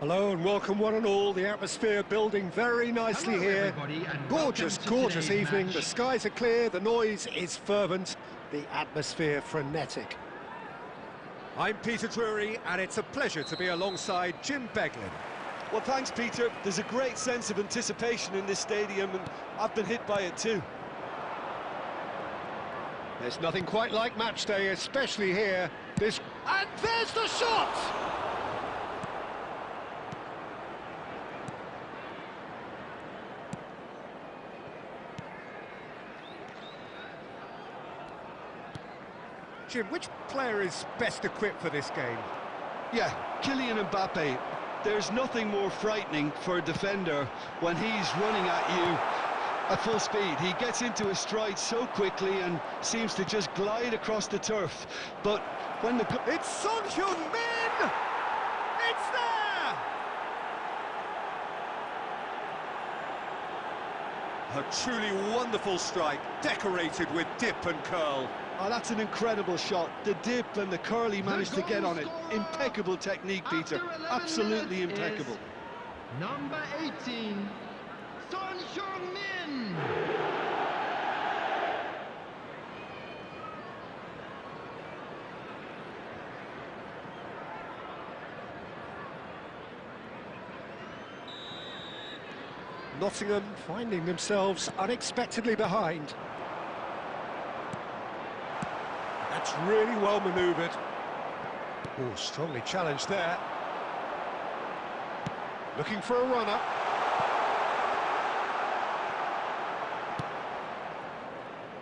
Hello and welcome one and all. The atmosphere building very nicely here. Gorgeous, gorgeous evening. The skies are clear, the noise is fervent, the atmosphere frenetic. I'm Peter Drury and it's a pleasure to be alongside Jim Beglin. Well, thanks, Peter. There's a great sense of anticipation in this stadium and I've been hit by it too. There's nothing quite like match day, especially here. And there's the shot! Jim, which player is best equipped for this game? Yeah, Kylian Mbappe. There's nothing more frightening for a defender when he's running at you at full speed. He gets into his stride so quickly and seems to just glide across the turf. But when the... It's Son Heung-min! It's there! A truly wonderful strike, decorated with dip and curl. Oh, that's an incredible shot. The dip and the curl he managed to get on it. Impeccable technique, Peter. Absolutely impeccable. Number 18, Son Heung-min. Nottingham finding themselves unexpectedly behind. That's really well manoeuvred. Oh, strongly challenged there. Looking for a runner.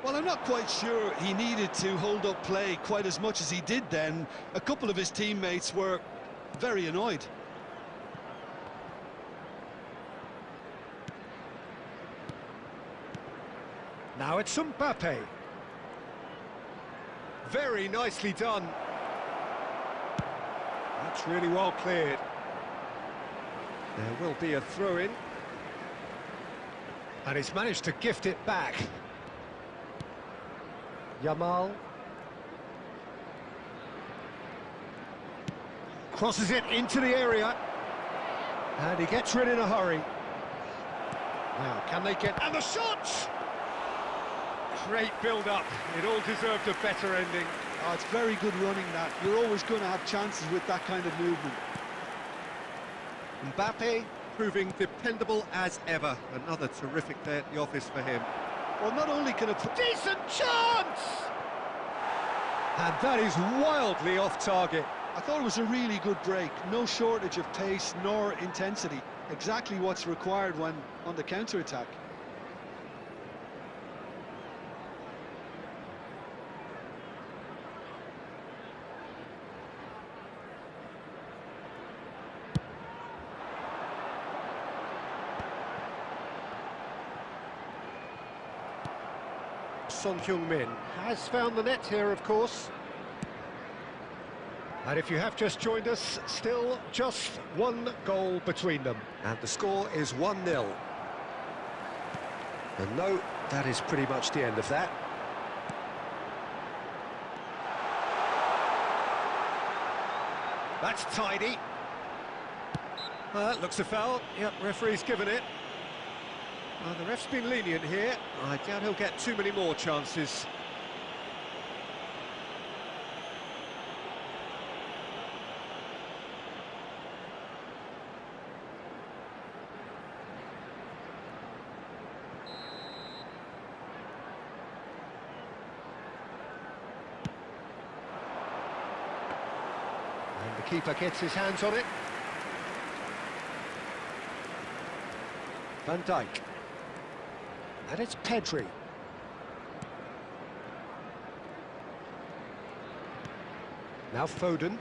Well, I'm not quite sure he needed to hold up play quite as much as he did then. A couple of his teammates were very annoyed. Now it's Mbappe. Very nicely done. That's really well cleared. There will be a throw-in. And he's managed to gift it back. Yamal. Crosses it into the area. And he gets rid in a hurry. Now, can they get... And the shot! Great build-up. It all deserved a better ending. Oh, it's very good running, that. You're always going to have chances with that kind of movement. Mbappe proving dependable as ever. Another terrific day at the office for him. Well, not only can a... Decent chance! And that is wildly off target. I thought it was a really good break. No shortage of pace nor intensity. Exactly what's required when on the counter-attack. Son Heung-min has found the net here, of course. And if you have just joined us, still just one goal between them. And the score is 1-0. And no, that is pretty much the end of that. That's tidy. That looks a foul. Yep, referee's given it. The ref's been lenient here. I doubt he'll get too many more chances. And the keeper gets his hands on it. Van Dijk. And it's Pedri. Now Foden.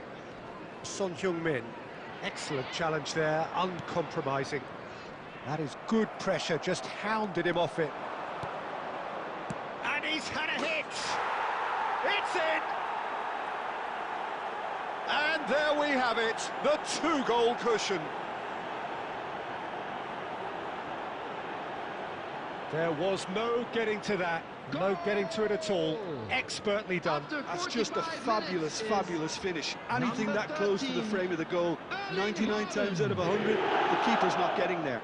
Son Heung-min. Excellent challenge there, uncompromising. That is good pressure, just hounded him off it. And he's had a hit! It's in! And there we have it, the 2-goal cushion. There was no getting to that. No getting to it at all. Expertly done. That's just a fabulous, fabulous finish. Anything that close to the frame of the goal, 99 times out of 100, the keeper's not getting there.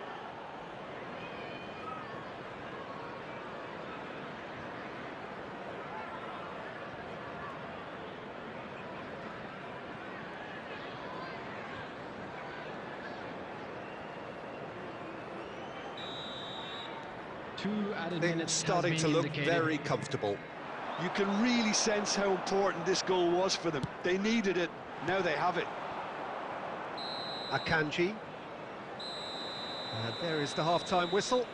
Things starting to look very comfortable. You can really sense how important this goal was for them. They needed it, now they have it. Akanji. And there is the half-time whistle.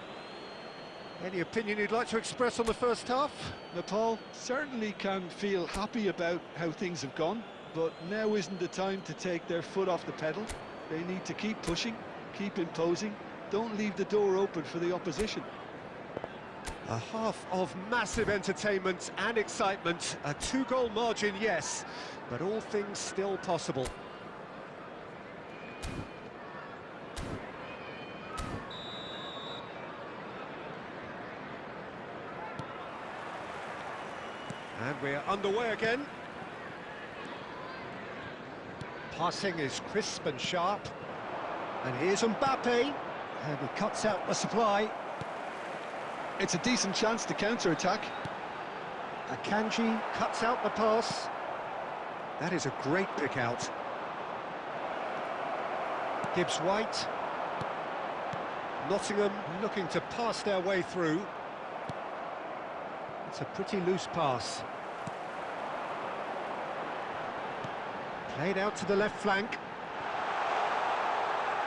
Any opinion you'd like to express on the first half? Nepal certainly can feel happy about how things have gone, but now isn't the time to take their foot off the pedal. They need to keep pushing, keep imposing, don't leave the door open for the opposition. A half of massive entertainment and excitement. A two-goal margin, yes, but all things still possible. And we're underway again. Passing is crisp and sharp. And here's Mbappe. And he cuts out the supply. It's a decent chance to counter-attack. Akanji cuts out the pass. That is a great pick out. Gibbs White. Nottingham looking to pass their way through. It's a pretty loose pass. Played out to the left flank.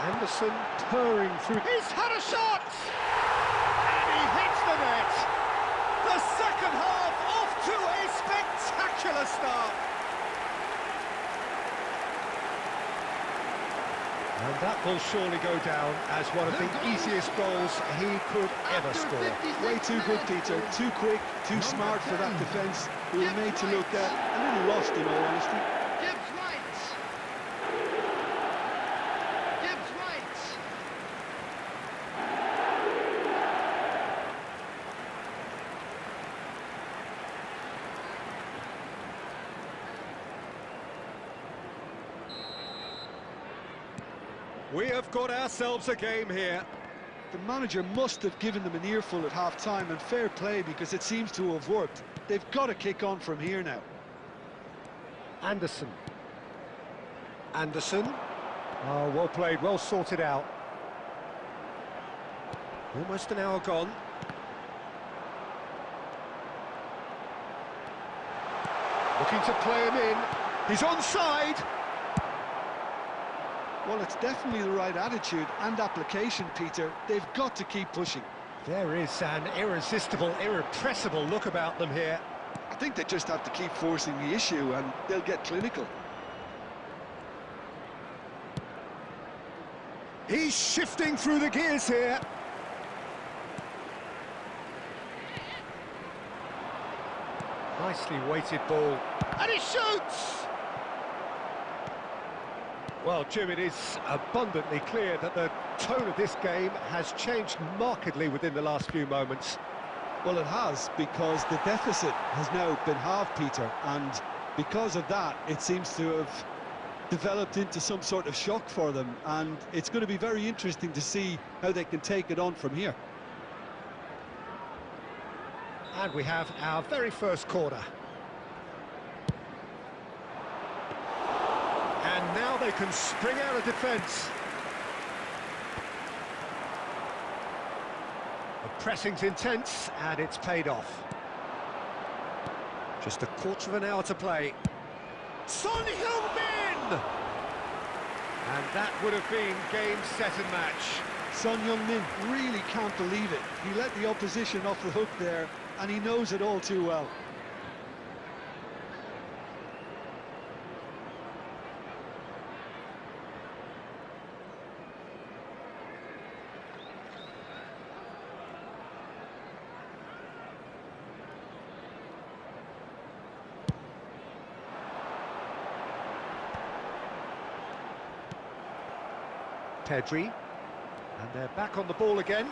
Anderson purring through. He's had a shot! And he hits the net! The second half off to a spectacular start! And that will surely go down as one of the easiest goals he could ever score. Way too good, Peter. Too quick, too smart for that defence. We were made to look a little lost, in all honesty. Gibbs White. Gibbs White. We have got ourselves a game here. The manager must have given them an earful at half-time, and fair play, because it seems to have worked. They've got to kick on from here now. Anderson. Anderson. Oh, well played, well sorted out. Almost an hour gone. Looking to play him in. He's onside. Well, it's definitely the right attitude and application, Peter. They've got to keep pushing. There is an irresistible, irrepressible look about them here. I think they just have to keep forcing the issue and they'll get clinical. He's shifting through the gears here. Nicely weighted ball. And he shoots! Well, Jim, it is abundantly clear that the tone of this game has changed markedly within the last few moments. Well, it has, because the deficit has now been halved, Peter, and because of that, it seems to have developed into some sort of shock for them, and it's going to be very interesting to see how they can take it on from here. And we have our very first corner. And now they can spring out of defence. The pressing's intense, and it's paid off. Just a quarter of an hour to play. Son Heung-min! And that would have been game, set and match. Son Heung-min really can't believe it. He let the opposition off the hook there, and he knows it all too well. Pedri, and they're back on the ball again.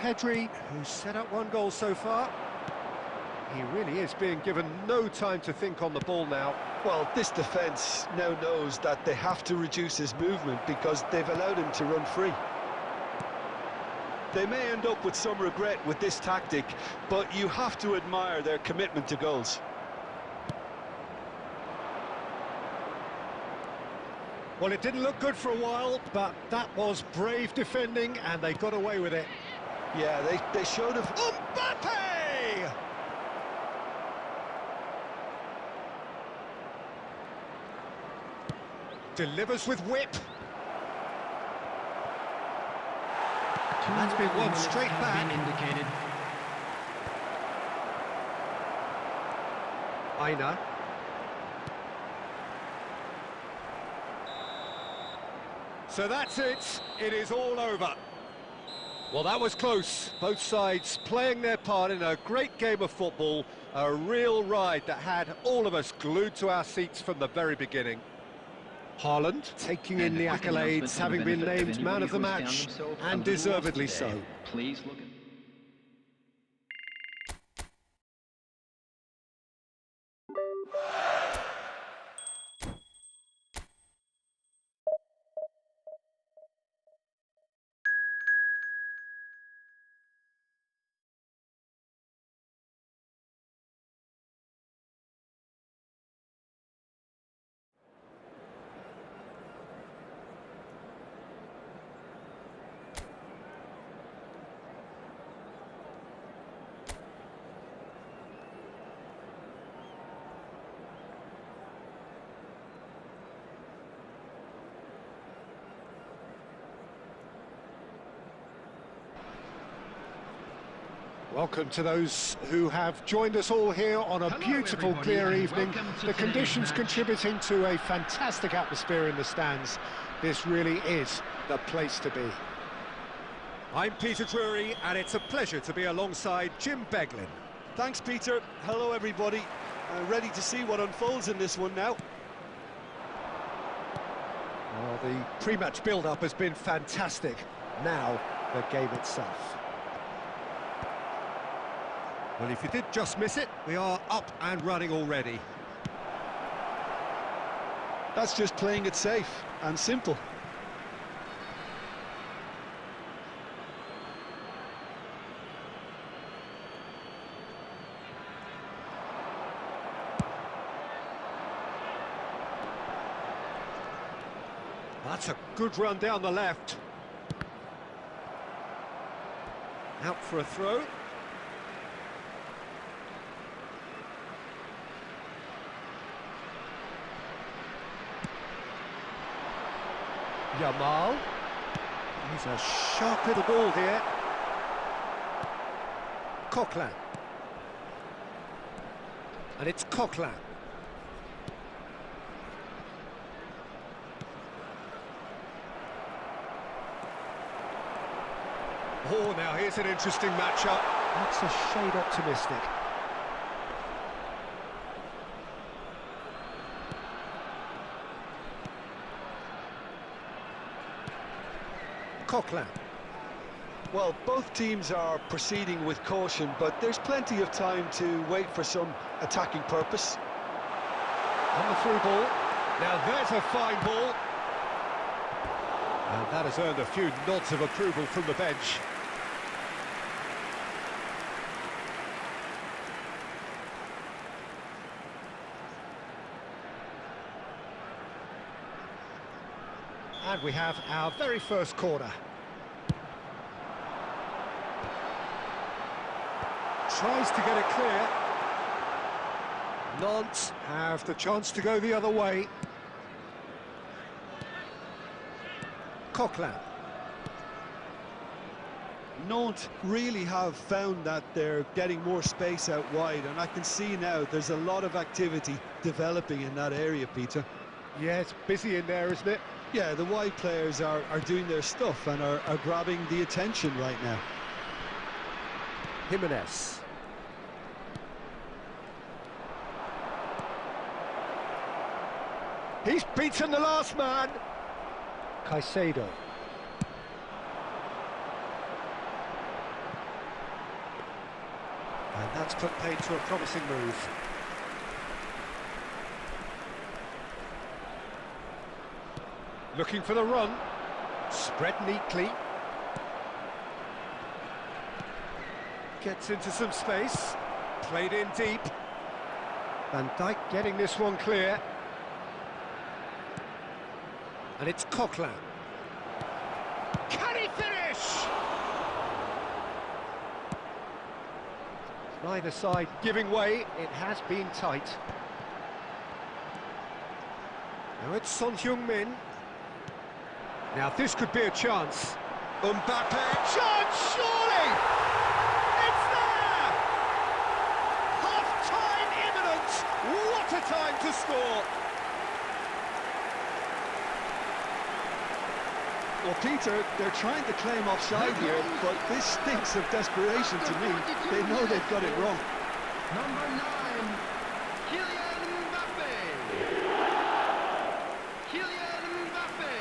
Pedri, who's set up one goal so far. He really is being given no time to think on the ball now. Well, this defence now knows that they have to reduce his movement because they've allowed him to run free. They may end up with some regret with this tactic, but you have to admire their commitment to goals. Well, it didn't look good for a while, but that was brave defending, and they got away with it. Yeah, they showed have... Mbappe! Delivers with whip. That's been one straight back. Indicated. Aina. So that's it. It is all over. Well, that was close. Both sides playing their part in a great game of football. A real ride that had all of us glued to our seats from the very beginning. Haaland taking in the accolades, having been named man of the match, and deservedly so. Please look at... Welcome to those who have joined us all here on a beautiful, everybody, clear and evening. welcome to The today's conditions match. contributing to a fantastic atmosphere in the stands. This really is the place to be. I'm Peter Drury, and it's a pleasure to be alongside Jim Beglin. Thanks, Peter. Hello, everybody. Ready to see what unfolds in this one now. Well, the pre-match build-up has been fantastic. Now, the game itself. Well, if you did just miss it, we are up and running already. That's just playing it safe and simple. That's a good run down the left. Out for a throw. Yamal. He's a sharp little ball here. Coquelin. And it's Coquelin. Oh, now here's an interesting matchup. That's a shade optimistic. Coquelin. Well, both teams are proceeding with caution, but there's plenty of time to wait for some attacking purpose. On the through ball. Now there's a fine ball. And that has earned a few nods of approval from the bench. And we have our very first corner. Tries to get it clear. Nantes have the chance to go the other way. Coquelin. Nantes really have found that they're getting more space out wide, and I can see now there's a lot of activity developing in that area, Peter. Yeah, it's busy in there, isn't it? Yeah, the wide players are doing their stuff and are grabbing the attention right now. Jimenez. He's beaten the last man. Caicedo. And that's put paid to a promising move. Looking for the run. Spread neatly. Gets into some space. Played in deep. Van Dijk getting this one clear. And it's Coquelin. Can he finish? Neither side giving way. It has been tight. Now it's Son Heung-min. Now this could be a chance. Mbappe, chance, surely! It's there! Half-time imminent! What a time to score! Well, Peter, they're trying to claim offside here, but this stinks of desperation to me. They know they've got it wrong. Number 9, Kylian Mbappe. Kylian Mbappe.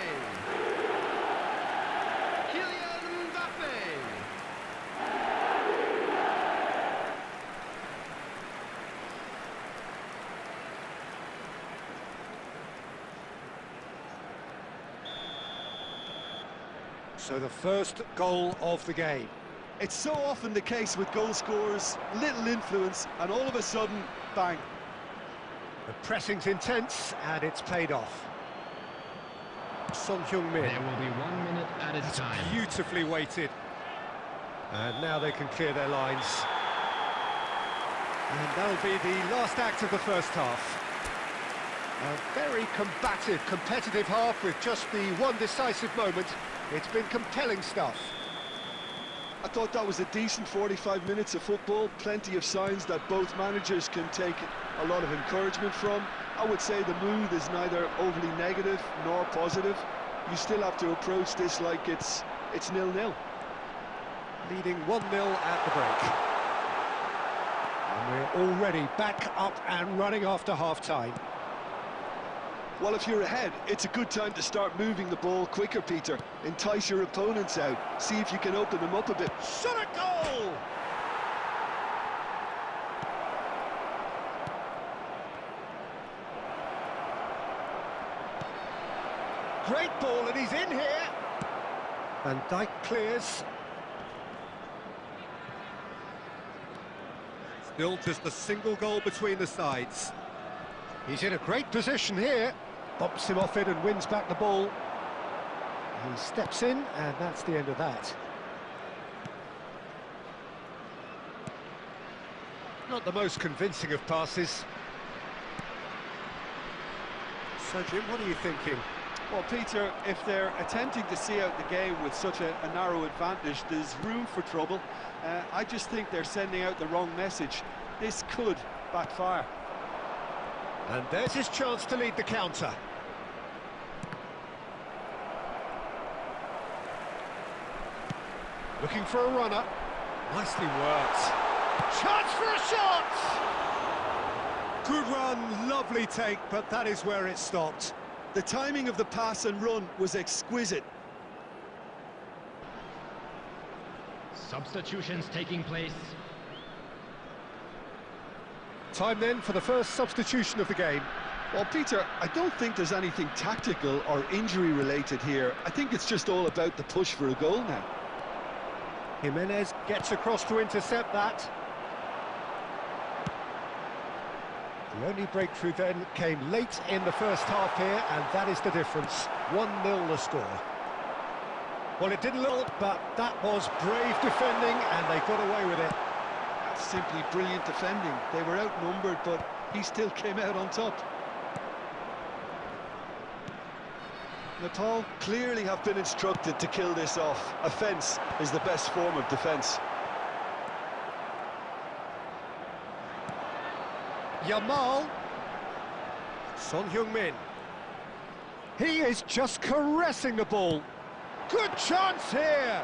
Kylian Mbappe. So the first goal of the game. It's so often the case with goal scorers, little influence, and all of a sudden, bang. The pressing's intense, and it's paid off. Son Heung-min. There will be 1 minute at a time. Beautifully weighted. And now they can clear their lines. And that'll be the last act of the first half. A very combative, competitive half with just the one decisive moment. It's been compelling stuff. I thought that was a decent 45 minutes of football, plenty of signs that both managers can take a lot of encouragement from. I would say the mood is neither overly negative nor positive. You still have to approach this like it's 0-0. Leading 1-0 at the break. And we're already back up and running after half-time. Well, if you're ahead, it's a good time to start moving the ball quicker, Peter. Entice your opponents out. See if you can open them up a bit. Shot a goal! Great ball, and he's in here. Van Dijk clears. Still just a single goal between the sides. He's in a great position here. Bumps him off it and wins back the ball. He steps in, and that's the end of that. Not the most convincing of passes. So, Jim, what are you thinking? Well, Peter, if they're attempting to see out the game with such a narrow advantage, there's room for trouble. I just think they're sending out the wrong message. This could backfire. And there's his chance to lead the counter. Looking for a runner. Nicely worked. Chance for a shot! Good run, lovely take, but that is where it stopped. The timing of the pass and run was exquisite. Substitutions taking place. Time then for the first substitution of the game. Well, Peter, I don't think there's anything tactical or injury-related here. I think it's just all about the push for a goal now. Jimenez gets across to intercept that. The only breakthrough then came late in the first half here, and that is the difference. 1-0 the score. Well, it didn't look, but that was brave defending, and they got away with it. That's simply brilliant defending. They were outnumbered, but he still came out on top. Nepal clearly have been instructed to kill this off. Offence is the best form of defence. Yamal. Son Heung-min. He is just caressing the ball. Good chance here.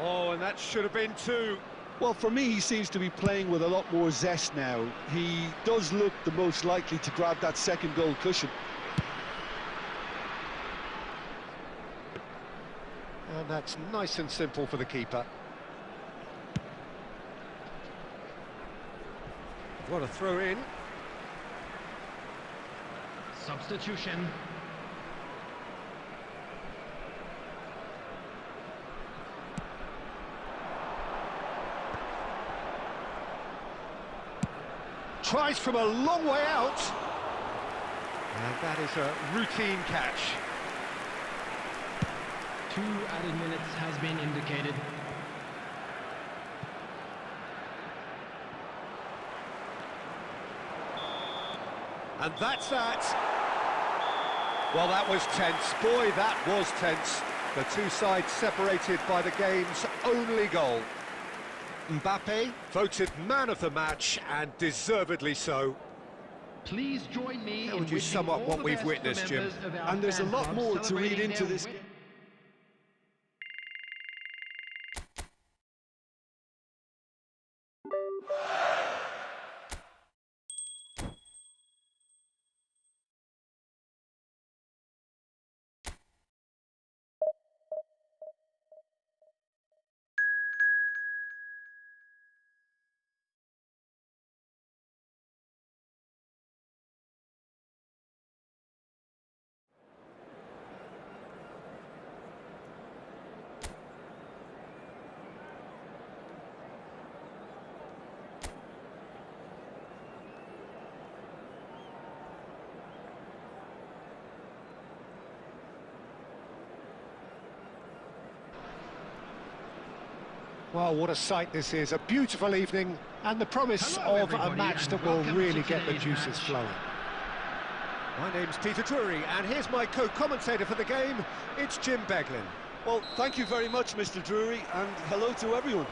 Oh, and that should have been two. Well, for me, he seems to be playing with a lot more zest now. He does look the most likely to grab that second goal cushion. And that's nice and simple for the keeper. What a throw in. Substitution. Tries from a long way out. And that is a routine catch. 2 added minutes has been indicated. And that's that. Well, that was tense. Boy, that was tense. The two sides separated by the game's only goal. Mbappe voted man of the match, and deservedly so. Please join me How in would you wishing sum up all what the we've best witnessed, for Jim? members of our And there's a fan lot club more to read celebrating into their this. win. Well, what a sight this is. A beautiful evening and the promise Hello, of a everybody, match and that will welcome really to get the today's juices match. flowing. My name's Peter Drury, and here's my co-commentator for the game. It's Jim Beglin. Well, thank you very much, Mr. Drury, and hello to everyone.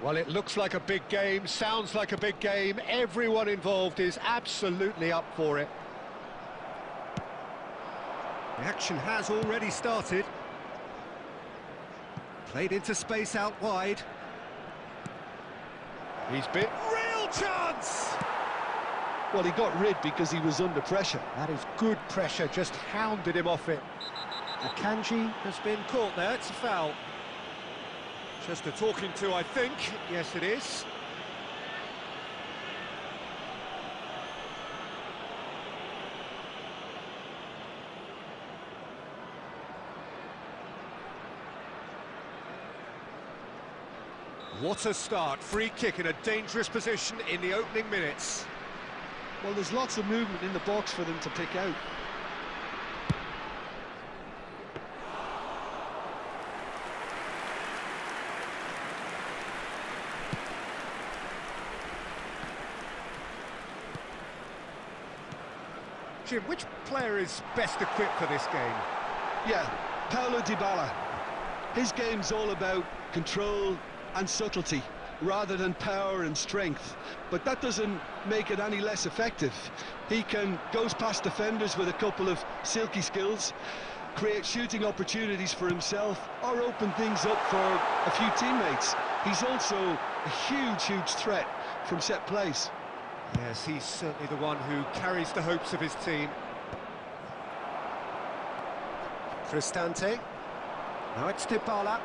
Well, it looks like a big game, sounds like a big game. Everyone involved is absolutely up for it. The action has already started. Played into space out wide. He's been... Real chance! Well, he got rid because he was under pressure. That is good pressure, just hounded him off it. Akanji has been caught there, it's a foul. Just a talking to, I think. Yes, it is. What a start. Free kick in a dangerous position in the opening minutes. Well, there's lots of movement in the box for them to pick out. Jim, which player is best equipped for this game? Yeah, Paulo Dybala. His game's all about control and subtlety, rather than power and strength. But that doesn't make it any less effective. He goes past defenders with a couple of silky skills, create shooting opportunities for himself, or open things up for a few teammates. He's also a huge threat from set plays. Yes, he's certainly the one who carries the hopes of his team. Cristante. Now it's Dybala.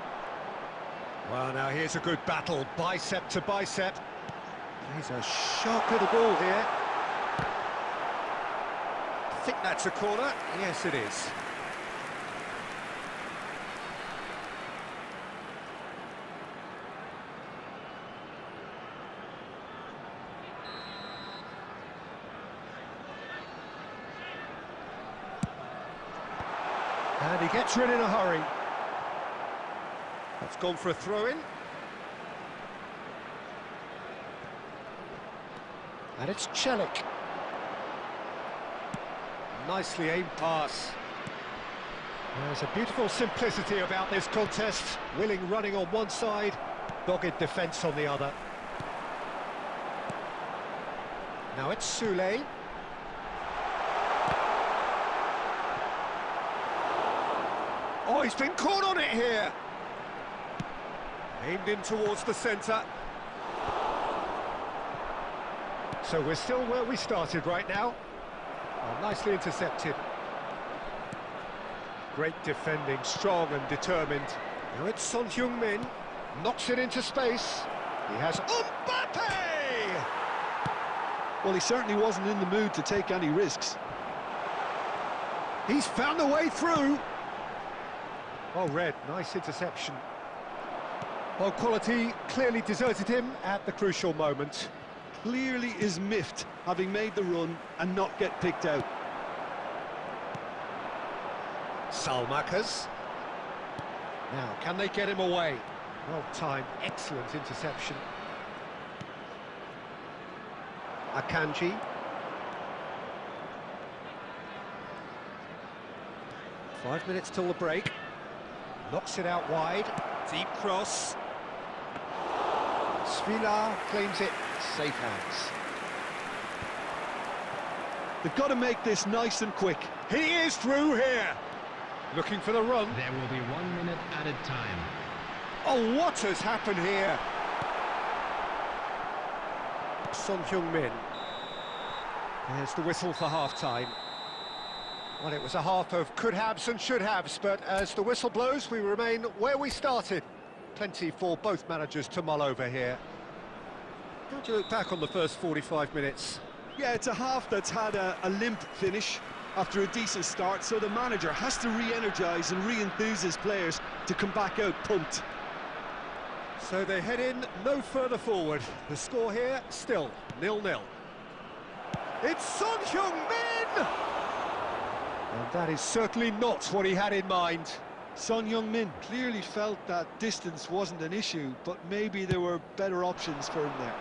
Well, now here's a good battle, bicep to bicep. He's a sharp little ball here. I think that's a corner. Yes, it is. And he gets rid in a hurry. That's gone for a throw-in. And it's Celik. Nicely aimed pass. There's a beautiful simplicity about this contest. Willing running on one side, dogged defence on the other. Now it's Soulé. Oh, he's been caught on it here. Aimed in towards the centre. So we're still where we started right now. Oh, nicely intercepted. Great defending, strong and determined. Now it's Son Heung-min. Knocks it into space. He has Mbappe! Well, he certainly wasn't in the mood to take any risks. He's found a way through. Oh, Red, nice interception. Well, quality clearly deserted him at the crucial moment. Clearly is miffed, having made the run and not get picked out. Salmakas. Now, can they get him away? Well timed, excellent interception. Akanji. Five minutes till the break. Knocks it out wide. Deep cross. Svila claims it. Safe hands. They've got to make this nice and quick. He is through here. Looking for the run. There will be 1 minute added time. Oh, what has happened here? Son Heung-min. There's the whistle for half-time. Well, it was a half of could-haves and should-haves, but as the whistle blows, we remain where we started. Plenty for both managers to mull over here. How do you look back on the first 45 minutes? Yeah, it's a half that's had a limp finish after a decent start, so the manager has to re-energise and re-enthuse his players to come back out pumped. So they head in no further forward. The score here, still 0-0. It's Son Heung-min! And that is certainly not what he had in mind. Son Heung-min clearly felt that distance wasn't an issue, but maybe there were better options for him there.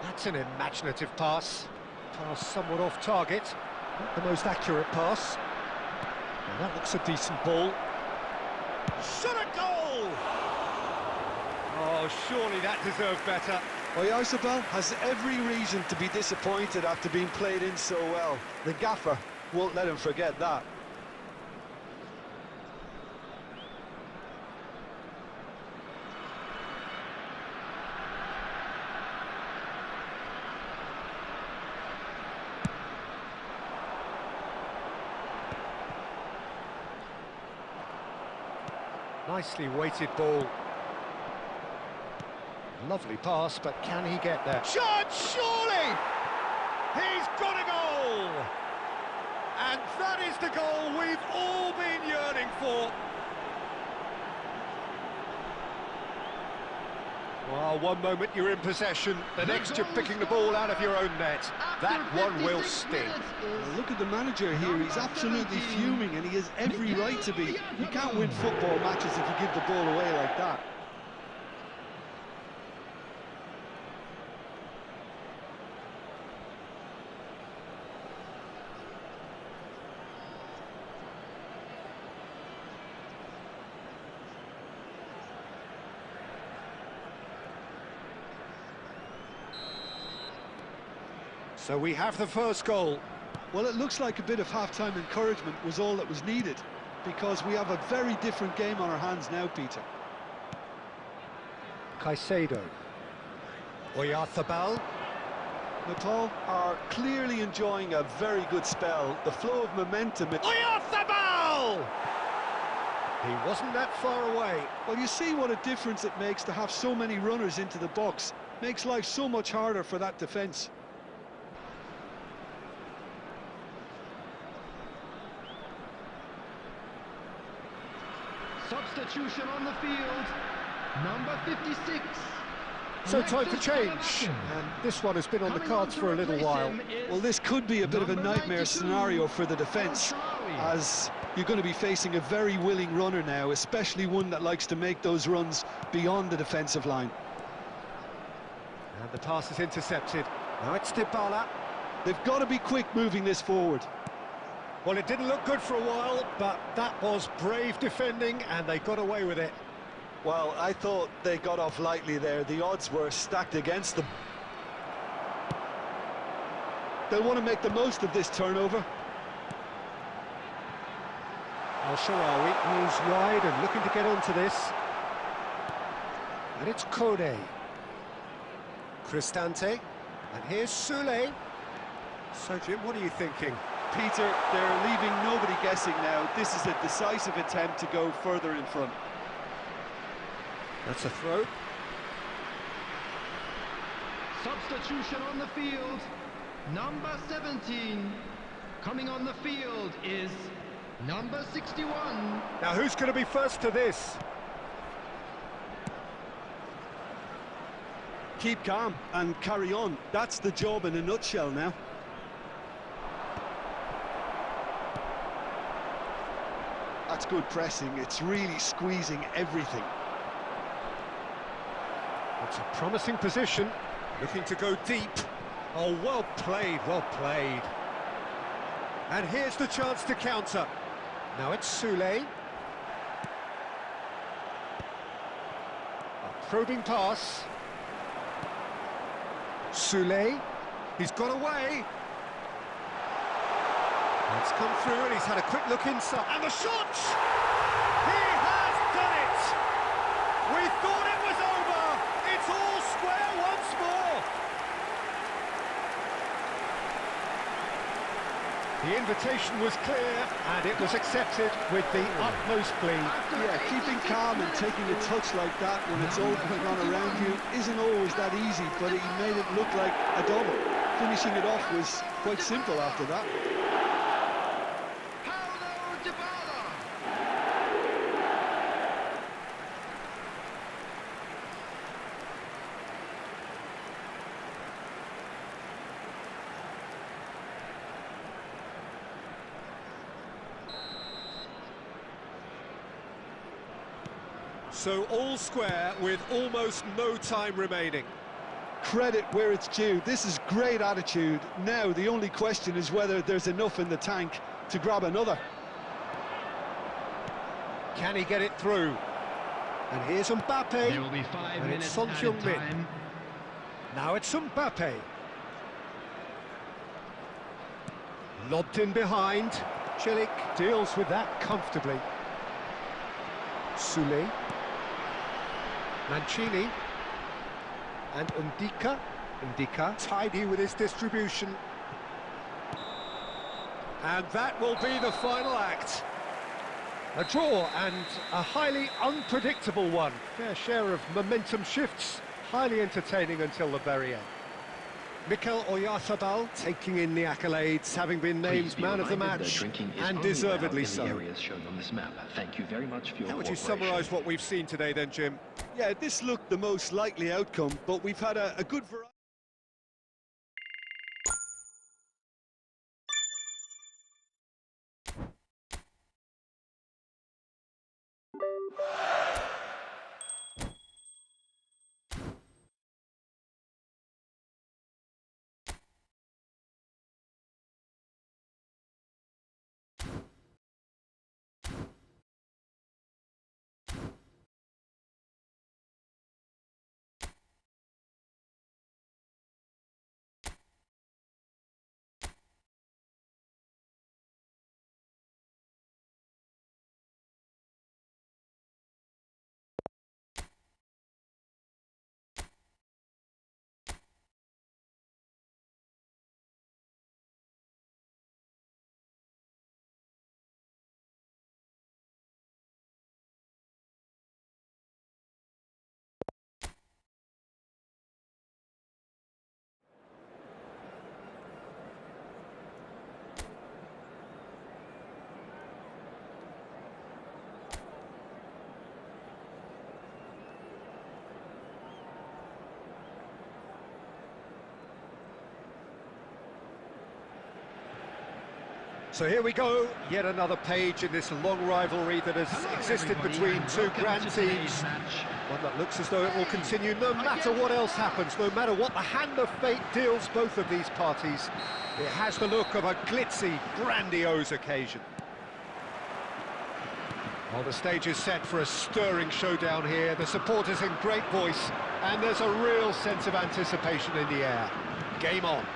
That's an imaginative pass. Pass somewhat off target. Not the most accurate pass. Well, that looks a decent ball. Shot a goal! Oh, surely that deserved better. Oyarzabal has every reason to be disappointed after being played in so well. The gaffer won't let him forget that. Nicely weighted ball. Lovely pass, but can he get there? Shot, surely! He's got a goal! And that is the goal we've all been yearning for. Well, one moment you're in possession, the next you're picking the ball out of your own net. That one will sting. Well, look at the manager here, he's absolutely fuming and he has every right to be. You can't win football matches if you give the ball away like that. So we have the first goal. Well, it looks like a bit of half-time encouragement was all that was needed, because we have a very different game on our hands now, Peter. Caicedo. Oyarzabal. Nepal are clearly enjoying a very good spell. The flow of momentum... Oyarzabal! He wasn't that far away. Well, you see what a difference it makes to have so many runners into the box. Makes life so much harder for that defence. Substitution on the field, number 56. So time for change, and this one has been on the cards for a little while. Well, this could be a bit of a nightmare scenario for the defence, as you're going to be facing a very willing runner now, especially one that likes to make those runs beyond the defensive line. And the pass is intercepted. Now it's Dybala. They've got to be quick moving this forward. Well, it didn't look good for a while, but that was brave defending, and they got away with it. Well, I thought they got off lightly there. The odds were stacked against them. They'll want to make the most of this turnover. Al-Sharawi moves wide and looking to get onto this. And it's Kode. Cristante. And here's Sule. So, Jim, what are you thinking? Peter, they're leaving nobody guessing now. This is a decisive attempt to go further in front. That's a throw. Substitution on the field. Number 17. Coming on the field is number 61. Now who's going to be first to this? Keep calm and carry on. That's the job in a nutshell now. That's good pressing. It's really squeezing everything. It's a promising position. Looking to go deep. Oh, well played, well played. And here's the chance to counter. Now it's Sule. A probing pass. Sule. He's got away. It's come through and he's had a quick look inside. And the shot! He has done it! We thought it was over! It's all square once more! The invitation was clear and it was accepted with the utmost glee. Yeah, keeping calm and taking a touch like that when it's all going on around you isn't always that easy, but he made it look like a double. Finishing it off was quite simple after that. So all square with almost no time remaining. Credit where it's due. This is great attitude. Now the only question is whether there's enough in the tank to grab another. Can he get it through? And here's Mbappe. There will be 5 minutes Son added Heung-min. time. Now it's Mbappe. Lobbed in behind. Celik deals with that comfortably. Sule. Mancini. And Ndika tidy with his distribution. And that will be the final act. A draw and a highly unpredictable one. Fair share of momentum shifts, highly entertaining until the very end. Mikel Oyarzabal taking in the accolades, having been named man of the match, and deservedly so. Thank you very much for your How would you summarise what we've seen today then, Jim? Yeah, this looked the most likely outcome, but we've had a good variety. So here we go, yet another page in this long rivalry that has existed between two grand teams. One that looks as though it will continue no matter what else happens, no matter what the hand of fate deals both of these parties. It has the look of a glitzy, grandiose occasion. Well, the stage is set for a stirring showdown here. The supporters in great voice, and there's a real sense of anticipation in the air. Game on.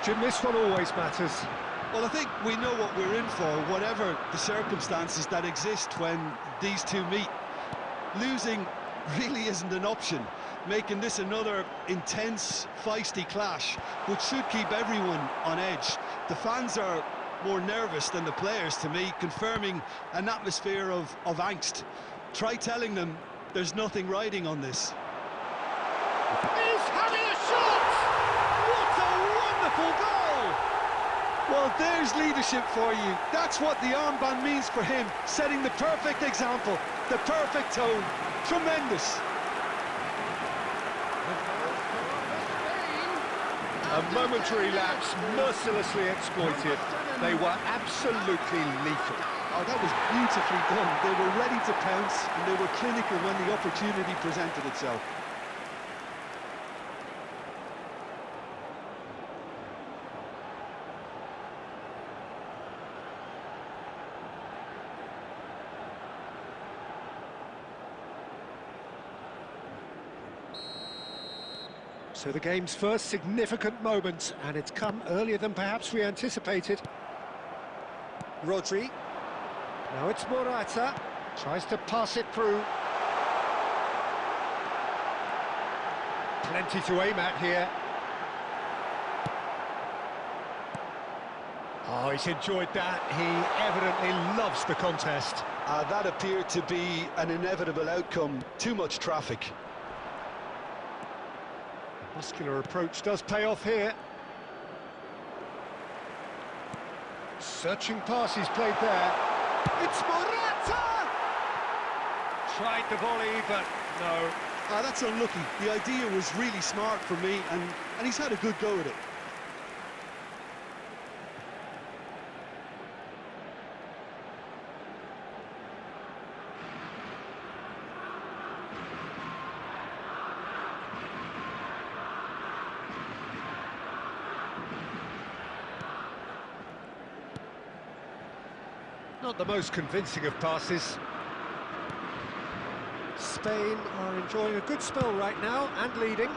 Jim, this one always matters. Well, I think we know what we're in for, whatever the circumstances that exist when these two meet. Losing really isn't an option, making this another intense, feisty clash, which should keep everyone on edge. The fans are more nervous than the players, to me, confirming an atmosphere of angst. Try telling them there's nothing riding on this. He's having a shot! What a wonderful goal! Well, there's leadership for you. That's what the armband means for him, setting the perfect example, the perfect tone. Tremendous. A momentary lapse, mercilessly exploited. They were absolutely lethal. Oh, that was beautifully done. They were ready to pounce, and they were clinical when the opportunity presented itself. So the game's first significant moment, and it's come earlier than perhaps we anticipated. Rodri. Now it's Morata. Tries to pass it through. Plenty to aim at here. Oh, he's enjoyed that. He evidently loves the contest. That appeared to be an inevitable outcome. Too much traffic. Muscular approach does pay off here. Searching pass he's played there. It's Morata! Tried the volley, but no. That's unlucky. The idea was really smart for me, and he's had a good go at it. Not the most convincing of passes. Spain are enjoying a good spell right now and leading.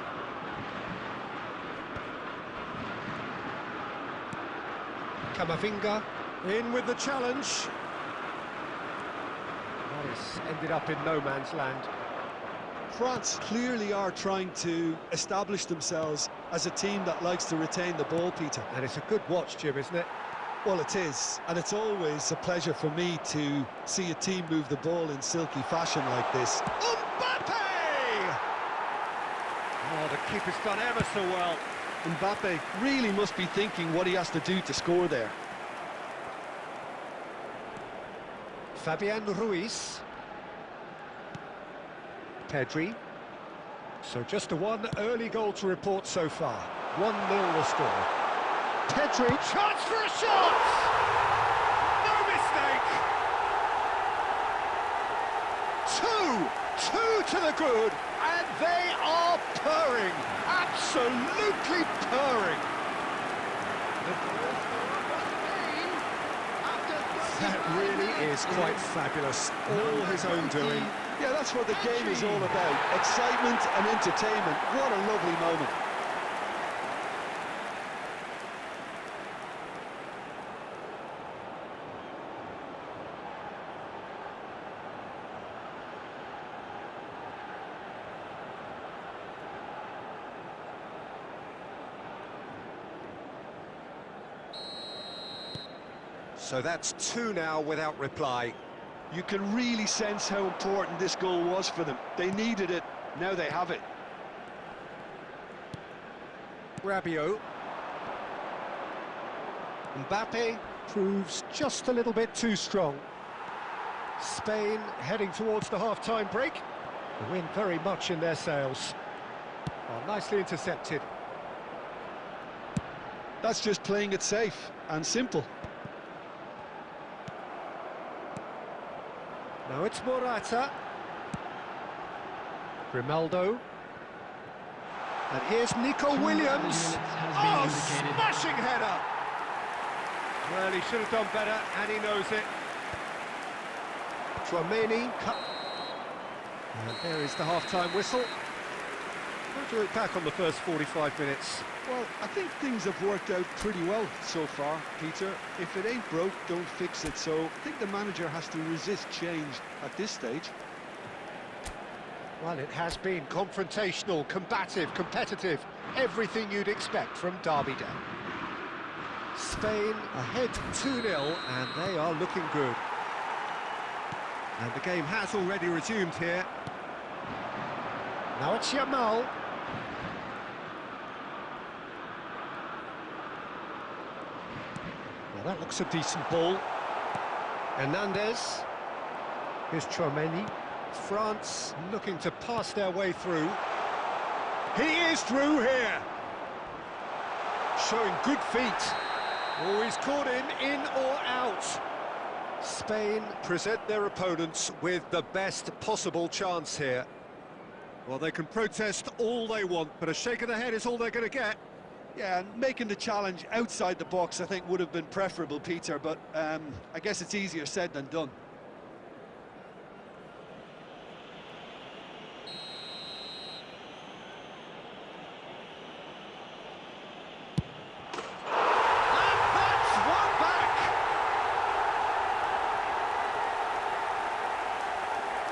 Camavinga in with the challenge. Goalless ended up in no man's land. France clearly are trying to establish themselves as a team that likes to retain the ball, Peter. And it's a good watch, Jim, isn't it? Well, it is, and it's always a pleasure for me to see a team move the ball in silky fashion like this. Mbappe! Oh, the keeper's done ever so well. Mbappe really must be thinking what he has to do to score there. Fabian Ruiz. Pedri. So just the one early goal to report so far. 1-0 the score. Pedri, chance for a shot! No mistake! Two to the good, and they are purring, absolutely purring. That really is quite fabulous, all his own doing. Yeah, that's what the game is all about. Excitement and entertainment. What a lovely moment. So that's 2 now without reply. You can really sense how important this goal was for them. They needed it, now they have it. Rabiot. Mbappe proves just a little bit too strong. Spain heading towards the half-time break. The wind very much in their sails. Oh, nicely intercepted. That's just playing it safe and simple. Now it's Morata. Ronaldo. And here's Nico Williams. Oh, smashing header! Well, he should have done better, and he knows it. Tchouameni. And there is the half-time whistle. How do you look back on the first 45 minutes? Well, I think things have worked out pretty well so far, Peter. If it ain't broke, don't fix it. So I think the manager has to resist change at this stage. Well, it has been confrontational, combative, competitive. Everything you'd expect from Derby Day. Spain ahead 2-0, and they are looking good. And the game has already resumed here. Now it's Yamal. Well, that looks a decent ball. Hernandez. Here's Chouameni. France looking to pass their way through. He is through here. Showing good feet. Oh, he's caught him in or out. Spain present their opponents with the best possible chance here. Well, they can protest all they want, but a shake of the head is all they're going to get. Yeah, and making the challenge outside the box, I think, would have been preferable, Peter, but I guess it's easier said than done.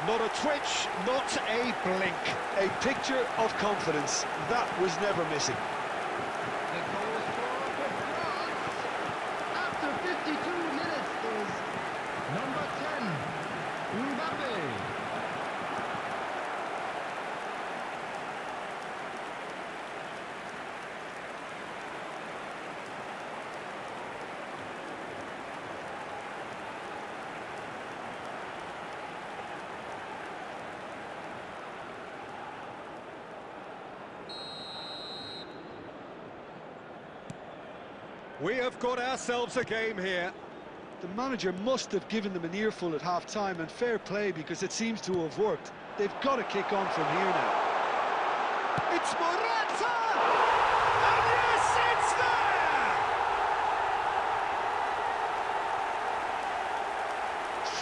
Not a twitch, not a blink. A picture of confidence. That was never missing. The goal scorer for France after 52 minutes is number 10, Mbappe. We have got ourselves a game here. The manager must have given them an earful at half-time, and fair play, because it seems to have worked. They've got to kick on from here now. It's Morata! And yes, it's there!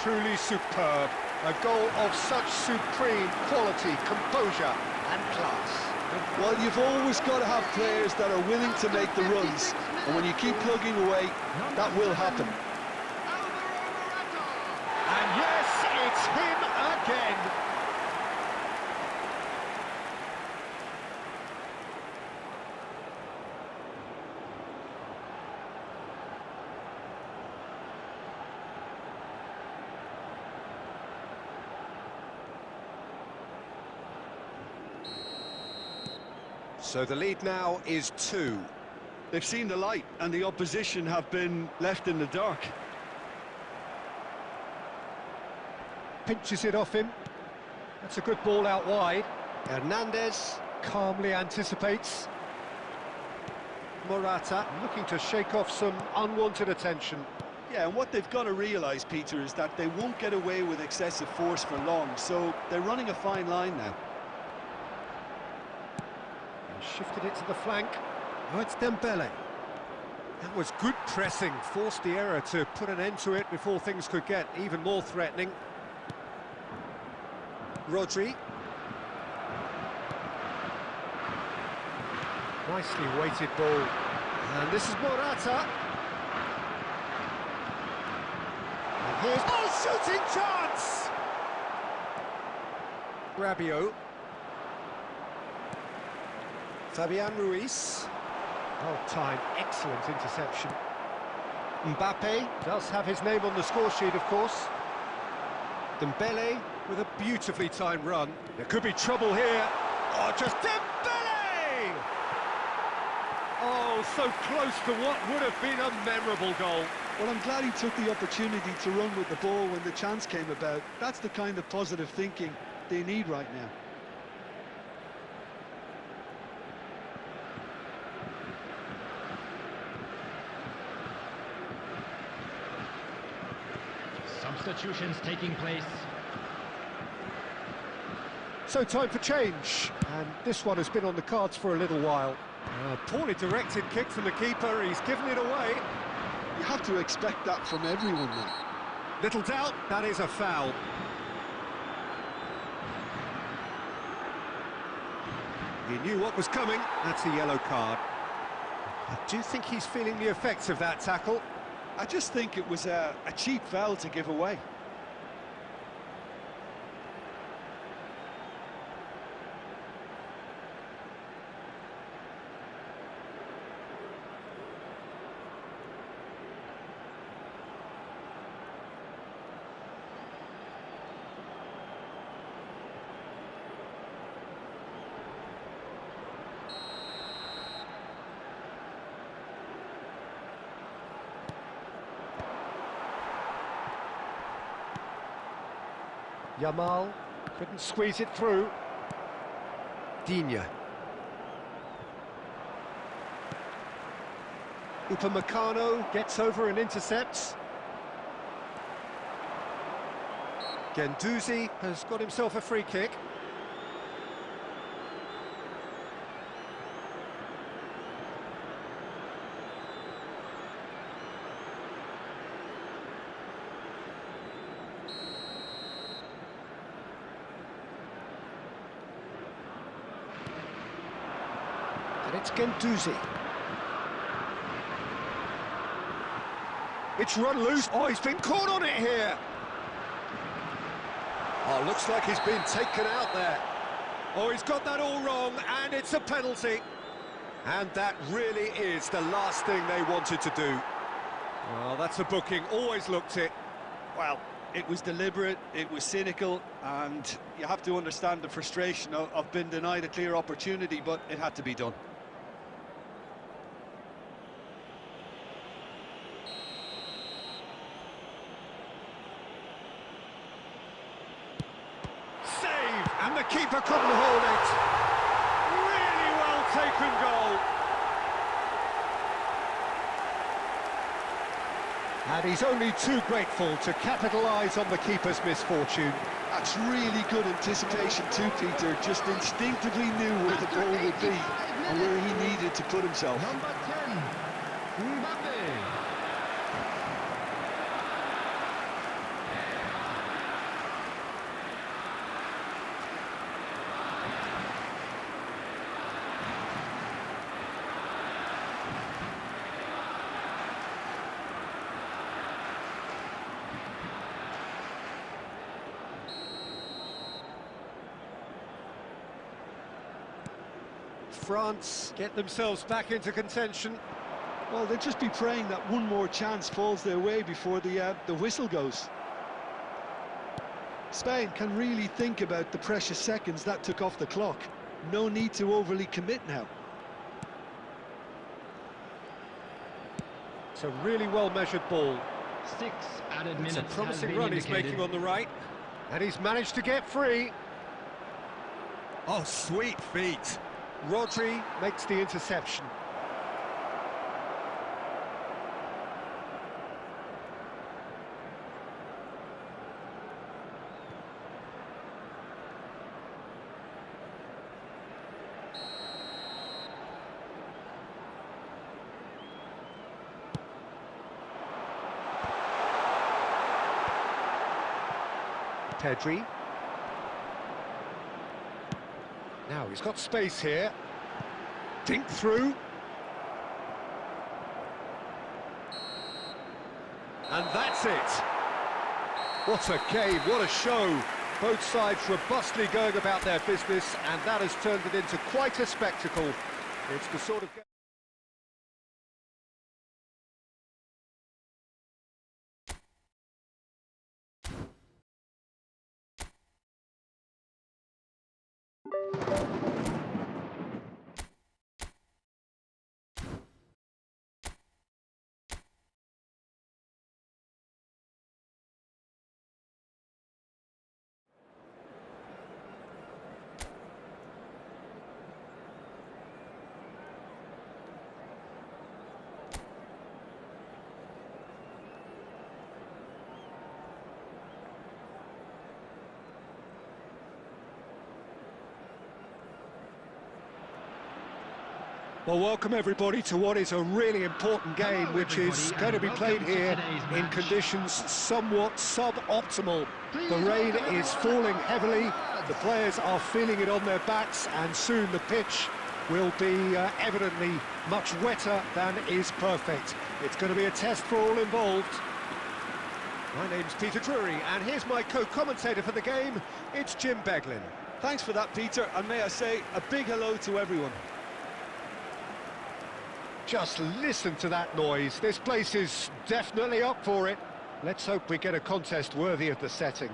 Truly superb. A goal of such supreme quality, composure and class. Well, you've always got to have players that are willing to make the runs, and when you keep plugging away, that will happen. And yes, it's him again. So the lead now is 2. They've seen the light, and the opposition have been left in the dark. Pinches it off him. That's a good ball out wide. Hernandez calmly anticipates. Morata looking to shake off some unwanted attention. Yeah, and what they've got to realise, Peter, is that they won't get away with excessive force for long, so they're running a fine line now. Shifted it to the flank. Oh, it's Dembele. That was good pressing, forced the error to put an end to it before things could get even more threatening. Rodri. Nicely weighted ball. And this is Morata. And here's... Oh, shooting chance! Rabiot. Fabian Ruiz. Well timed, excellent interception. Mbappe does have his name on the score sheet, of course. Dembele with a beautifully timed run. There could be trouble here. Oh, just Dembele! Oh, so close to what would have been a memorable goal. Well, I'm glad he took the opportunity to run with the ball when the chance came about. That's the kind of positive thinking they need right now. Substitutions taking place. So time for change, and this one has been on the cards for a little while. Poorly directed kick from the keeper, he's given it away. You have to expect that from everyone now. Little doubt, that is a foul. He knew what was coming, that's a yellow card. I do think he's feeling the effects of that tackle. I just think it was a cheap foul to give away. Yamal couldn't squeeze it through. Digne. Upamecano gets over and intercepts. Guendouzi has got himself a free kick. And it's Guendouzi. It's run loose. Oh, he's been caught on it here. Oh, looks like he's been taken out there. Oh, he's got that all wrong, and it's a penalty. And that really is the last thing they wanted to do. Well, that's a booking. Always looked it. Well, it was deliberate, it was cynical, and you have to understand the frustration of being denied a clear opportunity, but it had to be done. And the keeper couldn't hold it. Really well taken goal. And he's only too grateful to capitalise on the keeper's misfortune. That's really good anticipation too, Peter. Just instinctively knew where the ball would be and where he needed to put himself. Number 10, Mbappe. France get themselves back into contention. Well, they'll just be praying that one more chance falls their way before the whistle goes. Spain can really think about the precious seconds that took off the clock. No need to overly commit now. It's a really well-measured ball. 6 added minutes. It's a promising run he's making on the right. And he's managed to get free. Oh, sweet feet. Rodri makes the interception. Pedri. Now he's got space here. Dink through. And that's it. What a game, what a show. Both sides robustly going about their business, and that has turned it into quite a spectacle. It's the sort of game... Well, welcome everybody to what is a really important game, which is going to be played here in conditions somewhat suboptimal. The rain is falling heavily, the players are feeling it on their backs, and soon the pitch will be evidently much wetter than is perfect. It's going to be a test for all involved. My name's Peter Drury, and here's my co-commentator for the game, it's Jim Beglin. Thanks for that, Peter, and may I say a big hello to everyone. Just listen to that noise. This place is definitely up for it. Let's hope we get a contest worthy of the setting.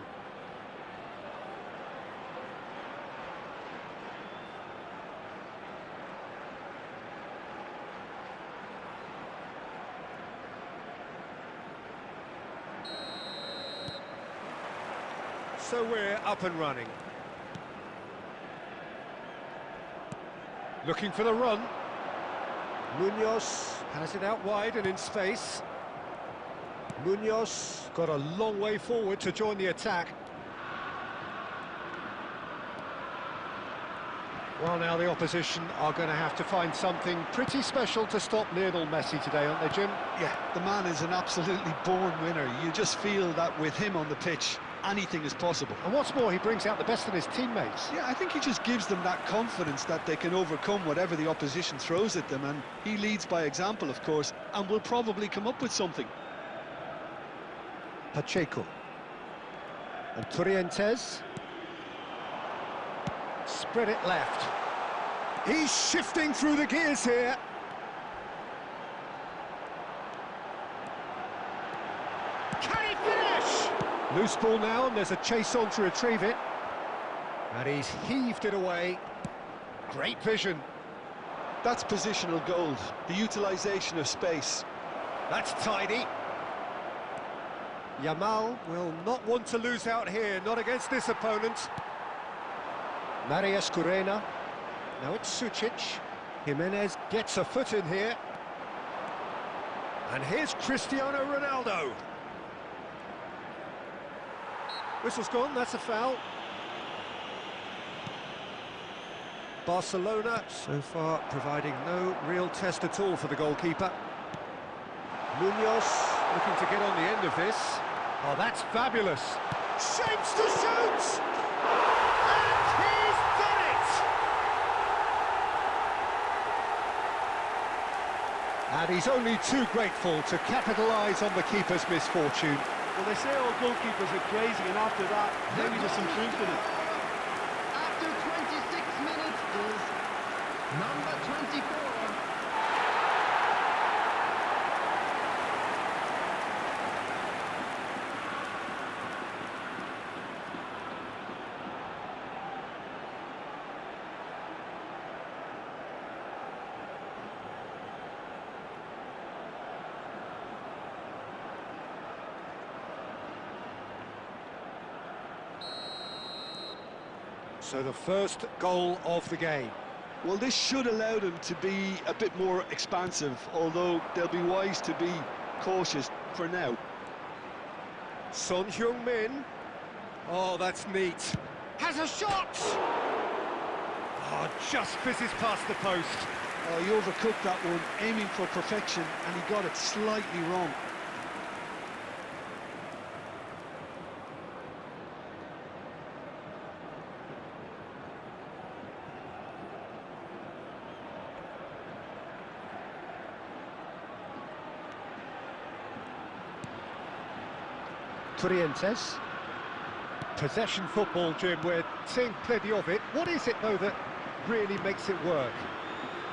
So we're up and running. Looking for the run. Munoz has it out wide and in space. Munoz got a long way forward to join the attack. Well, now the opposition are going to have to find something pretty special to stop Lionel Messi today, aren't they, Jim? Yeah, the man is an absolutely born winner. You just feel that with him on the pitch, anything is possible. And what's more, he brings out the best in his teammates. Yeah, I think he just gives them that confidence that they can overcome whatever the opposition throws at them, and he leads by example, of course, and will probably come up with something. Pacheco. And Torrientes. Spread it left. He's shifting through the gears here. Can he finish? Loose ball now, and there's a chase on to retrieve it. And he's heaved it away. Great vision. That's positional gold, the utilisation of space. That's tidy. Yamal will not want to lose out here, not against this opponent. Marius Corena. Now it's Sucic. Jimenez gets a foot in here. And here's Cristiano Ronaldo. Whistle's gone, that's a foul. Barcelona so far providing no real test at all for the goalkeeper. Munoz looking to get on the end of this. Oh, that's fabulous. Shapes to shoot! And he's done it! And he's only too grateful to capitalise on the keeper's misfortune. Well, they say all goalkeepers are crazy, and after that, maybe there's some truth in it. After 26 minutes is number 24. So the first goal of the game. Well, this should allow them to be a bit more expansive, although they'll be wise to be cautious for now. Son Heung-min. Oh, that's neat. Has a shot! Oh, just fizzes past the post. Oh, he overcooked that one, aiming for perfection, and he got it slightly wrong. Torrientes. Possession football, Jim, we're seeing plenty of it. What is it, though, that really makes it work?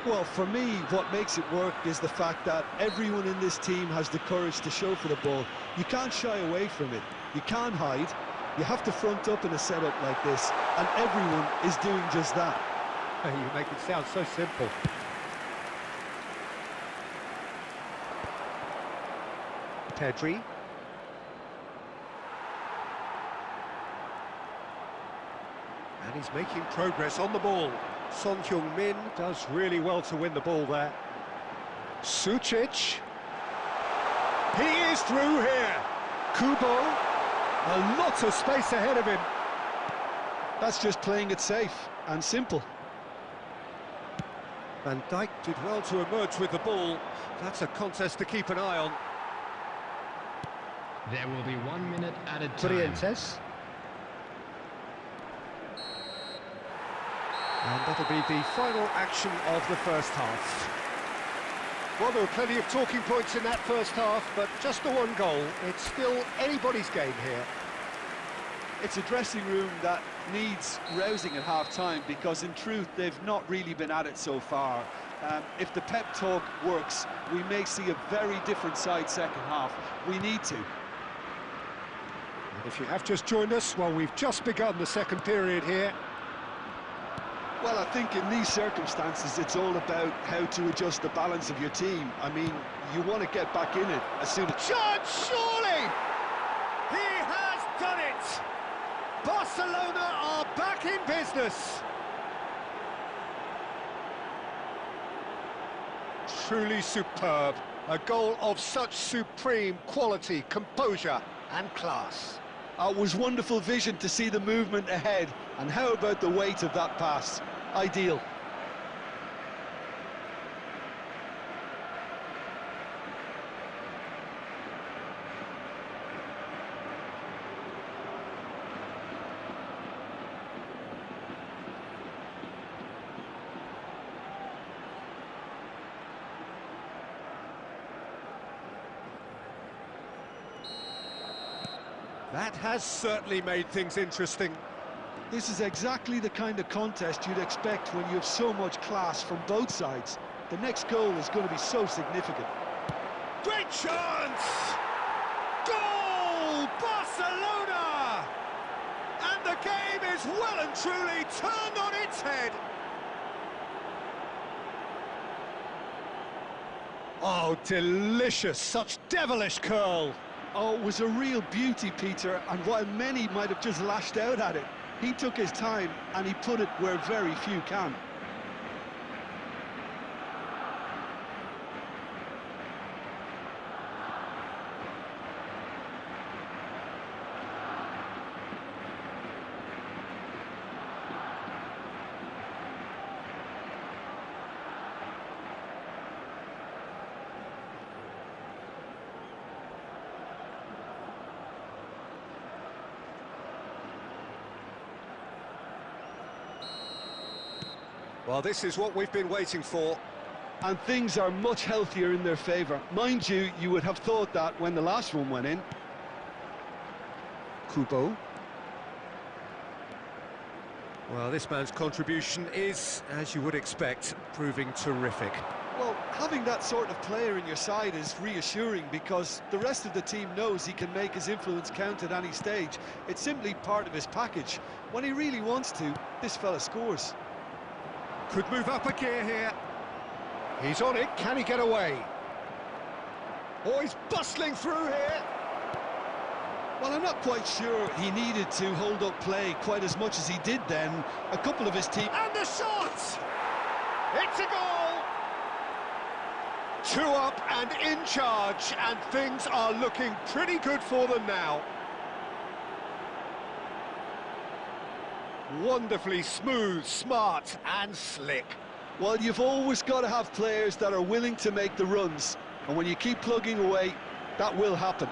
Well, for me, what makes it work is the fact that everyone in this team has the courage to show for the ball. You can't shy away from it. You can't hide. You have to front up in a setup like this, and everyone is doing just that. You make it sound so simple. Pedri. And he's making progress on the ball. Son Heung-min does really well to win the ball there. Sucic. He is through here. Kubo. A lot of space ahead of him. That's just playing it safe and simple. Van Dijk did well to emerge with the ball. That's a contest to keep an eye on. There will be 1 minute added time. Torrientes. And that'll be the final action of the first half. Well, there were plenty of talking points in that first half, but just the one goal. It's still anybody's game here. It's a dressing room that needs rousing at half-time, because in truth they've not really been at it so far. If the pep talk works, we may see a very different side second half. We need to. And if you have just joined us, well, we've just begun the second period here. Well, I think in these circumstances it's all about how to adjust the balance of your team. I mean, you want to get back in it as soon as... Judge, surely! He has done it! Barcelona are back in business. Truly superb. A goal of such supreme quality, composure and class. It was wonderful vision to see the movement ahead, and how about the weight of that pass? Ideal. That has certainly made things interesting. This is exactly the kind of contest you'd expect when you have so much class from both sides. The next goal is going to be so significant. Great chance! Goal! Barcelona! And the game is well and truly turned on its head. Oh, delicious, such devilish curl. Oh, it was a real beauty, Peter, and while many might have just lashed out at it, he took his time and he put it where very few can. Well, this is what we've been waiting for. And things are much healthier in their favour. Mind you, you would have thought that when the last one went in. Kubo. Well, this man's contribution is, as you would expect, proving terrific. Well, having that sort of player in your side is reassuring because the rest of the team knows he can make his influence count at any stage. It's simply part of his package. When he really wants to, this fella scores. Could move up a gear here. He's on it, can he get away? Oh, he's bustling through here. Well, I'm not quite sure he needed to hold up play quite as much as he did then. A couple of his team... And the shot! It's a goal! 2 up and in charge, and things are looking pretty good for them now. Wonderfully smooth, smart and slick. Well, you've always got to have players that are willing to make the runs, and when you keep plugging away, that will happen.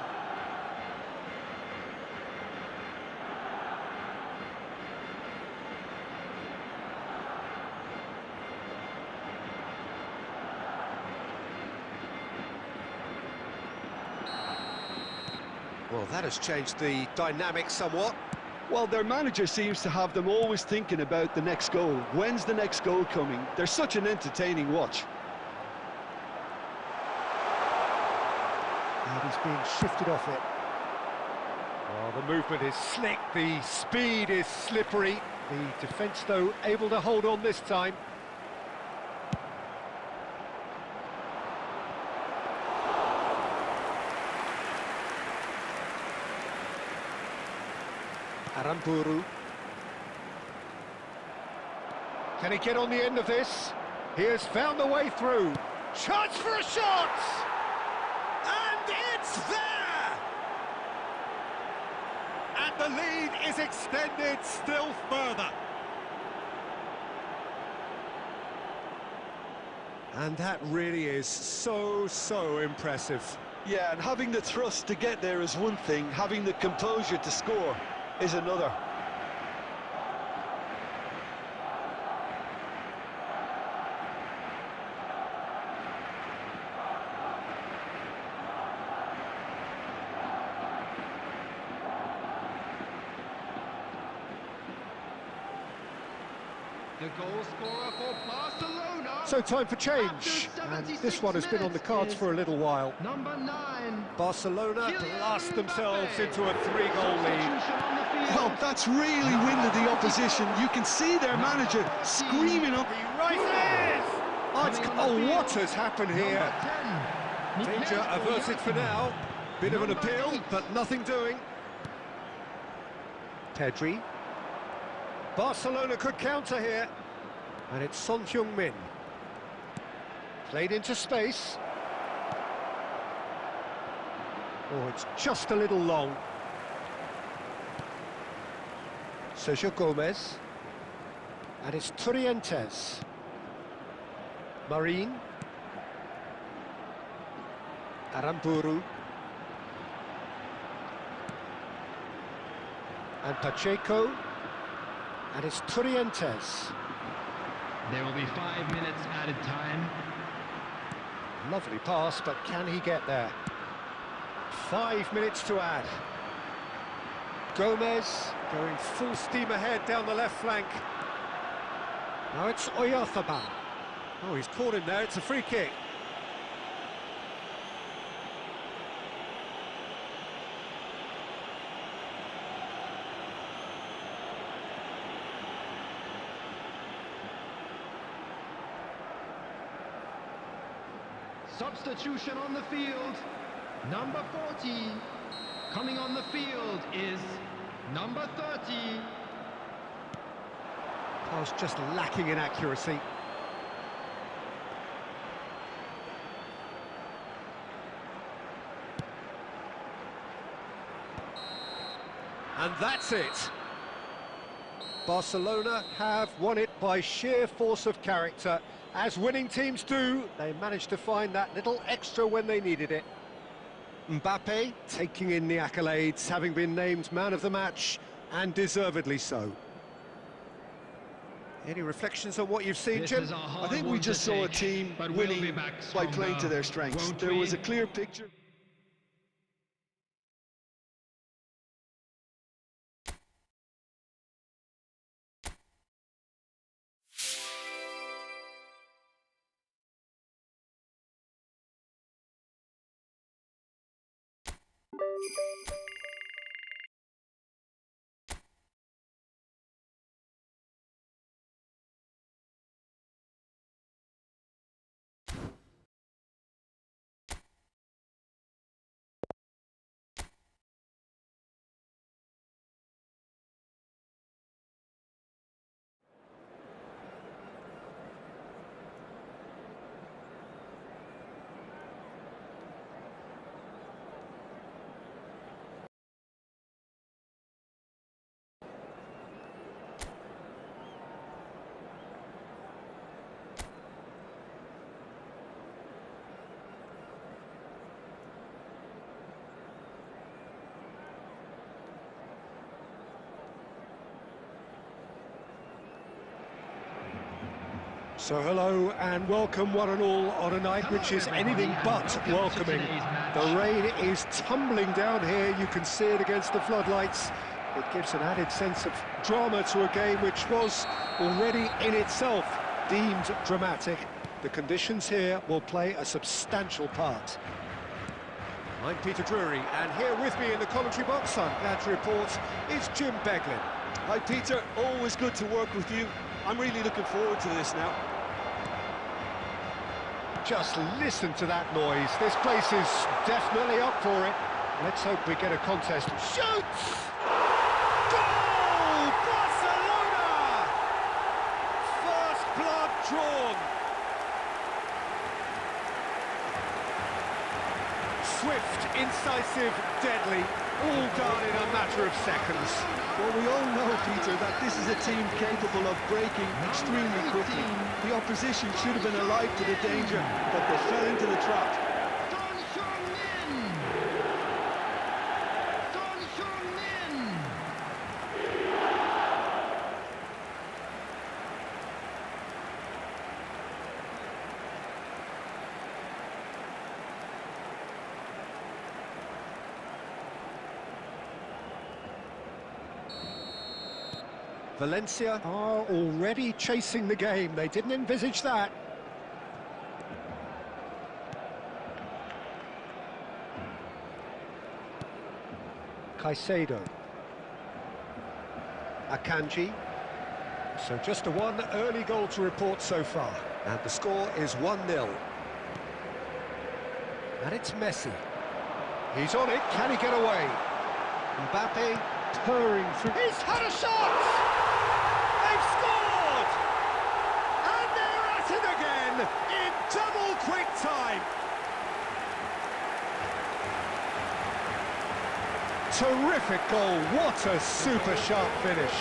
Well, that has changed the dynamic somewhat. Well, their manager seems to have them always thinking about the next goal. When's the next goal coming? They're such an entertaining watch. And he's being shifted off it. Oh, the movement is slick, the speed is slippery. The defence, though, able to hold on this time. Aramburu. Can he get on the end of this? He has found a way through. Chance for a shot! And it's there! And the lead is extended still further. And that really is so impressive. Yeah, and having the thrust to get there is one thing, having the composure to score is another. The goal scorer for Barcelona. So time for change, and this one has been on the cards for a little while. Number 9. Barcelona blast themselves into a 3-goal lead. Well, that's really winded the opposition. You can see their manager screaming up. He rises! Oh, what has happened here? Danger averted for now. Bit of an appeal, but nothing doing. Pedri. Barcelona could counter here. And it's Son Heung-min. Played into space. Oh, it's just a little long. Sergio Gomez. And it's Trientes. Marin. Aramburu. And Pacheco. And it's Trientes. There will be 5 minutes added time. Lovely pass, but can he get there? 5 minutes to add. Gomez going full steam ahead down the left flank. Now it's Oyarzabal. Oh, he's caught him there, it's a free kick. Substitution on the field. Number 40. Coming on the field is number 30. Pass just lacking in accuracy. And that's it. Barcelona have won it by sheer force of character. As winning teams do, they managed to find that little extra when they needed it. Mbappe taking in the accolades, having been named man of the match, and deservedly so. Any reflections on what you've seen, Jim? I think we just saw a team winning by playing to their strengths. There was a clear picture. So hello and welcome one and all on a night which is anything but welcoming. The rain is tumbling down here, you can see it against the floodlights. It gives an added sense of drama to a game which was already in itself deemed dramatic. The conditions here will play a substantial part. I'm Peter Drury, and here with me in the commentary box, I'm glad to report, is Jim Beglin. Hi Peter, always good to work with you. I'm really looking forward to this now. Just listen to that noise. This place is definitely up for it. Let's hope we get a contest. Shoots! Goal! Barcelona! First blood drawn. Swift, incisive, deadly, all done in a matter of seconds. Well, we all know, Peter, that this is a team capable of breaking extremely quickly. The opposition should have been alive to the danger, but they fell into the trap. Valencia are already chasing the game. They didn't envisage that. Caicedo. Akanji. So just a one early goal to report so far. And the score is 1-0. And it's Messi. He's on it. Can he get away? Mbappe purring through. He's had a shot! terrific goal. What a super sharp finish.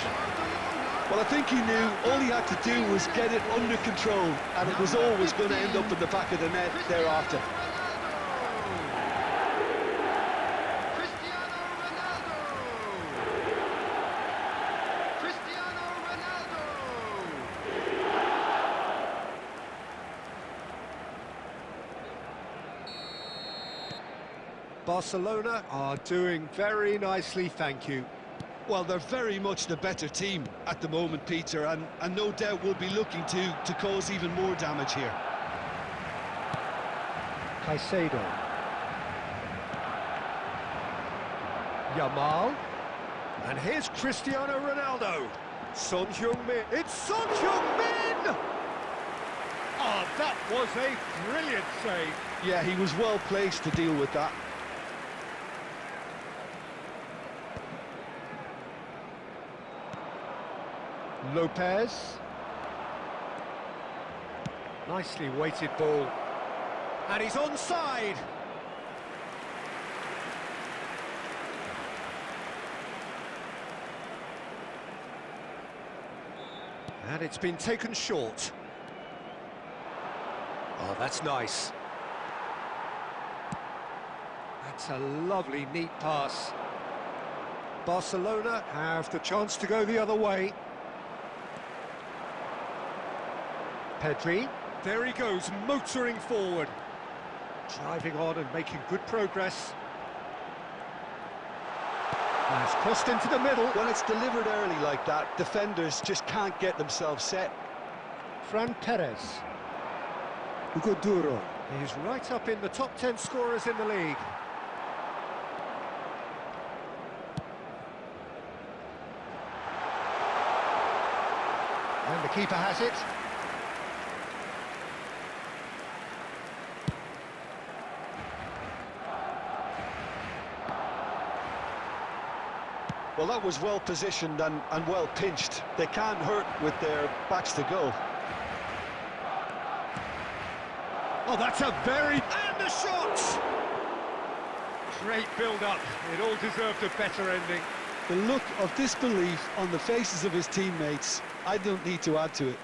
Well, I think he knew all he had to do was get it under control, and it was always going to end up in the back of the net thereafter. Barcelona are doing very nicely, thank you. Well, they're very much the better team at the moment, Peter, and no doubt will be looking to cause even more damage here. Caicedo. Yamal. And here's Cristiano Ronaldo. Son Heung-min. It's Son Heung-min! Oh, that was a brilliant save. Yeah, he was well placed to deal with that. Lopez. Nicely weighted ball. And he's onside. And it's been taken short. Oh, that's nice. That's a lovely, neat pass. Barcelona have the chance to go the other way. Pedri, there he goes, motoring forward. Driving on and making good progress. And it's crossed into the middle. When it's delivered early like that, defenders just can't get themselves set. Fran Perez. Hugo Duro. He's right up in the top 10 scorers in the league. And the keeper has it. Well, that was well positioned and well pinched. They can't hurt with their backs to go. Oh, that's a very... And the shot! Great build-up. It all deserved a better ending. The look of disbelief on the faces of his teammates, I don't need to add to it.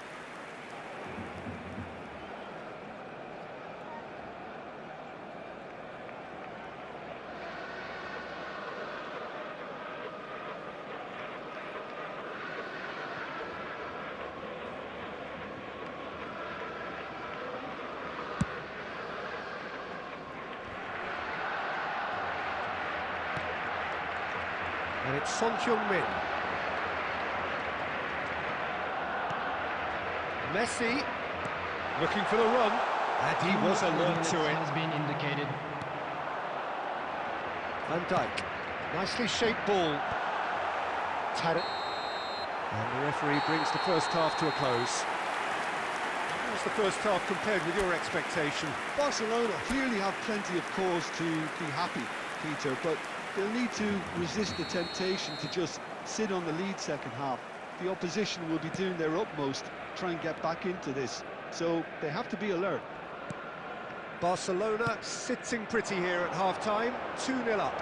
And it's Son Heung-min. Messi looking for the run, and he was alert to it. Has been indicated. Van Dijk, nicely shaped ball. Tad. And the referee brings the first half to a close. How was the first half compared with your expectation? Barcelona clearly have plenty of cause to be happy, Peter, but they'll need to resist the temptation to just sit on the lead second half. The opposition will be doing their utmost to try and get back into this, so they have to be alert. Barcelona sitting pretty here at half-time, 2-0 up.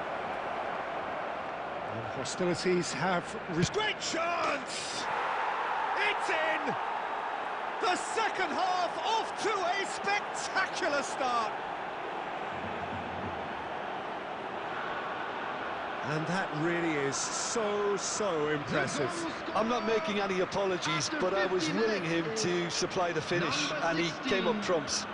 And hostilities have... Great chance! It's in! The second half off to a spectacular start! And that really is so impressive. I'm not making any apologies, but I was willing him to supply the finish, and he came up trumps.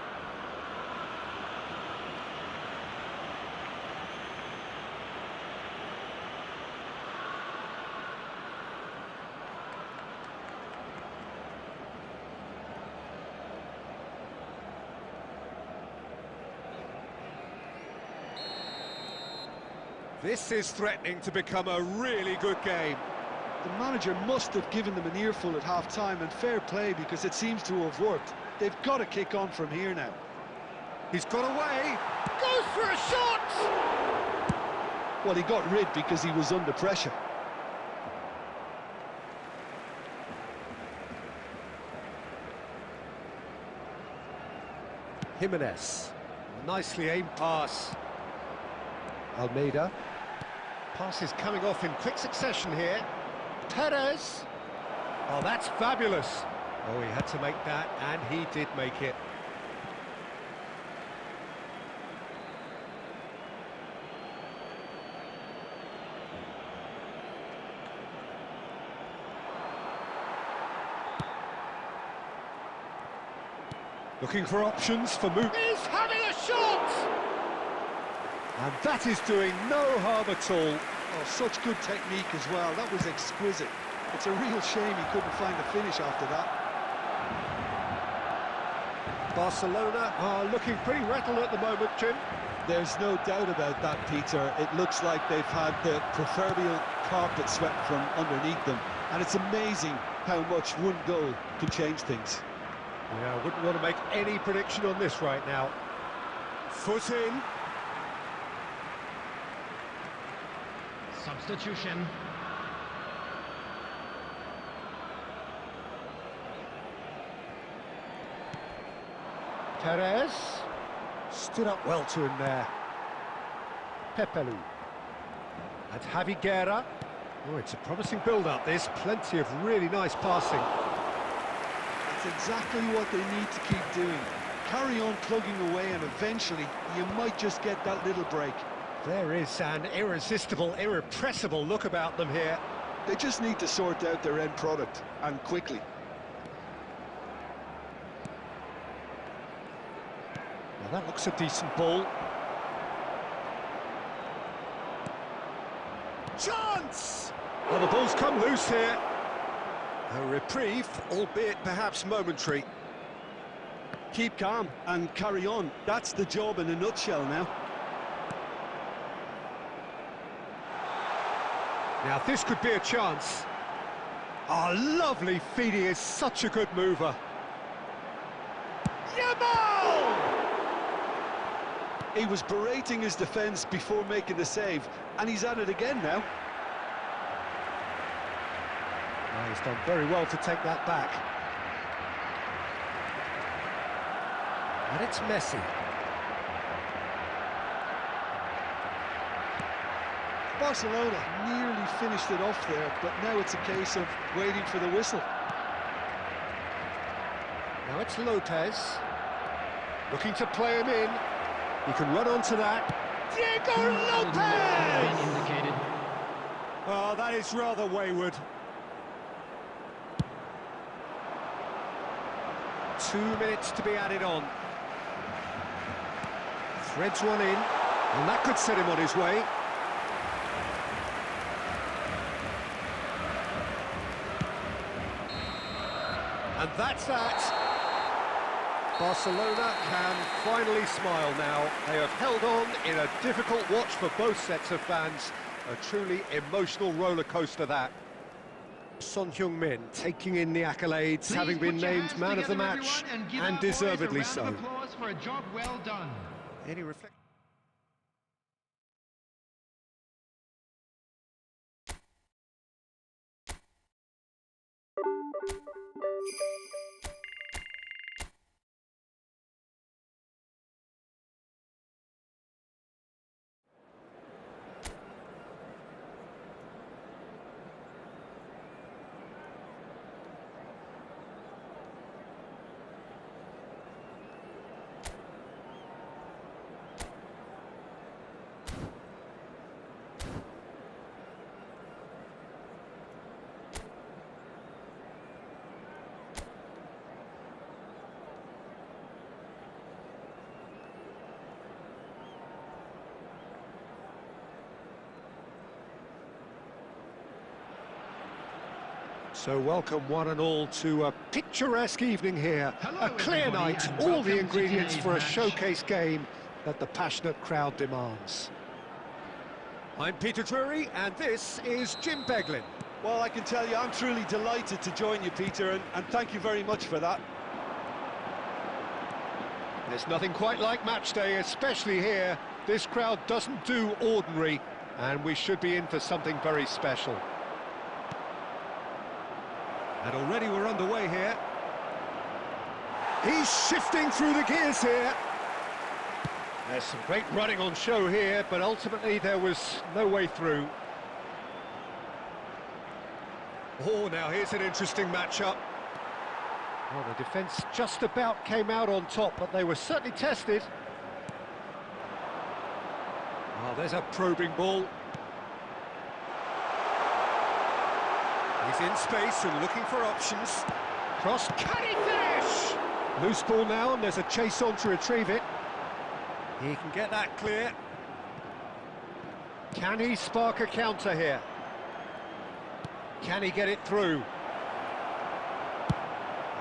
This is threatening to become a really good game. The manager must have given them an earful at half-time, and fair play, because it seems to have worked. They've got to kick on from here now. He's got away, goes for a shot! Well, he got rid because he was under pressure. Jimenez, nicely aimed pass. Almeida, Passes coming off in quick succession here. Perez. Oh, that's fabulous. Oh, he had to make that, and he did make it. Looking for options for move. He's having a shot! And that is doing no harm at all. Oh, such good technique as well. That was exquisite. It's a real shame he couldn't find the finish after that. Barcelona are looking pretty rattled at the moment, Jim. There's no doubt about that, Peter. It looks like they've had the proverbial carpet swept from underneath them. And it's amazing how much one goal can change things. Yeah, I wouldn't want to make any prediction on this right now. Foot in. Substitution. Perez stood up well to him there. Pepelu. And Javi Guerra. Oh, it's a promising build-up. There's plenty of really nice passing. That's exactly what they need to keep doing. Carry on plugging away and eventually you might just get that little break. There is an irresistible, irrepressible look about them here. They just need to sort out their end product, and quickly. Well, that looks a decent ball. Chance! Well, the ball's come loose here. A reprieve, albeit perhaps momentary. Keep calm and carry on. That's the job in a nutshell now. Now, this could be a chance. Oh, lovely feed. He is such a good mover. Yamal! He was berating his defence before making the save, and he's at it again now. Oh, he's done very well to take that back. And it's Messi. Barcelona nearly finished it off there, but now it's a case of waiting for the whistle. Now it's Lopez. Looking to play him in. He can run onto that. Diego Lopez! Indicated. Oh, that is rather wayward. 2 minutes to be added on. Threads one in, and that could set him on his way. And that's that. Barcelona can finally smile now. They have held on in a difficult watch for both sets of fans. A truly emotional roller coaster, that. Son Heung-min taking in the accolades, Please having been put your named hands man of the together, match, everyone, give and our boys deservedly a round so. of applause for a job well done. Any reflection? So welcome one and all to a picturesque evening here. Hello, A clear everybody, night, and all welcome the to ingredients today's for a match. showcase game that the passionate crowd demands. I'm Peter Drury, and this is Jim Beglin. Well, I can tell you, I'm truly delighted to join you, Peter, and thank you very much for that. There's nothing quite like match day, especially here. This crowd doesn't do ordinary, and we should be in for something very special. And already we're underway here. He's shifting through the gears here. There's some great running on show here, but ultimately there was no way through. Oh, now here's an interesting matchup. Well, the defence just about came out on top, but they were certainly tested. Oh, there's a probing ball. He's in space and looking for options. Cross, can he finish? Loose ball now, and there's a chase on to retrieve it. He can get that clear. Can he spark a counter here? Can he get it through?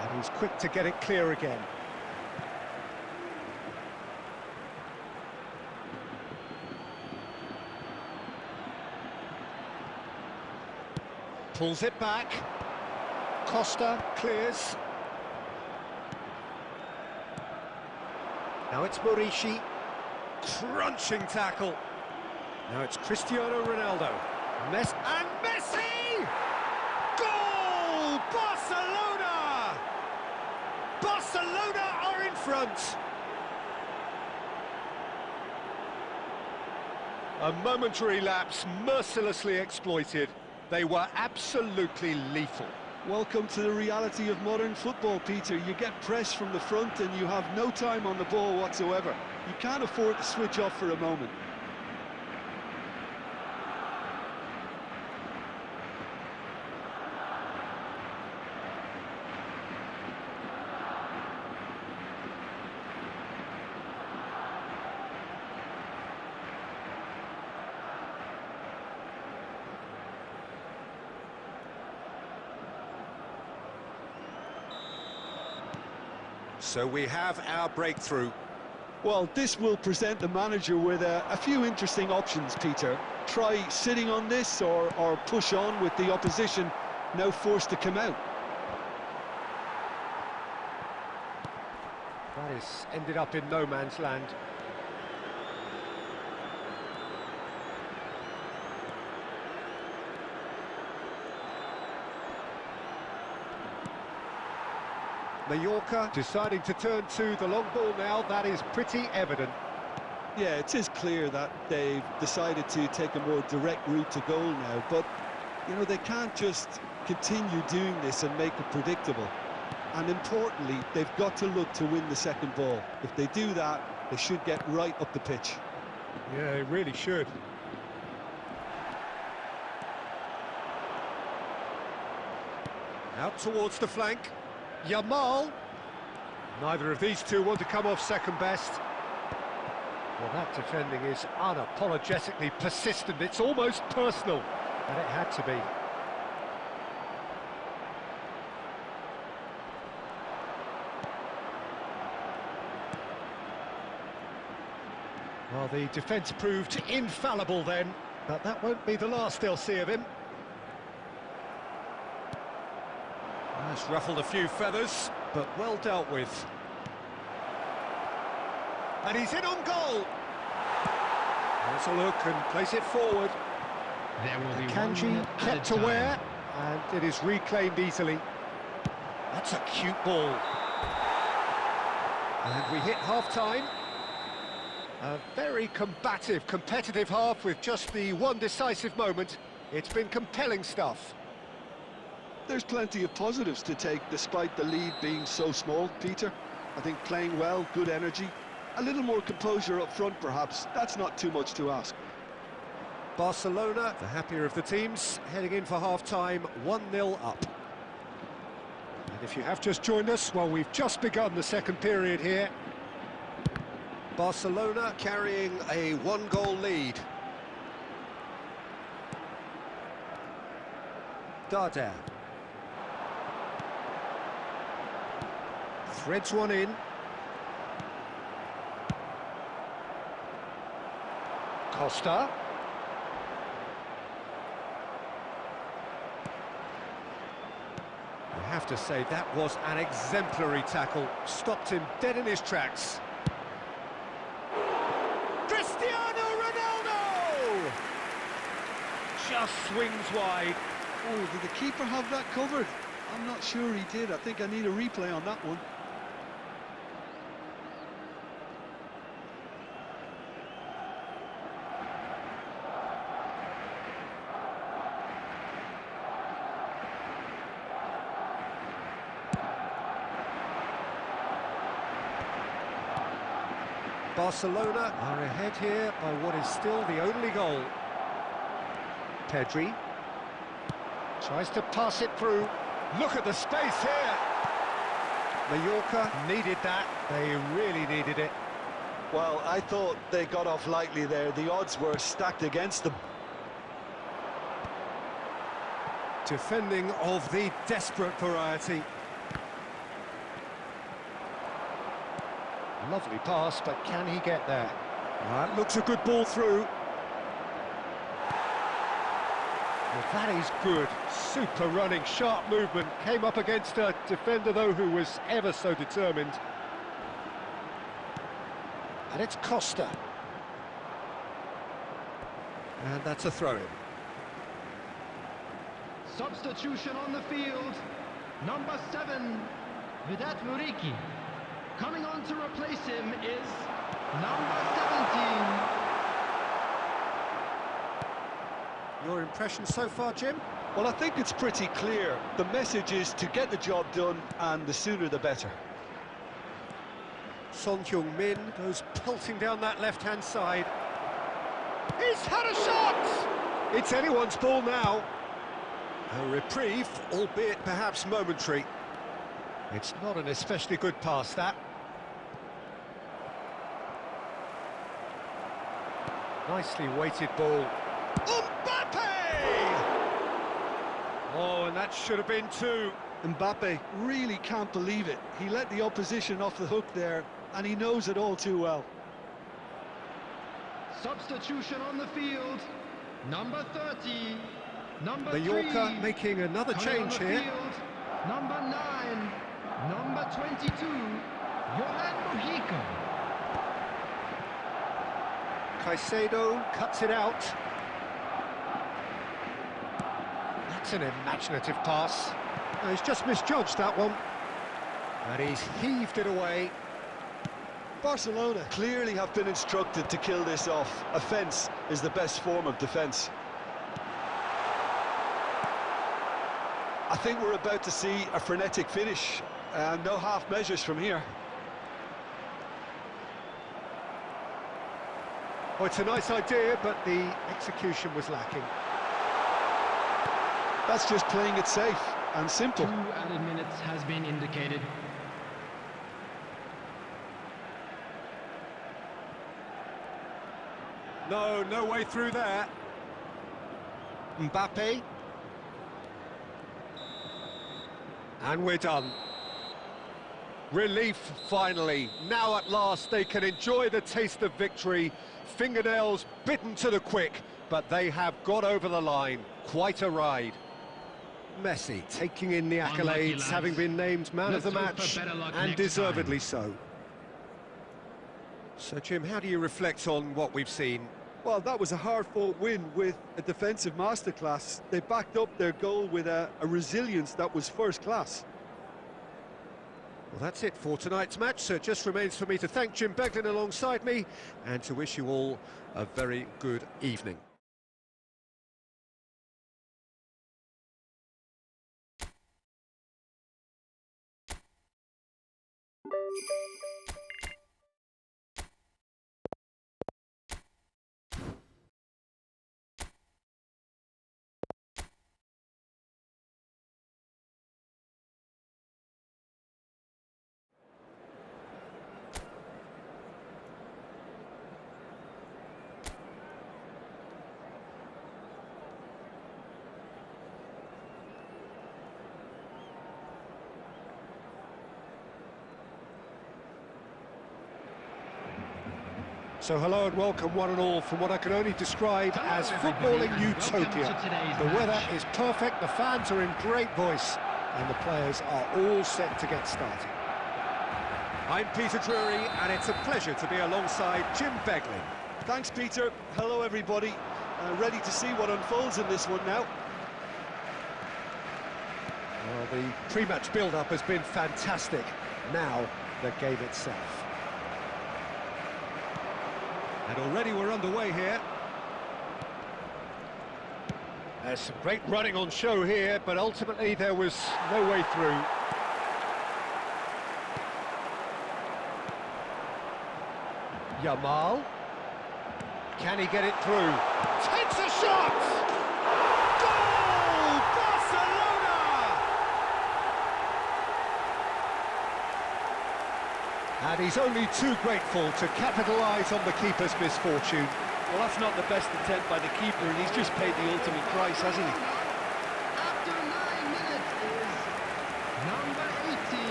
And he's quick to get it clear again. Pulls it back. Costa clears. Now it's Murishi. Crunching tackle. Now it's Cristiano Ronaldo. Messi and Messi! Goal! Barcelona! Barcelona are in front. A momentary lapse mercilessly exploited. They were absolutely lethal. Welcome to the reality of modern football, Peter. You get pressed from the front and you have no time on the ball whatsoever. You can't afford to switch off for a moment. So we have our breakthrough. Well, this will present the manager with a few interesting options, Peter. Try sitting on this or push on with the opposition now forced to come out. That is ended up in no man's land. Mallorca deciding to turn to the long ball now. That is pretty evident. Yeah, it is clear that they've decided to take a more direct route to goal now, but, you know, they can't just continue doing this and make it predictable. And importantly, they've got to look to win the second ball. If they do that, they should get right up the pitch. Yeah, they really should. Out towards the flank. Yamal. Neither of these two want to come off second best. Well, that defending is unapologetically persistent. It's almost personal, and it had to be. Well, the defence proved infallible then, but that won't be the last they'll see of him. That's ruffled a few feathers, but well dealt with. And he's in on goal. Let's a look and place it forward. There will be Kanji one kept added aware, time. and it is reclaimed easily. That's a cute ball. And we hit half-time. A very combative, competitive half with just the one decisive moment. It's been compelling stuff. There's plenty of positives to take despite the lead being so small, Peter. I think playing well, good energy, a little more composure up front perhaps. That's not too much to ask. Barcelona, the happier of the teams, heading in for half-time, 1-0 up. And if you have just joined us, well, we've just begun the second period here. Barcelona carrying a one-goal lead. Darder. Threads one in. Costa. I have to say that was an exemplary tackle. Stopped him dead in his tracks. Cristiano Ronaldo! Just swings wide. Oh, did the keeper have that covered? I'm not sure he did. I think I need a replay on that one. Barcelona are ahead here by what is still the only goal. Pedri tries to pass it through. Look at the space here. Mallorca needed that. They really needed it. Well, I thought they got off lightly there. The odds were stacked against them. Defending of the desperate variety. Lovely pass, but can he get there? That looks a good ball through. Well, that is good. Super running, sharp movement. Came up against a defender, though, who was ever so determined. And it's Costa. And that's a throw-in. Substitution on the field. Number 7, Vedat Muriqi. Coming on to replace him is number 17. Your impression so far, Jim? Well, I think it's pretty clear. The message is to get the job done, and the sooner the better. Son Heung-min goes pelting down that left-hand side. He's had a shot! It's anyone's ball now. A reprieve, albeit perhaps momentary. It's not an especially good pass, that. Nicely weighted ball. Mbappe! Oh, and that should have been two. Mbappe really can't believe it. He let the opposition off the hook there, and he knows it all too well. Substitution on the field. Number 30. Number Mallorca 3. making another change here. Field. Number 9. Number 22. Yohan Mojica. Caicedo cuts it out. That's an imaginative pass. No, he's just misjudged that one. And he's heaved it away. Barcelona clearly have been instructed to kill this off. Offence is the best form of defence. I think we're about to see a frenetic finish. No half measures from here. Oh, it's a nice idea, but the execution was lacking. That's just playing it safe and simple. 2 added minutes has been indicated. No way through there. Mbappe. And we're done. Relief, finally. Now at last they can enjoy the taste of victory. Fingernails bitten to the quick, but they have got over the line. Quite a ride. Messi taking in the accolades, having been named man of the match, and deservedly so. So, Jim, how do you reflect on what we've seen? Well, that was a hard-fought win with a defensive masterclass. They backed up their goal with a resilience that was first class. Well, that's it for tonight's match, so it just remains for me to thank Jim Beglin alongside me and to wish you all a very good evening. So hello and welcome one and all from what I can only describe as footballing utopia. The weather is perfect, the fans are in great voice, and the players are all set to get started. I'm Peter Drury, and it's a pleasure to be alongside Jim Beglin. Thanks, Peter. Hello, everybody. Ready to see what unfolds in this one now. Well, the pre-match build-up has been fantastic. Now, the game itself. And already we're underway here. There's some great running on show here, but ultimately there was no way through. Yamal. Can he get it through? Takes a shot! Goal! Barcelona! And he's only too grateful to capitalise on the keeper's misfortune. Well, that's not the best attempt by the keeper, and he's just paid the ultimate price, hasn't he? After 9 minutes is number 18,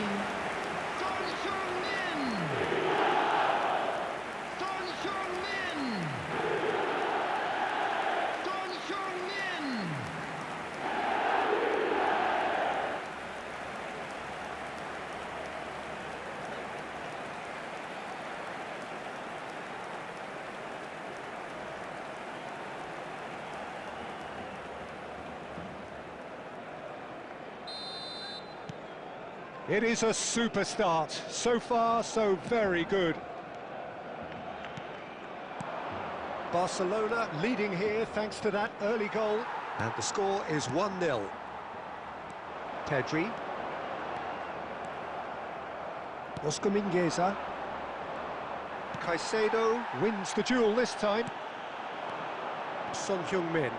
Son Heung-min. Son Heung-min. Son Heung-min. It is a super start. So far, so very good. Barcelona leading here thanks to that early goal. And the score is 1-0. Pedri. Oscar Mingueza. Caicedo wins the duel this time. Son Heung-min.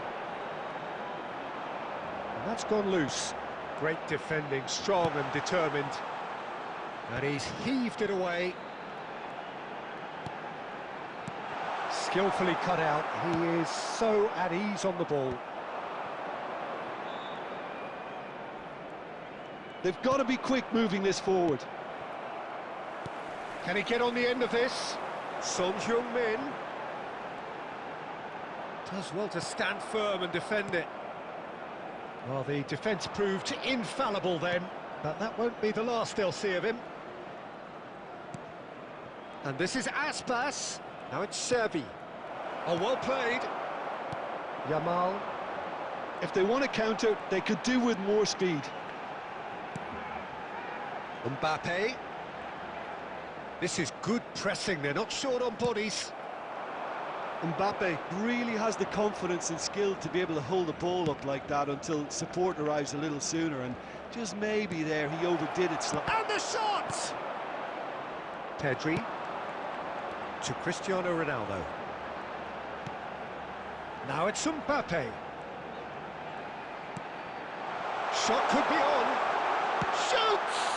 And that's gone loose. Great defending, strong and determined. And he's heaved it away. Skillfully cut out. He is so at ease on the ball. They've got to be quick moving this forward. Can he get on the end of this? Son Heung-min does well to stand firm and defend it. Well, the defence proved infallible then, but that won't be the last they'll see of him. And this is Aspas. Now it's Servi. Oh, well played. Yamal. If they want to counter, they could do with more speed. Mbappe. This is good pressing, they're not short on bodies. Mbappe really has the confidence and skill to be able to hold the ball up like that until support arrives a little sooner, and just maybe there he overdid it slightly. And the shot! Pedri to Cristiano Ronaldo. Now it's Mbappe. Shot could be on. Shoots!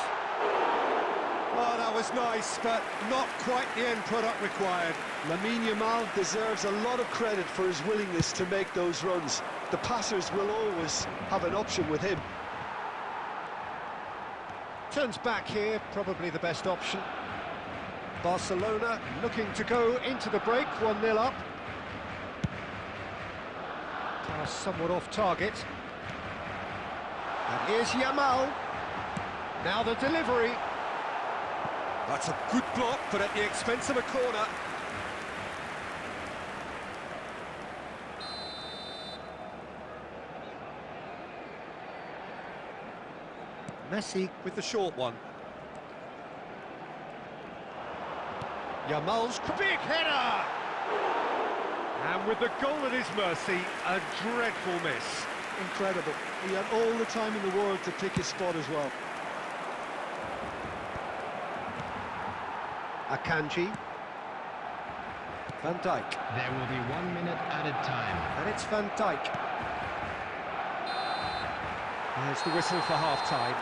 Oh, that was nice, but not quite the end product required. Lamine Yamal deserves a lot of credit for his willingness to make those runs. The passers will always have an option with him. Turns back here, probably the best option. Barcelona looking to go into the break, 1-0 up. Pass somewhat off target. And here's Yamal. Now the delivery. That's a good block, but at the expense of a corner. Messi with the short one. Yamal's big header! And with the goal at his mercy, a dreadful miss. Incredible. He had all the time in the world to pick his spot as well. Akanji. Van Dijk. There will be 1 minute added time. And it's Van Dijk. There's the whistle for half-time.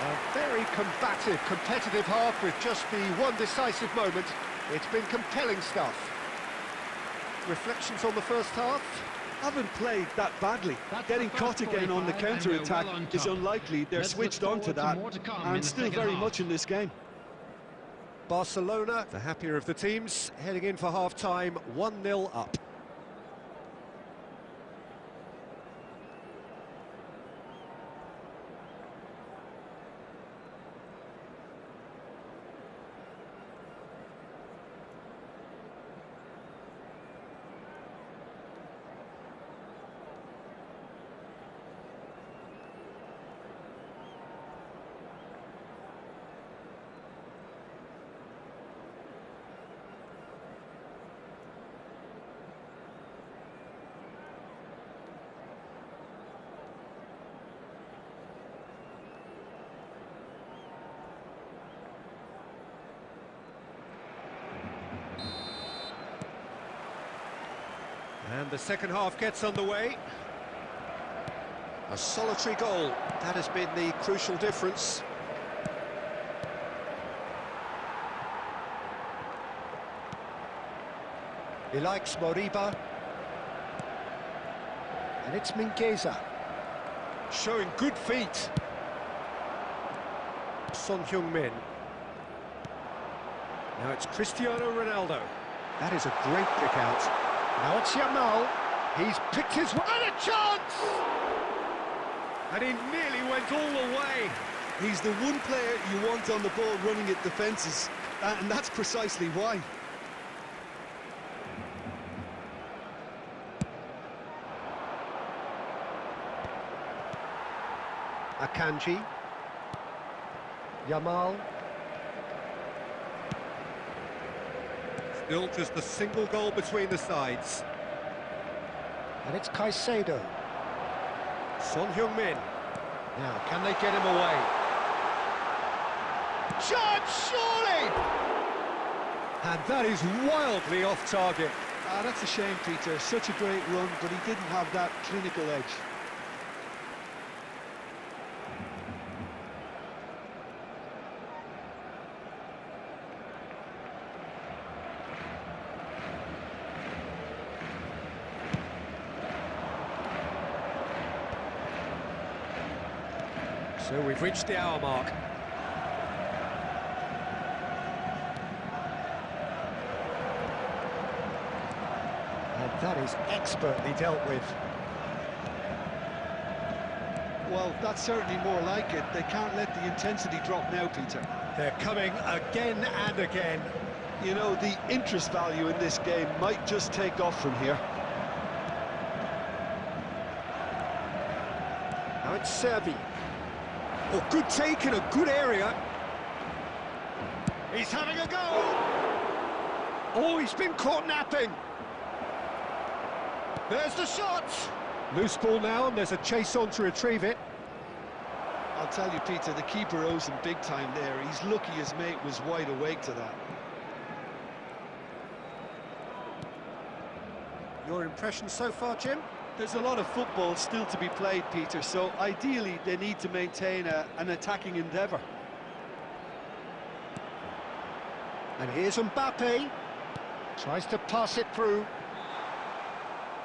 A very combative, competitive half with just the one decisive moment. It's been compelling stuff. Reflections on the first half? Haven't played that badly. Getting caught again on the counter-attack is unlikely. They're switched on to that and still very much in this game. Barcelona, the happier of the teams, heading in for half-time, 1-0 up. And the second half gets underway. A solitary goal, that has been the crucial difference. He likes Moriba. And it's Mingueza. Showing good feet. Son Heung-min. Now it's Cristiano Ronaldo. That is a great kick out. Now it's Yamal. He's picked his way. And a chance! And he nearly went all the way. He's the one player you want on the ball running at defences, and that's precisely why. Akanji. Yamal. Still just a single goal between the sides. And it's Caicedo. Son Heung-min. Now, can they get him away? Chance, surely! And that is wildly off target. That's a shame, Peter. Such a great run, but he didn't have that clinical edge. So we've reached the hour mark. And that is expertly dealt with. Well, that's certainly more like it. They can't let the intensity drop now, Peter. They're coming again and again. You know, the interest value in this game might just take off from here. Now it's Servi. Oh, good take in a good area. He's having a go. Oh, he's been caught napping. There's the shot. Loose ball now, and there's a chase on to retrieve it. I'll tell you, Peter, the keeper owes him big time there. He's lucky his mate was wide awake to that. Your impression so far, Jim? There's a lot of football still to be played, Peter, so ideally they need to maintain an attacking endeavour. And here's Mbappe. Tries to pass it through.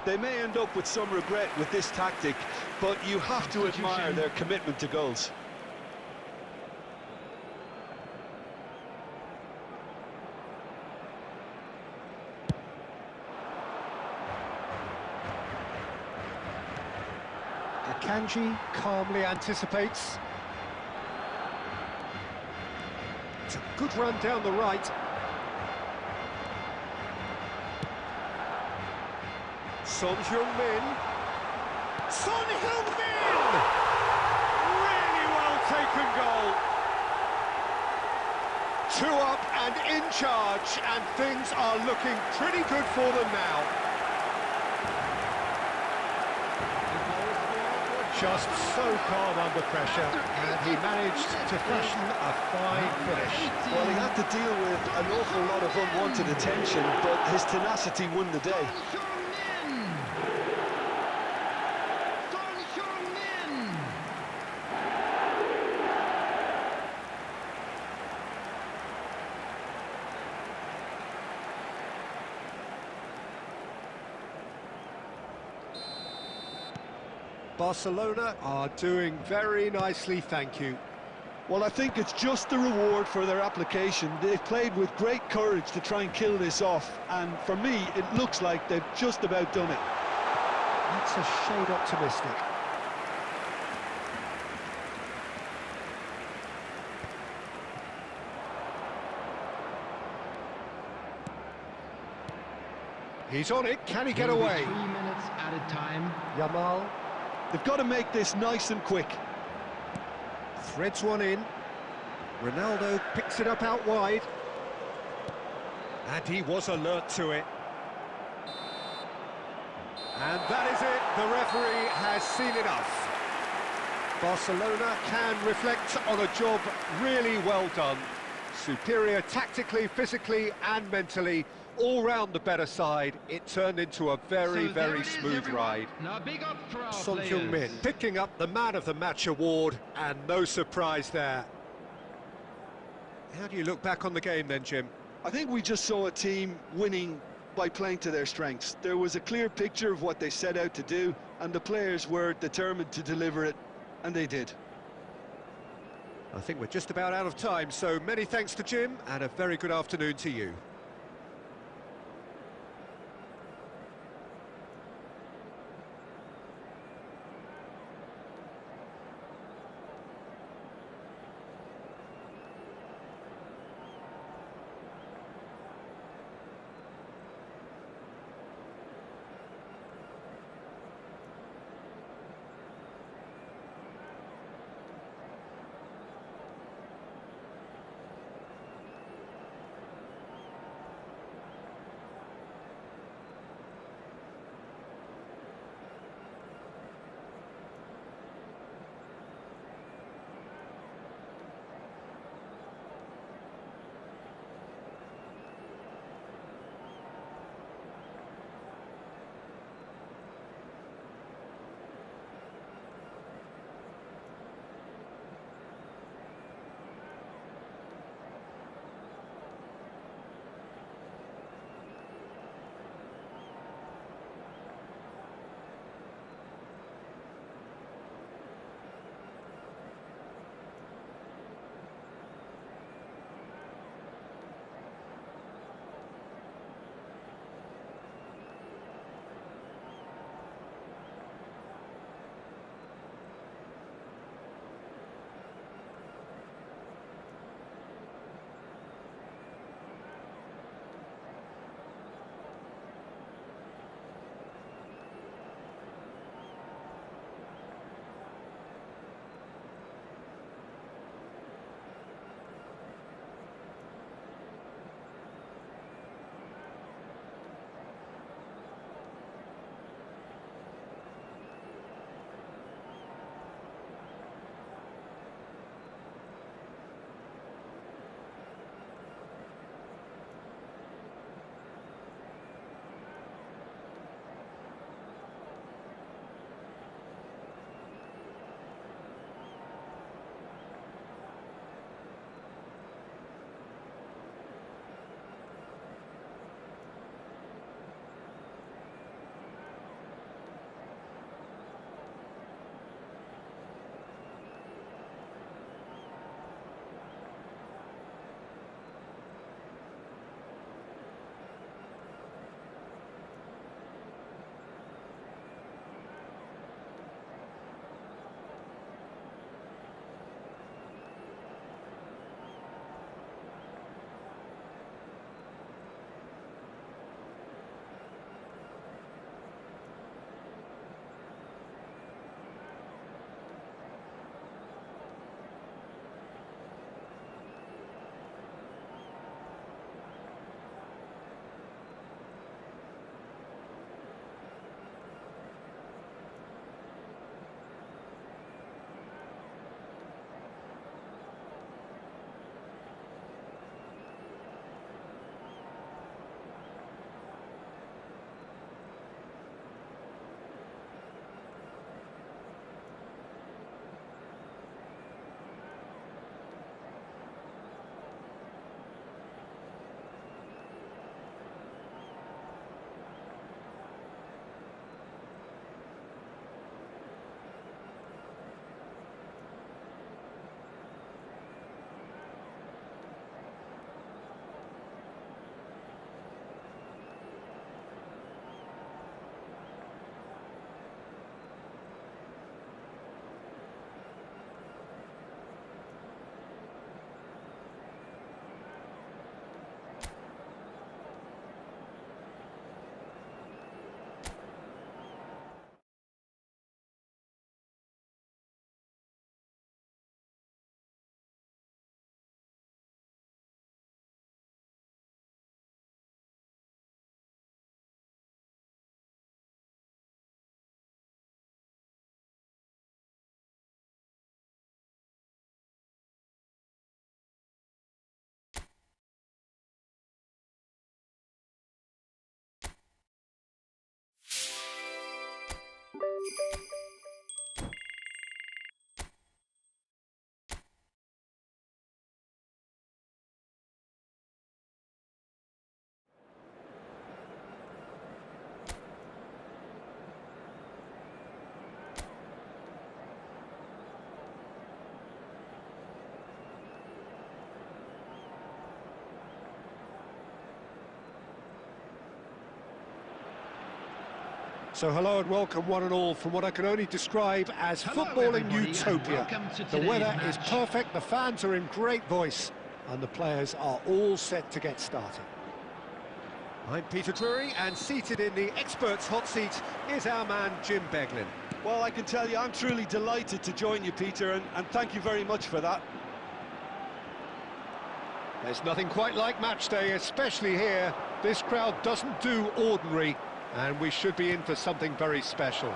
They may end up with some regret with this tactic, but you have to admire their commitment to goals. Akanji calmly anticipates. It's a good run down the right. Son Heung-min. Son Heung-min! Really well taken goal. 2 up and in charge, and things are looking pretty good for them now. Just so calm under pressure, and he managed to fashion a fine finish. Well, he had to deal with an awful lot of unwanted attention, but his tenacity won the day. Barcelona are doing very nicely, thank you. Well, I think it's just the reward for their application. They've played with great courage to try and kill this off, and for me, it looks like they've just about done it. That's a shade optimistic. He's on it, can he get away? 3 minutes at a time. Yamal. They've got to make this nice and quick. Threads one in. Ronaldo picks it up out wide. And he was alert to it. And that is it. The referee has seen enough. Barcelona can reflect on a job really well done. Superior tactically, physically and mentally, all round the better side. It turned into a very, So there very it is, smooth everyone. ride. Now big up for our Son players. Heung-min picking up the Man of the Match award, and no surprise there. How do you look back on the game then, Jim? I think we just saw a team winning by playing to their strengths. There was a clear picture of what they set out to do, and the players were determined to deliver it, and they did. I think we're just about out of time, so many thanks to Jim, and a very good afternoon to you. So hello and welcome one and all from what I can only describe as footballing utopia. The weather is perfect, the fans are in great voice, and the players are all set to get started. I'm Peter Drury, and seated in the experts' hot seat is our man Jim Beglin. Well, I can tell you, I'm truly delighted to join you, Peter, and thank you very much for that. There's nothing quite like match day, especially here. This crowd doesn't do ordinary, and we should be in for something very special.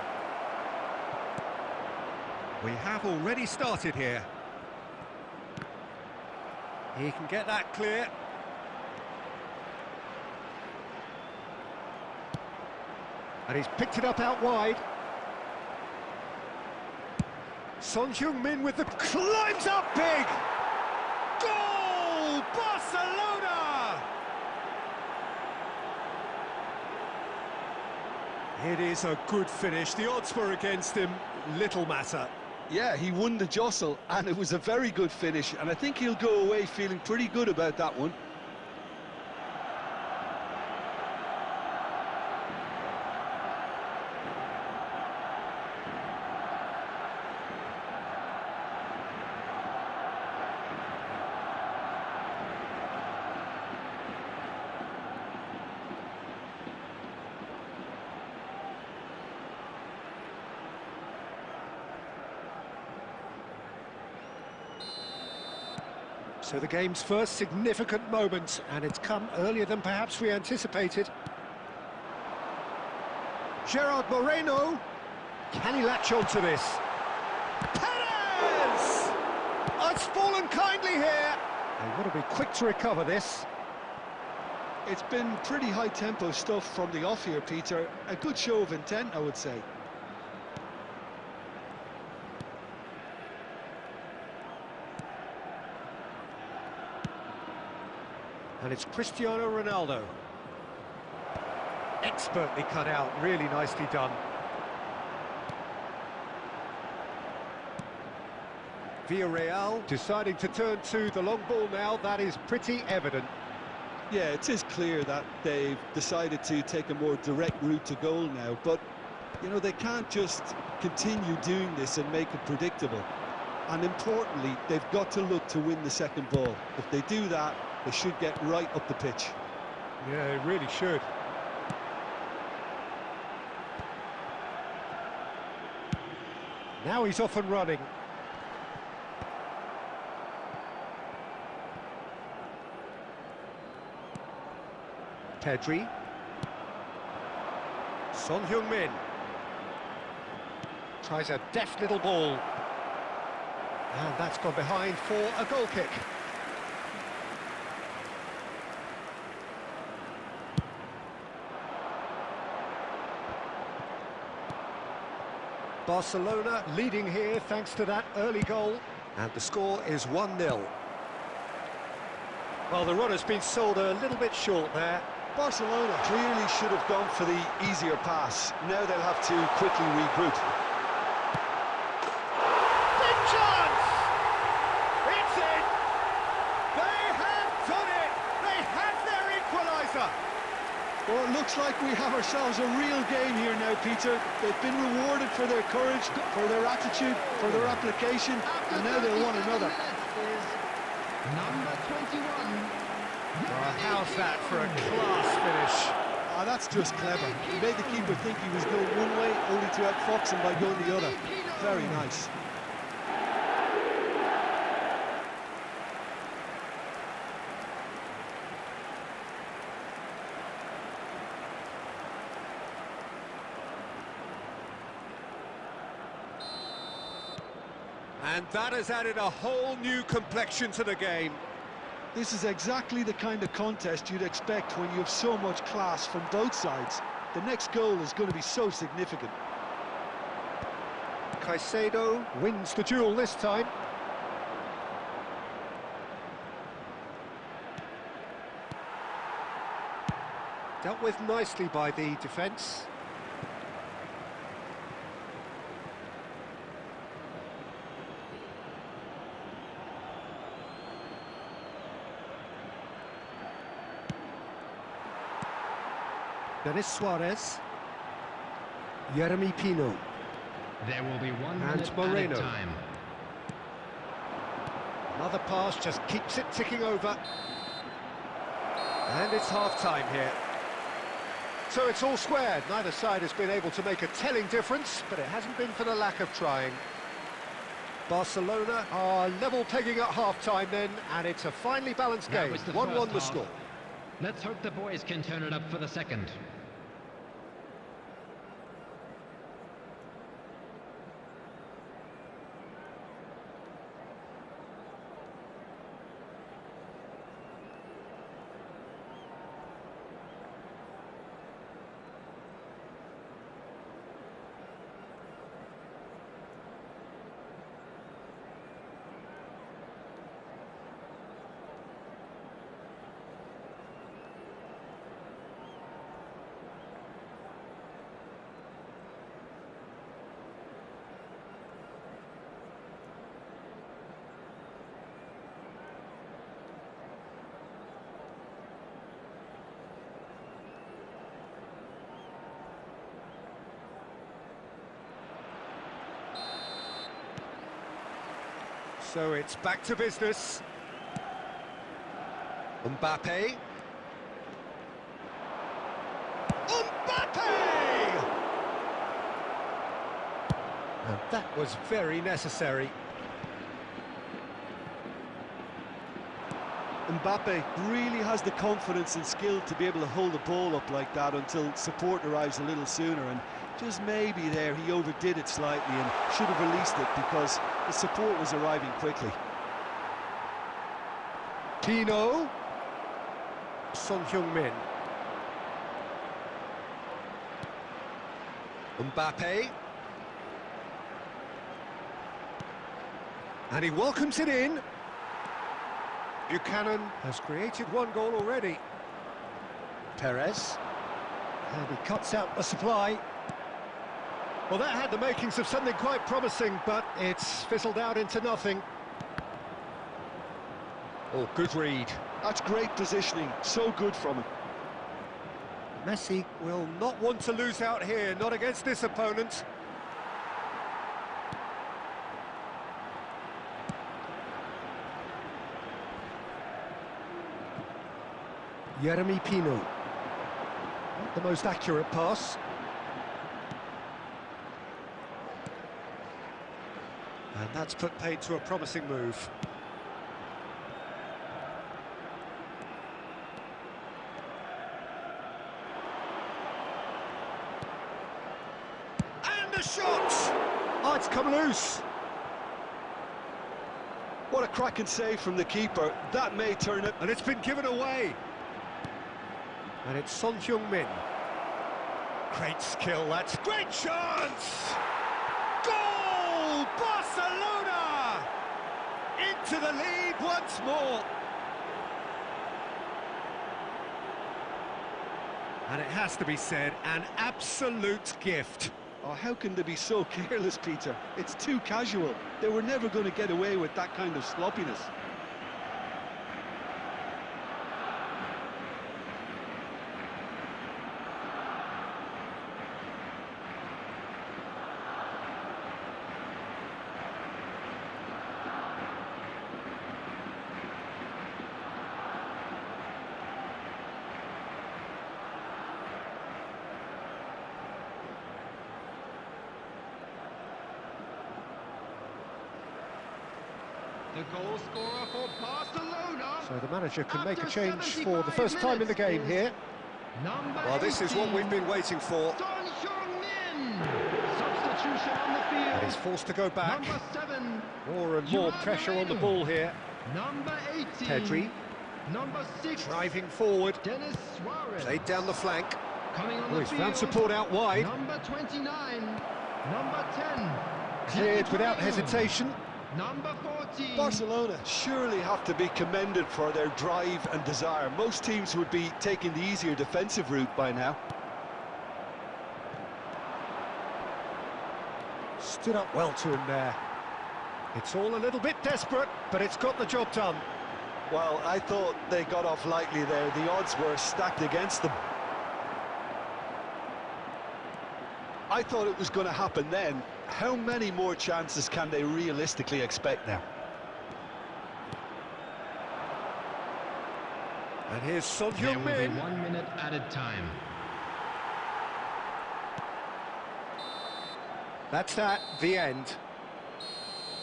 We have already started here. He can get that clear. And he's picked it up out wide. Son Heung-min with the climbs up big! Goal! Barcelona! It is a good finish. The odds were against him, little matter. Yeah, he won the jostle, and it was a very good finish, and I think he'll go away feeling pretty good about that one. So the game's first significant moment, and it's come earlier than perhaps we anticipated. Gerard Moreno, can he latch on to this? Perez! Oh, it's fallen kindly here. They've got to be quick to recover this. It's been pretty high-tempo stuff from the off here, Peter. A good show of intent, I would say. And it's Cristiano Ronaldo. Expertly cut out, really nicely done. Villarreal deciding to turn to the long ball now, that is pretty evident. Yeah, it is clear that they've decided to take a more direct route to goal now, but, you know, they can't just continue doing this and make it predictable. And importantly, they've got to look to win the second ball. If they do that, they should get right up the pitch. Yeah, they really should. Now he's off and running. Pedri. Son Heung-min. Tries a deft little ball. And that's gone behind for a goal kick. Barcelona leading here thanks to that early goal, and the score is 1-0. Well, the run has been sold a little bit short there. Barcelona clearly should have gone for the easier pass. Now they'll have to quickly regroup. Big chance! It's in! They have done it! They have their equaliser! Well, it looks like we have ourselves a real game here now, Peter. They've been rewarded for their courage, for their attitude, for their application, and now they'll want another. Number 21. Well, how's that for a class finish? Ah, that's just clever. He made the keeper think he was going one way, only to outfox him by going the other. Very nice. And that has added a whole new complexion to the game. This is exactly the kind of contest you'd expect when you have so much class from both sides. The next goal is going to be so significant. Caicedo wins the duel this time. Dealt with nicely by the defence. Denis Suarez. Jeremy Pino. There will be 1 And minute Moreno. added time. Another pass just keeps it ticking over. And it's half-time here. So it's all squared. Neither side has been able to make a telling difference, but it hasn't been for the lack of trying. Barcelona are level pegging at half-time then, and it's a finely balanced That game. was the 1-1 first the half. score. Let's hope the boys can turn it up for the second. So it's back to business. Mbappe. Mbappe! And that was very necessary. Mbappe really has the confidence and skill to be able to hold the ball up like that until support arrives a little sooner, and just maybe there he overdid it slightly and should have released it because the support was arriving quickly. Pino. Son Heung-min. Mbappe. And he welcomes it in. Buchanan has created 1 goal already. Perez. And he cuts out the supply. Well, that had the makings of something quite promising, but it's fizzled out into nothing. Oh, good read. That's great positioning, so good from him. Messi will not want to lose out here, not against this opponent. Jeremy Pino. Not the most accurate pass. And that's put paid to a promising move. And the shot! Oh, it's come loose. What a cracking save from the keeper. That may turn it. And it's been given away. And it's Son Heung-min. Great skill, that's great chance! Goal! Barcelona! Into the lead once more. And it has to be said, an absolute gift. Oh, how can they be so careless, Peter? It's too casual. They were never going to get away with that kind of sloppiness. The goal scorer for Barcelona. So the manager can make a After change for the 75 first time in the game minutes here. Number Well, this is what 18, we've been waiting for. Son Heung-min. Substitution on the field. And he's forced to go back. Number 7. More and more Yamal. pressure on the ball here. Number 18. Pedri Number 6. driving forward. Denis Suarez. Played down the flank. Coming on Oh, the he's field. found support out wide. Number 29. Number 10. Cleared without hesitation. Number 14. Barcelona surely have to be commended for their drive and desire. Most teams would be taking the easier defensive route by now. Stood up well to him there. It's all a little bit desperate, but it's got the job done. Well, I thought they got off lightly there. The odds were stacked against them. I thought it was going to happen then. How many more chances can they realistically expect now? And here's Son There will be Heung-min. 1 minute added time. That's that, the end.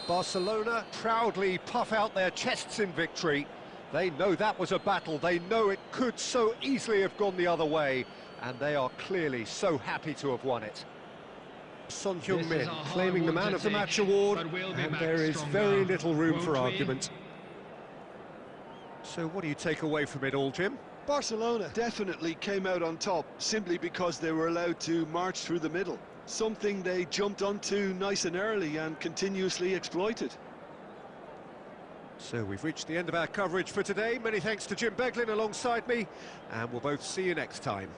Barcelona proudly puff out their chests in victory. They know that was a battle. They know it could so easily have gone the other way. And they are clearly so happy to have won it. Son Heung-min claiming the Man of the Match award, and there is very little room for argument. So what do you take away from it all, Jim? Barcelona definitely came out on top simply because they were allowed to march through the middle. Something they jumped onto nice and early and continuously exploited. So we've reached the end of our coverage for today. Many thanks to Jim Beglin alongside me, and we'll both see you next time.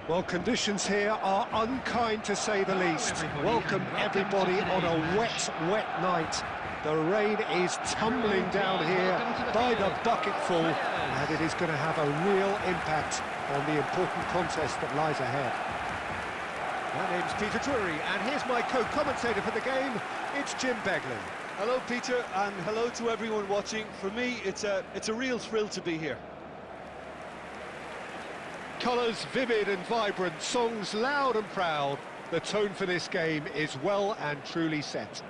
Well, conditions here are unkind to say the least. Welcome everybody on a wet, wet night. The rain is tumbling down here by the bucketful, and it is going to have a real impact on the important contest that lies ahead. My name's Peter Drury, and here's my co-commentator for the game. It's Jim Beglin. Hello, Peter, and hello to everyone watching. For me, it's a real thrill to be here. Colours vivid and vibrant, songs loud and proud. The tone for this game is well and truly set.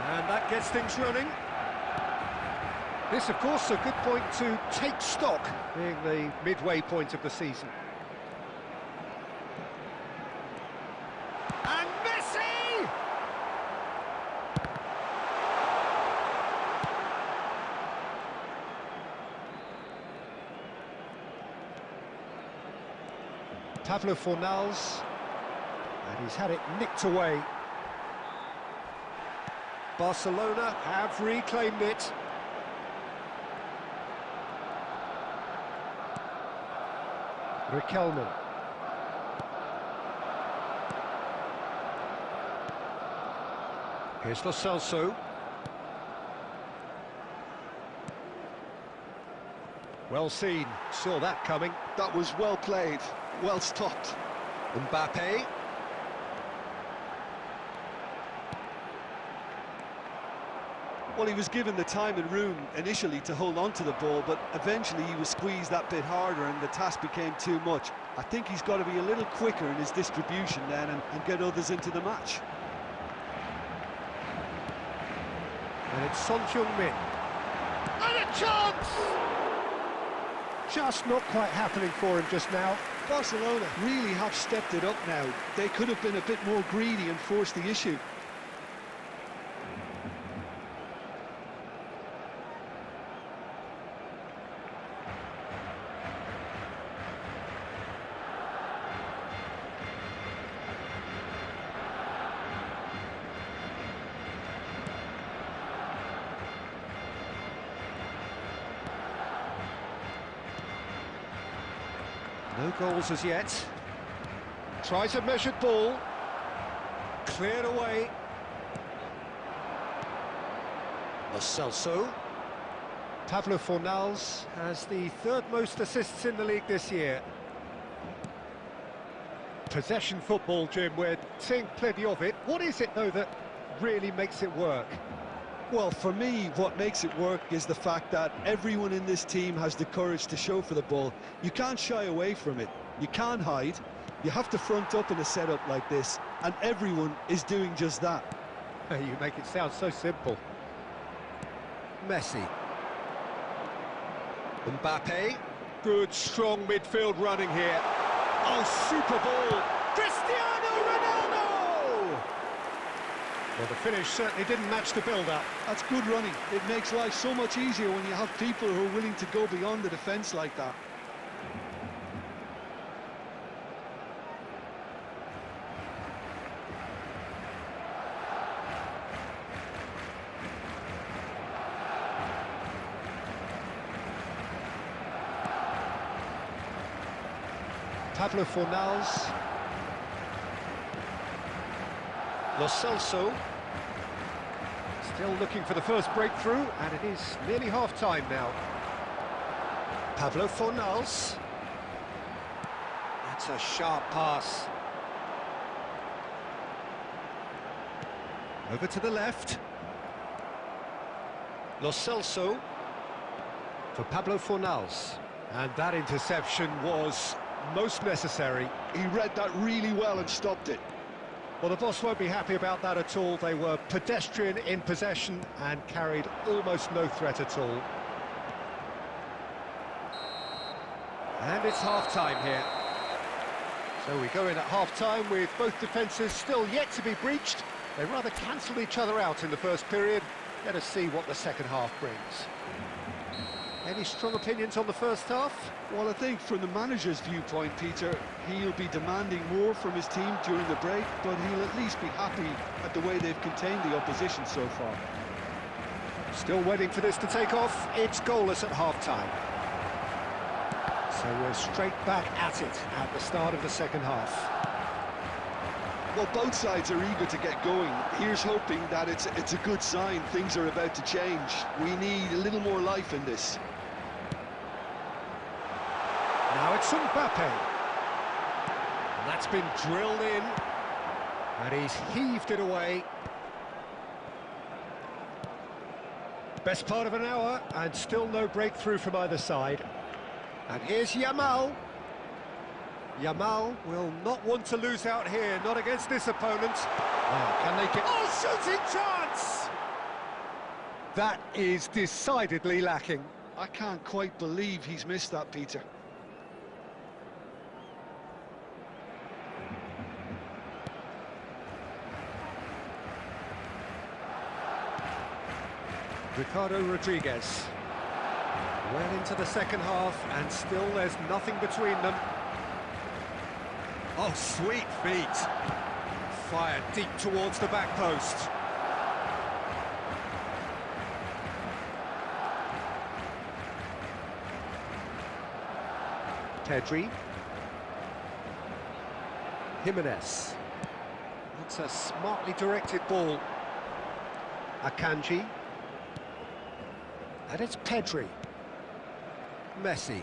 And that gets things running. This, of course, a good point to take stock, being the midway point of the season. And Messi! Pablo Fornals, and he's had it nicked away. Barcelona have reclaimed it. Riquelme. Here's Lo Celso. Well seen, saw that coming. That was well played, well stopped. Mbappe. Well, he was given the time and room initially to hold on to the ball, but eventually he was squeezed that bit harder and the task became too much. I think he's got to be a little quicker in his distribution then and get others into the match. And it's Son Heung-min. And a chance! Just not quite happening for him just now. Barcelona really have stepped it up now. They could have been a bit more greedy and forced the issue. No goals as yet. Tries a measured ball. Cleared away. Lo Celso. Pablo Fornals has the third most assists in the league this year. Possession football, Jim, we're seeing plenty of it. What is it, though, that really makes it work? Well, for me, what makes it work is the fact that everyone in this team has the courage to show for the ball. You can't shy away from it. You can't hide. You have to front up in a setup like this, and everyone is doing just that. You make it sound so simple. Messi. Mbappe. Good, strong midfield running here. Oh, super ball. Cristiano Ronaldo! Well, the finish certainly didn't match the build-up. That's good running. It makes life so much easier when you have people who are willing to go beyond the defence like that. Pablo Fornals. Lo Celso. Still looking for the first breakthrough, and it is nearly half-time now. Pablo Fornals. That's a sharp pass. Over to the left. Lo Celso for Pablo Fornals. And that interception was most necessary. He read that really well and stopped it. Well, the boss won't be happy about that at all. They were pedestrian in possession and carried almost no threat at all. And it's half-time here. So we go in at half-time with both defences still yet to be breached. They rather cancelled each other out in the first period. Let us see what the second half brings. Any strong opinions on the first half? Well, I think from the manager's viewpoint, Peter, he'll be demanding more from his team during the break, but he'll at least be happy at the way they've contained the opposition so far. Still waiting for this to take off. It's goalless at half-time. So we're straight back at it at the start of the second half. Well, both sides are eager to get going. Here's hoping that it's a good sign. Things are about to change. We need a little more life in this. Now it's Mbappe. And that's been drilled in. And he's heaved it away. Best part of an hour, and still no breakthrough from either side. And here's Yamal. Yamal will not want to lose out here, not against this opponent. Now, can they get... Oh, shooting chance! That is decidedly lacking. I can't quite believe he's missed that, Peter. Ricardo Rodriguez. Well into the second half, and still there's nothing between them. Oh, sweet feet. Fired deep towards the back post. Pedri. Jimenez. That's a smartly directed ball. Akanji. And it's Pedri. Messi.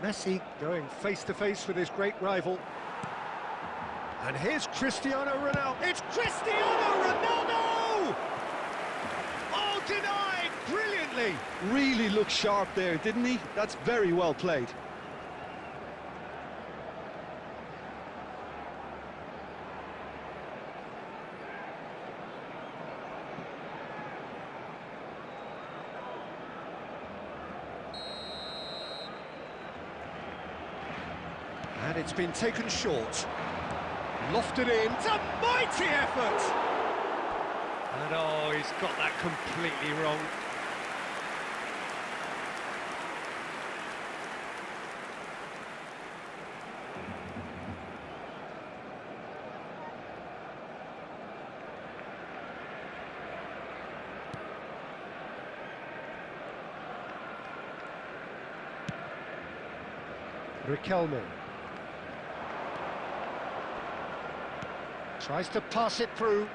Messi going face-to-face with his great rival. And here's Cristiano Ronaldo. It's Cristiano Ronaldo! Oh, denied brilliantly! Really looked sharp there, didn't he? That's very well played. And it's been taken short. Lofted in. It's a mighty effort! And oh, he's got that completely wrong. Riquelme. Tries to pass it through.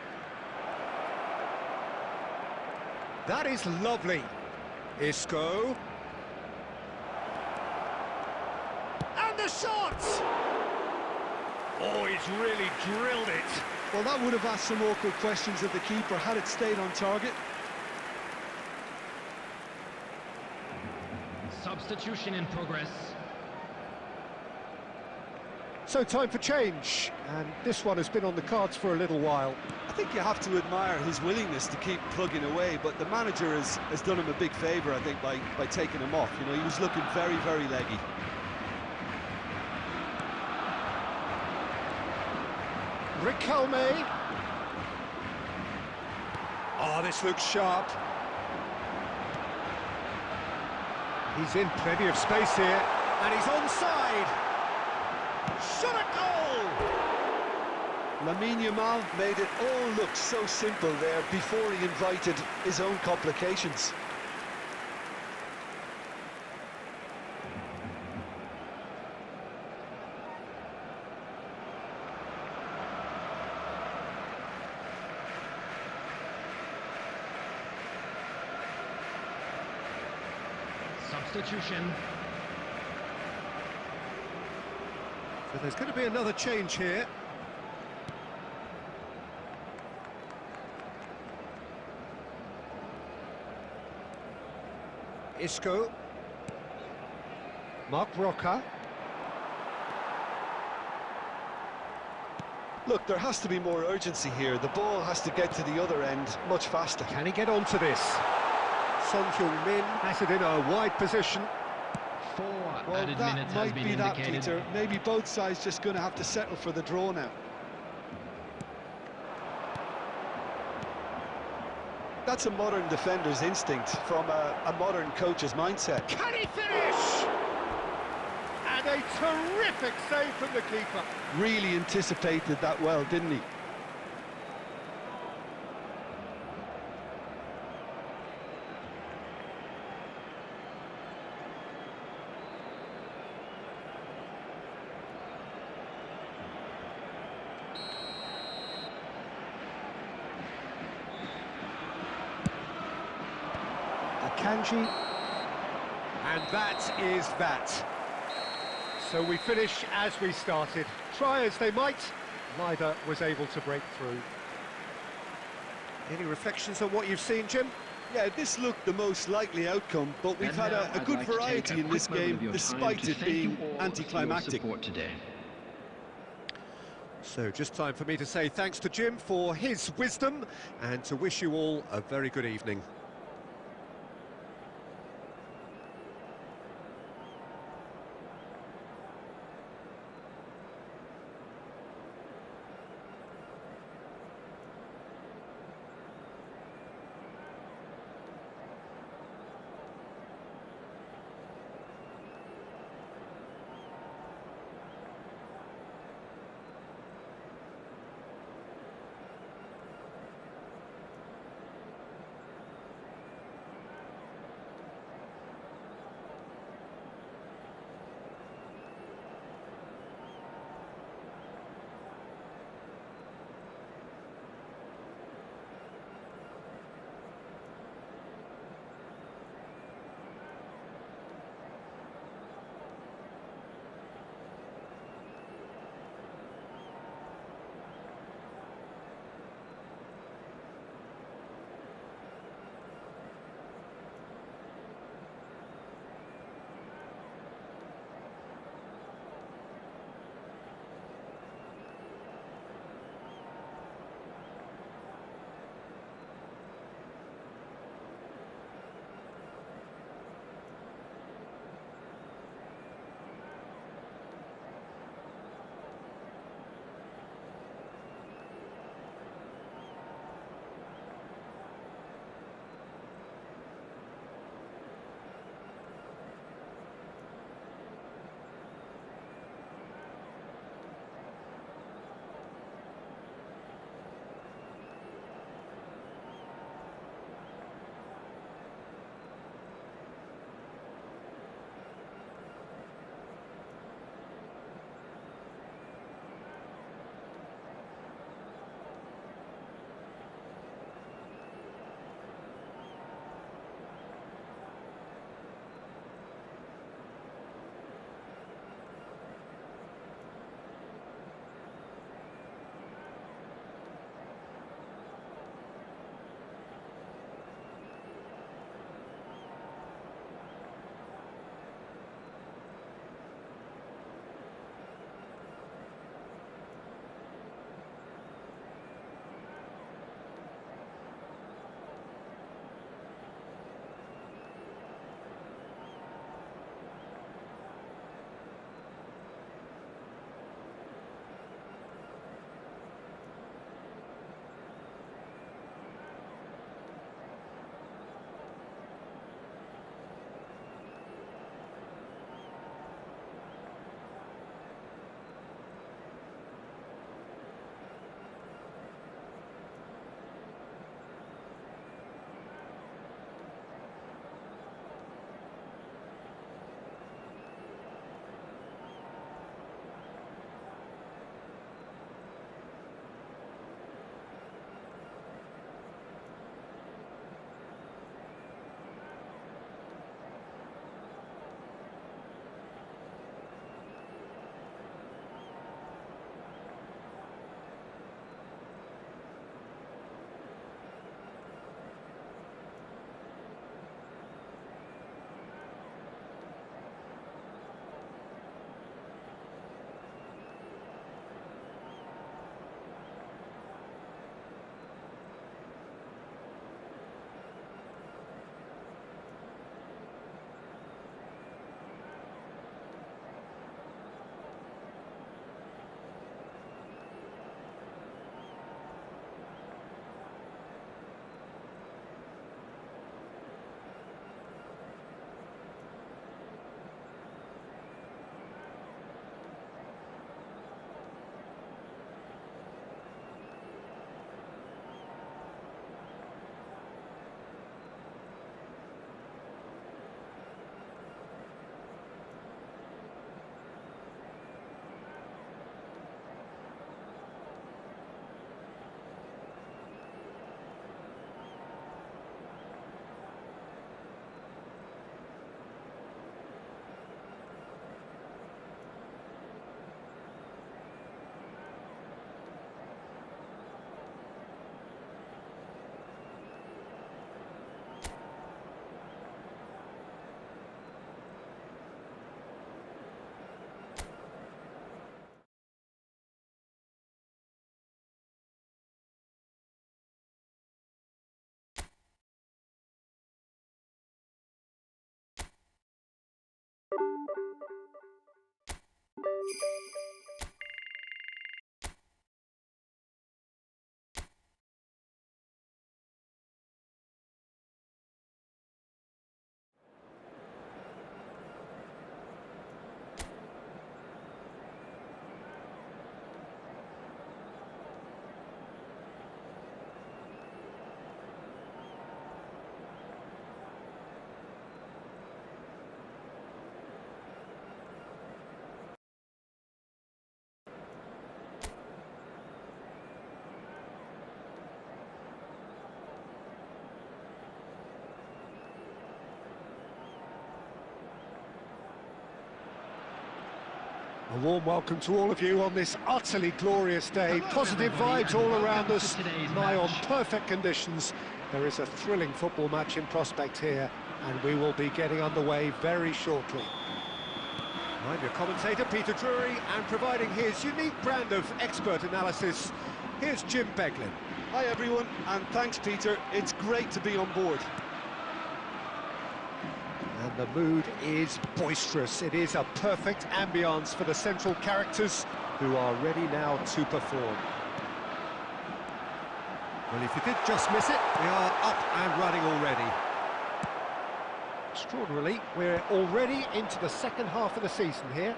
That is lovely. Isco. And the shot! Oh, he's really drilled it. Well, that would have asked some awkward questions of the keeper had it stayed on target. Substitution in progress. So time for change, and this one has been on the cards for a little while. I think you have to admire his willingness to keep plugging away, but the manager has done him a big favour, I think, by taking him off. You know, he was looking very, very leggy. Riquelme. Oh, this looks sharp. He's in plenty of space here, and he's onside. Shot a goal! Lamine Yamal made it all look so simple there before he invited his own complications. Substitution. So there's going to be another change here. Isco. Mark Roca. Look, there has to be more urgency here. The ball has to get to the other end much faster. Can he get onto this? Son Heung-min has it in a wide position. 4 Well, added that minutes has might been be that, indicated. Peter. Maybe both sides just going to have to settle for the draw now. That's a modern defender's instinct from a modern coach's mindset. Can he finish? And a terrific save from the keeper. Really anticipated that well, didn't he? Kanji, and that is that. So we finish as we started. Try as they might, neither was able to break through. Any reflections on what you've seen, Jim? Yeah, this looked the most likely outcome, but we've had a good variety in this game, despite it being anticlimactic. Today. So just time for me to say thanks to Jim for his wisdom, and to wish you all a very good evening. A warm welcome to all of you on this utterly glorious day. Positive vibes all around us, nigh on perfect conditions. There is a thrilling football match in prospect here, and we will be getting underway very shortly. I'm your commentator, Peter Drury, and providing his unique brand of expert analysis, here's Jim Beglin. Hi everyone, and thanks Peter, it's great to be on board. And the mood is boisterous. It is a perfect ambience for the central characters who are ready now to perform. Well, if you did just miss it, we are up and running already. Extraordinarily, we're already into the second half of the season here.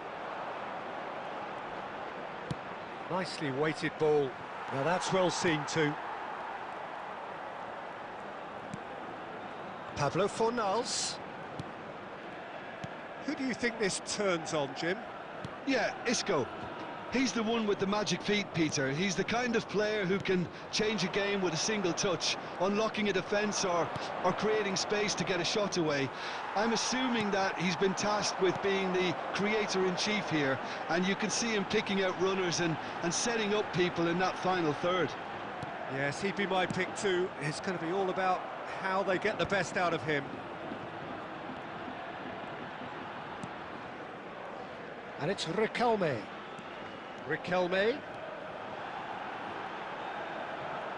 Nicely weighted ball. Now that's well seen too. Pablo Fornals. Who do you think this turns on, Jim? Yeah, Isco. He's the one with the magic feet, Peter. He's the kind of player who can change a game with a single touch, unlocking a defence or creating space to get a shot away. I'm assuming that he's been tasked with being the creator-in-chief here, and you can see him picking out runners and setting up people in that final third. Yes, he'd be my pick too. It's going to be all about how they get the best out of him. And it's Riquelme. Riquelme.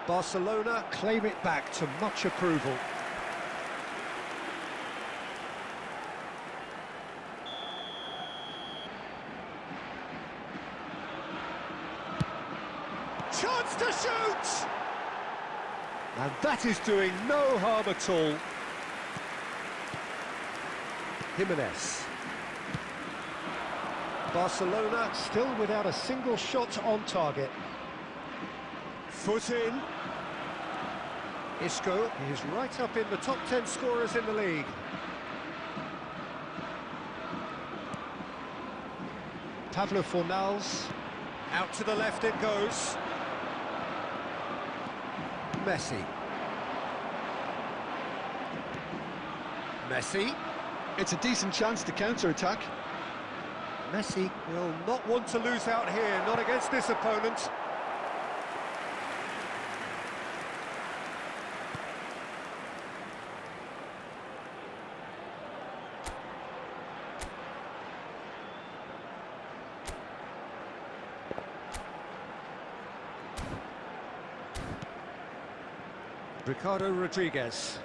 Barcelona claim it back to much approval. Chance to shoot! And that is doing no harm at all. Jimenez. Barcelona still without a single shot on target. Foot in. Isco is right up in the top 10 scorers in the league. Pablo Fornals. Out to the left it goes. Messi. Messi. It's a decent chance to counter-attack. Messi will not want to lose out here, not against this opponent. Ricardo Rodriguez.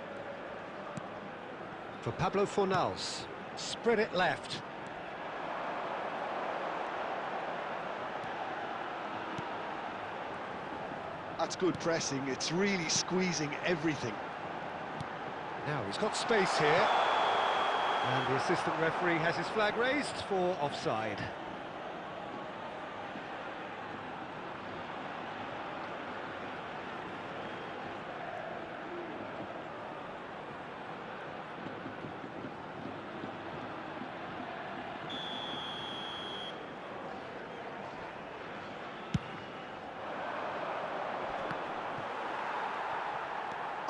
For Pablo Fornals. Spread it left. That's good pressing, it's really squeezing everything. Now he's got space here. And the assistant referee has his flag raised for offside.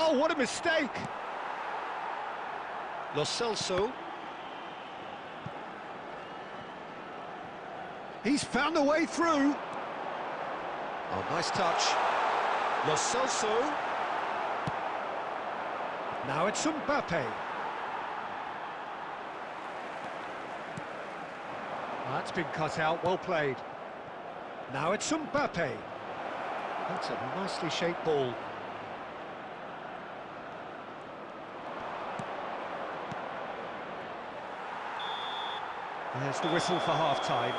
Oh, what a mistake! Lo Celso. He's found a way through. Oh, nice touch. Lo Celso. Now it's Mbappe. That's been cut out, well played. Now it's Mbappe. That's a nicely shaped ball. There's the whistle for half-time.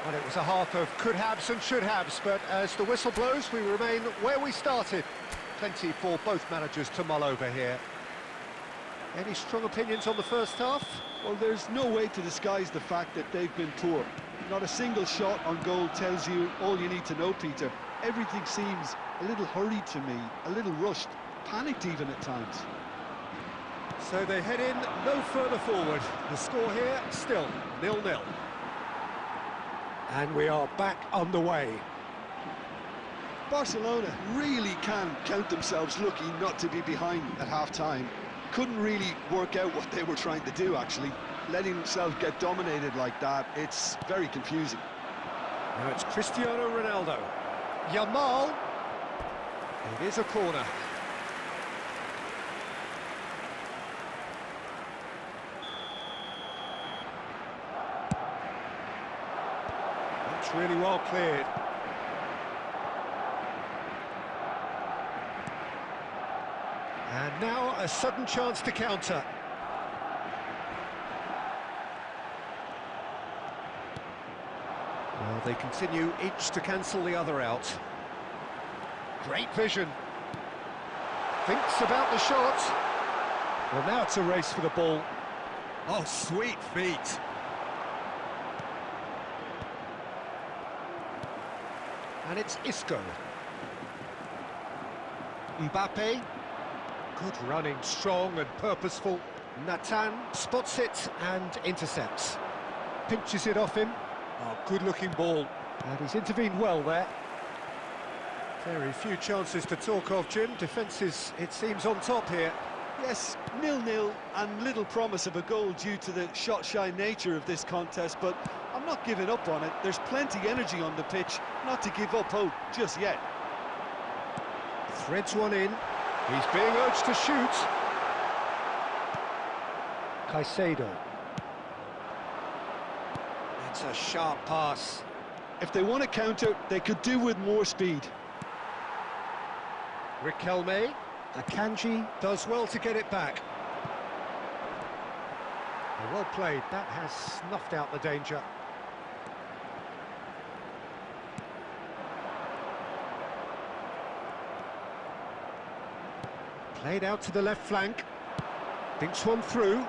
Well, it was a half of could-haves and should-haves, but as the whistle blows, we remain where we started. Plenty for both managers to mull over here. Any strong opinions on the first half? Well, there's no way to disguise the fact that they've been poor. Not a single shot on goal tells you all you need to know, Peter. Everything seems a little hurried to me, a little rushed, panicked even at times. So they head in no further forward. The score here still 0-0. And we are back underway. Barcelona really can count themselves lucky not to be behind at half-time. Couldn't really work out what they were trying to do, actually. Letting themselves get dominated like that, it's very confusing. Now it's Cristiano Ronaldo. Yamal. It is a corner. That's really well cleared. And now a sudden chance to counter. Well, they continue each to cancel the other out. Great vision. Thinks about the shot. Well, now it's a race for the ball. Oh, sweet feet. And it's Isco. Mbappe. Good running, strong and purposeful. Nathan spots it and intercepts. Pinches it off him. Oh, good-looking ball. And he's intervened well there. Very few chances to talk of, Jim. Defence is, it seems, on top here. Yes, 0-0 and little promise of a goal due to the shot-shy nature of this contest, but I'm not giving up on it. There's plenty energy on the pitch, not to give up hope just yet. Threads one in. He's being urged to shoot. Caicedo. It's a sharp pass. If they want to counter, they could do with more speed. Riquelme. Akanji does well to get it back. Well played. That has snuffed out the danger. Played out to the left flank. Thinks one through.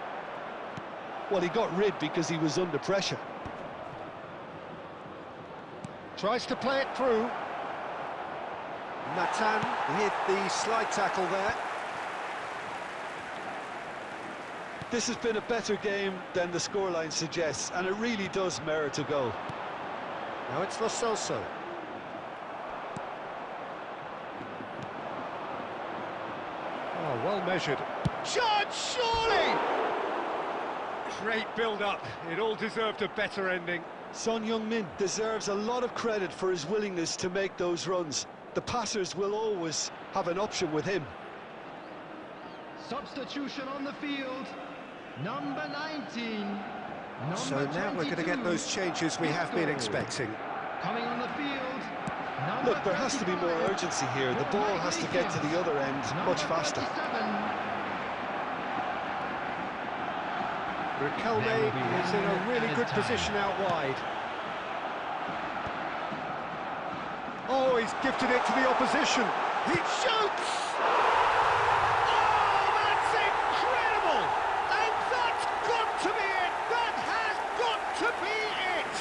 Well, he got rid because he was under pressure. Tries to play it through. Nathan hit the slide tackle there. This has been a better game than the scoreline suggests, and it really does merit a goal. Now it's Lo Celso. Oh, well measured. Shot, surely! Great build-up. It all deserved a better ending. Son Heung-min deserves a lot of credit for his willingness to make those runs. The passers will always have an option with him. Substitution on the field. Number 19. So now we're going to get those changes we have been expecting. Coming on the field. Look, there has to be more urgency here. The ball has to get to the other end much faster. Riquelme is in a really good position out wide. Oh, he's gifted it to the opposition. He shoots! Oh, that's incredible! And that's got to be it! That has got to be it!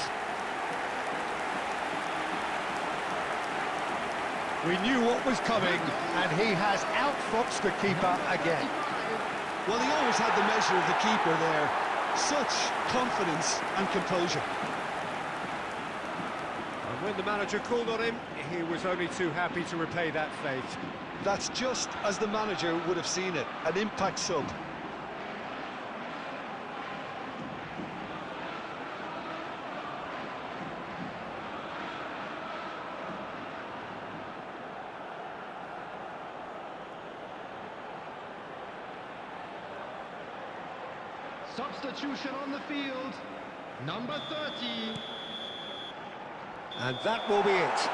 We knew what was coming, and he has outfoxed the keeper again. Well, he always had the measure of the keeper there. Such confidence and composure. And when the manager called on him, he was only too happy to repay that faith. That's just as the manager would have seen it, an impact sub. Substitution on the field. Number 30. And that will be it.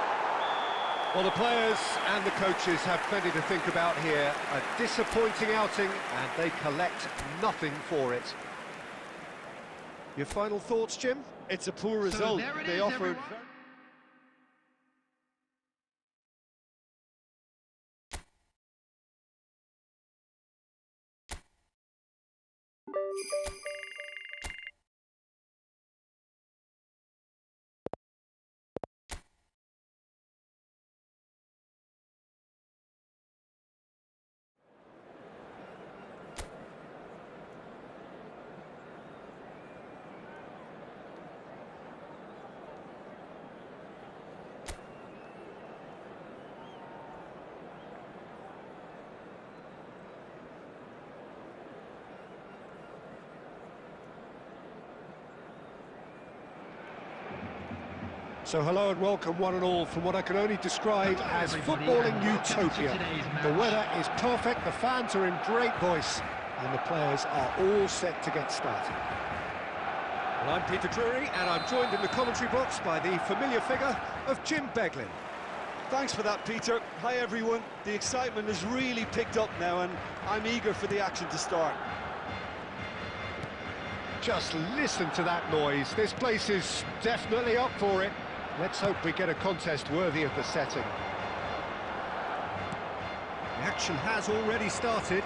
Well, the players and the coaches have plenty to think about here. A disappointing outing, and they collect nothing for it. Your final thoughts, Jim? It's a poor result. there it They is, offered... everyone. So hello and welcome one and all from what I can only describe as footballing utopia. The weather is perfect, the fans are in great voice, and the players are all set to get started. Well, I'm Peter Drury, and I'm joined in the commentary box by the familiar figure of Jim Beglin. Thanks for that, Peter. Hi, everyone. The excitement has really picked up now, and I'm eager for the action to start. Just listen to that noise. This place is definitely up for it. Let's hope we get a contest worthy of the setting. The action has already started.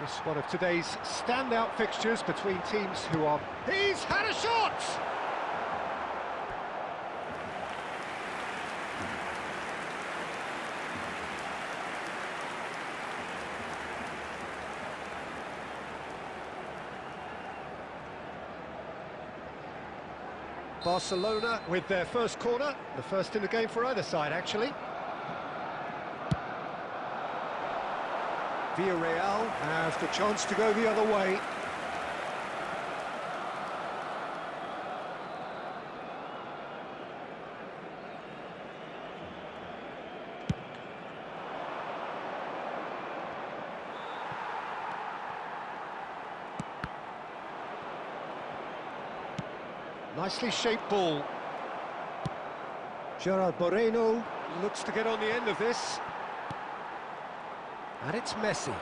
This is one of today's standout fixtures between teams who are... He's had a shot! Barcelona with their first corner, the first in the game for either side, actually. Villarreal have the chance to go the other way. Nicely shaped ball. Gerard Moreno looks to get on the end of this. And it's Messi.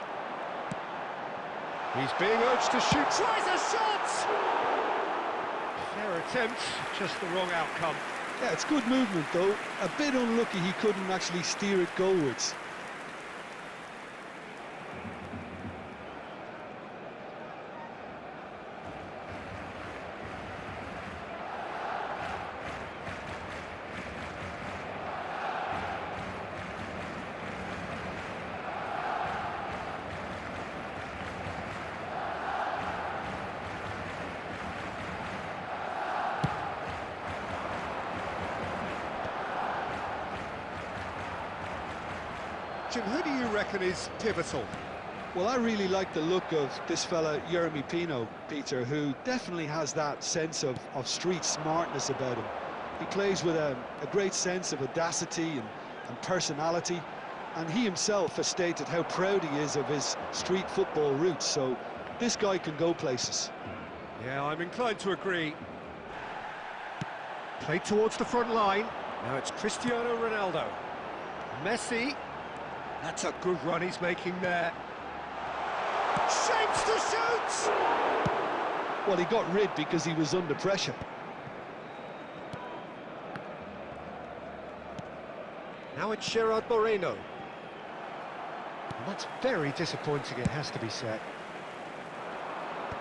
He's being urged to shoot. Tries a shot! Fair attempt, just the wrong outcome. Yeah, it's good movement, though. A bit unlucky he couldn't actually steer it goalwards. Jim, who do you reckon is pivotal? Well, I really like the look of this fella, Yeremy Pino, Peter, who definitely has that sense of street smartness about him. He plays with a great sense of audacity and personality, and he himself has stated how proud he is of his street football roots, so this guy can go places. Yeah, I'm inclined to agree. Played towards the front line. Now it's Cristiano Ronaldo. Messi. That's a good run he's making there. Shapes to shoot! Well, he got rid because he was under pressure. Now it's Gerard Moreno. And that's very disappointing, it has to be said.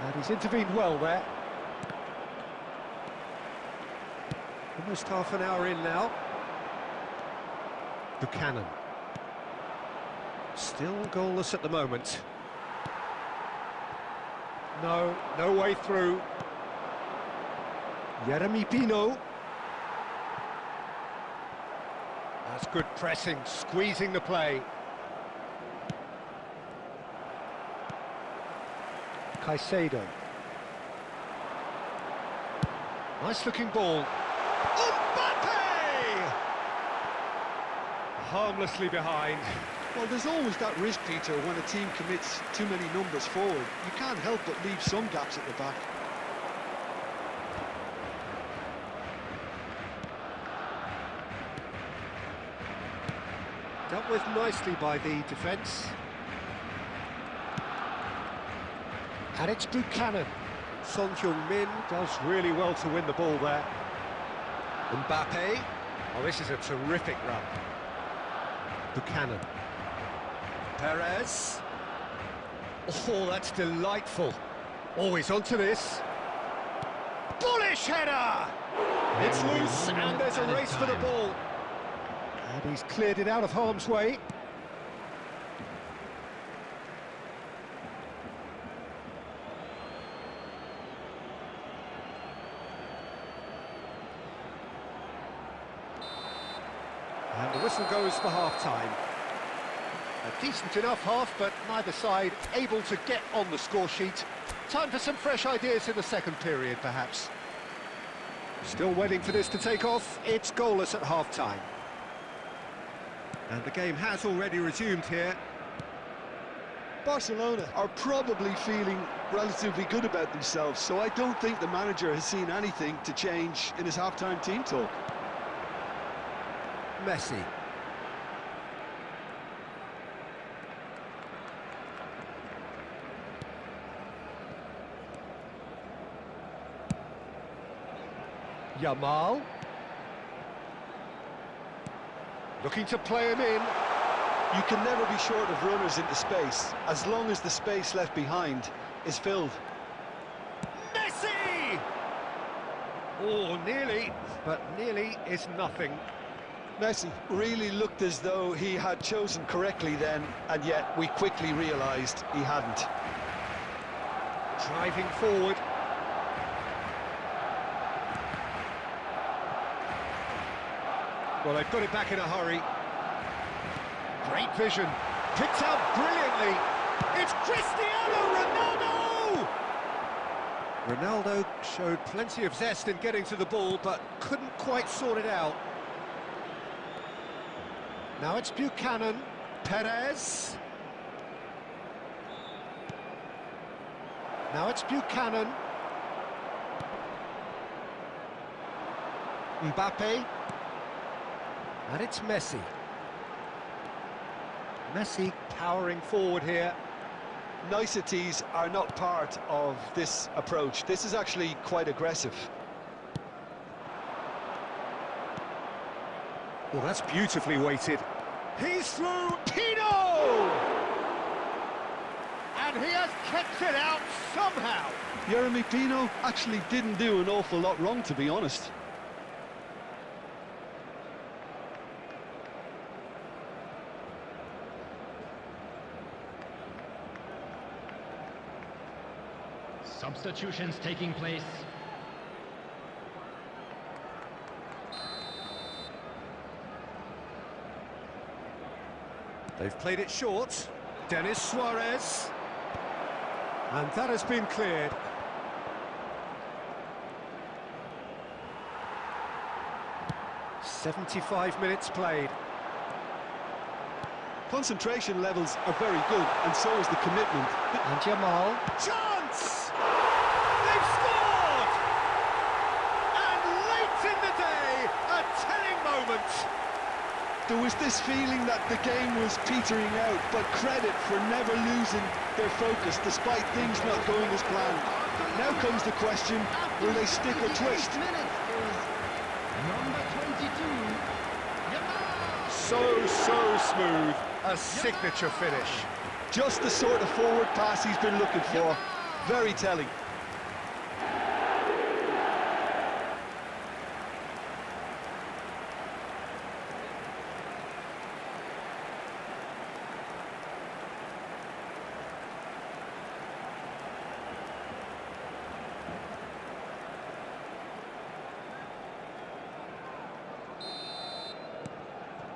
And he's intervened well there. Almost half an hour in now. Buchanan. Still goalless at the moment. No way through. Yeremy Pino. That's good pressing, squeezing the play. Caicedo. Nice looking ball. Mbappe! Harmlessly behind. Well, there's always that risk, Peter, when a team commits too many numbers forward. You can't help but leave some gaps at the back. Dealt with nicely by the defence. And it's Buchanan. Son Heung-min does really well to win the ball there. Mbappe. Oh, this is a terrific run. Buchanan. Perez. Oh, that's delightful. Always onto this. Bullish header! It's loose, and there's a race for the ball. And he's cleared it out of harm's way. And the whistle goes for half-time. A decent enough half, but neither side able to get on the score sheet. Time for some fresh ideas in the second period, perhaps. Still waiting for this to take off. It's goalless at half-time. And the game has already resumed here. Barcelona are probably feeling relatively good about themselves, so I don't think the manager has seen anything to change in his half-time team talk. Messi. Yamal. Looking to play him in. You can never be short of runners into space, as long as the space left behind is filled. Messi! Oh, nearly, but nearly is nothing. Messi really looked as though he had chosen correctly then, and yet we quickly realised he hadn't. Driving forward. Well, they've got it back in a hurry. Great vision. Picked out brilliantly. It's Cristiano Ronaldo! Ronaldo showed plenty of zest in getting to the ball, but couldn't quite sort it out. Now it's Buchanan. Perez. Now it's Buchanan. Mbappe. And it's Messi. Messi powering forward here. Niceties are not part of this approach. This is actually quite aggressive. Well, that's beautifully weighted. He's through. Pino! And he has kept it out somehow. Jeremy Pino actually didn't do an awful lot wrong, to be honest. Substitutions taking place. They've played it short. Denis Suarez. And that has been cleared. "75 minutes played. Concentration levels are very good, and so is the commitment. And Yamal. Chance! They've scored! And late in the day, a telling moment. There was this feeling that the game was petering out, but credit for never losing their focus despite things not going as planned. Now comes the question, will they stick or twist? Number 22, Yamal. So smooth. A signature finish. Just the sort of forward pass he's been looking for. Very telling.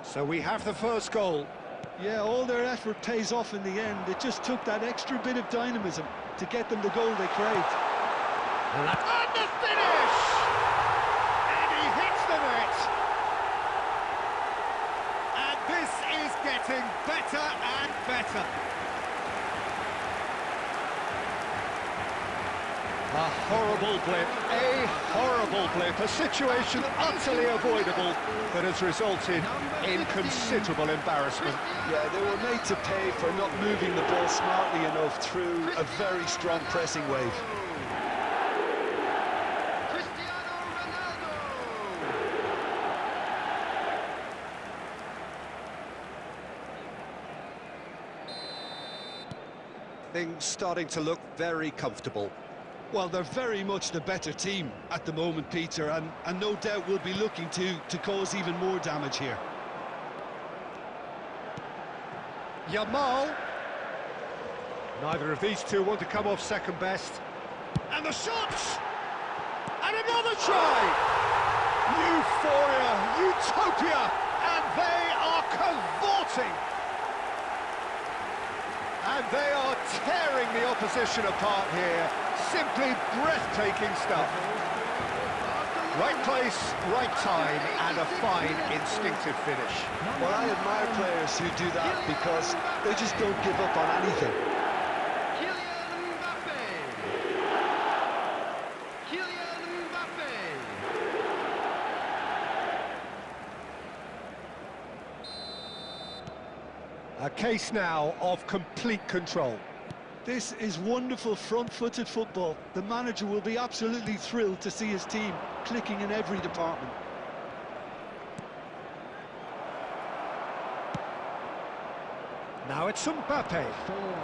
So we have the first goal. Yeah, all their effort pays off in the end. It just took that extra bit of dynamism to get them the goal they craved. And the finish! And he hits the net! And this is getting better and better. A horrible blip, a situation utterly avoidable that has resulted in considerable embarrassment. Yeah, they were made to pay for not moving the ball smartly enough through a very strong pressing wave. Things starting to look very comfortable. Well, they're very much the better team at the moment, Peter, and no doubt will be looking to cause even more damage here. Yamal. Neither of these two want to come off second best. And the shots! And another try! Euphoria, utopia, and they are cavorting! And they are tearing the opposition apart here. Simply breathtaking stuff. Right place, right time, and a fine, instinctive finish. Well, I admire players who do that because they just don't give up on anything. Kylian Mbappe. Kylian Mbappe. A case now of complete control. This is wonderful front-footed football. The manager will be absolutely thrilled to see his team clicking in every department. Now it's Mbappe.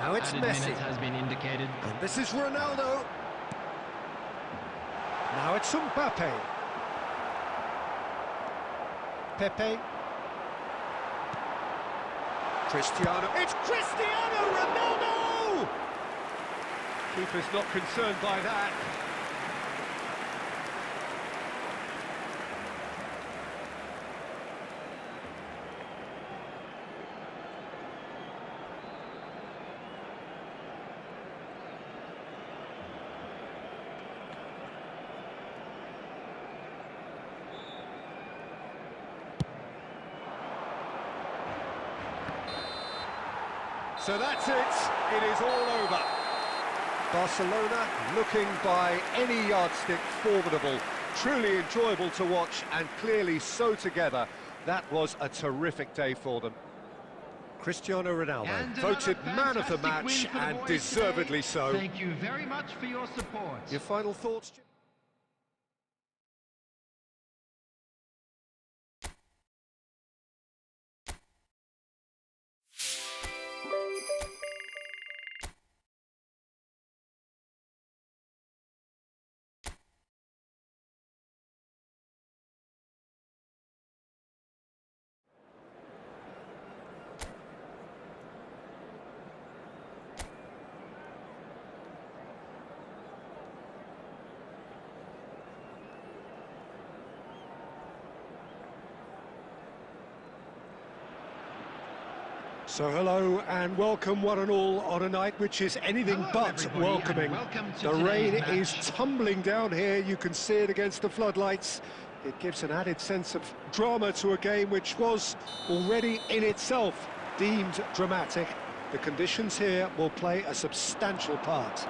Now it's Messi. Has been indicated. And this is Ronaldo. Now it's Mbappe. Pepe. Cristiano. It's Cristiano Ronaldo! Keeper's not concerned by that. So that's it. It is all over. Barcelona looking by any yardstick formidable, truly enjoyable to watch and clearly so together. That was a terrific day for them. Cristiano Ronaldo And voted another man of the fantastic match, win for the and boys deservedly today. so. Thank you very much for your support. Your final thoughts, Jim? So hello and welcome one and all on a night which is anything Hello, but everybody, welcoming. and welcome to The rain today's is match. tumbling down here, you can see it against the floodlights. It gives an added sense of drama to a game which was already in itself deemed dramatic. The conditions here will play a substantial part.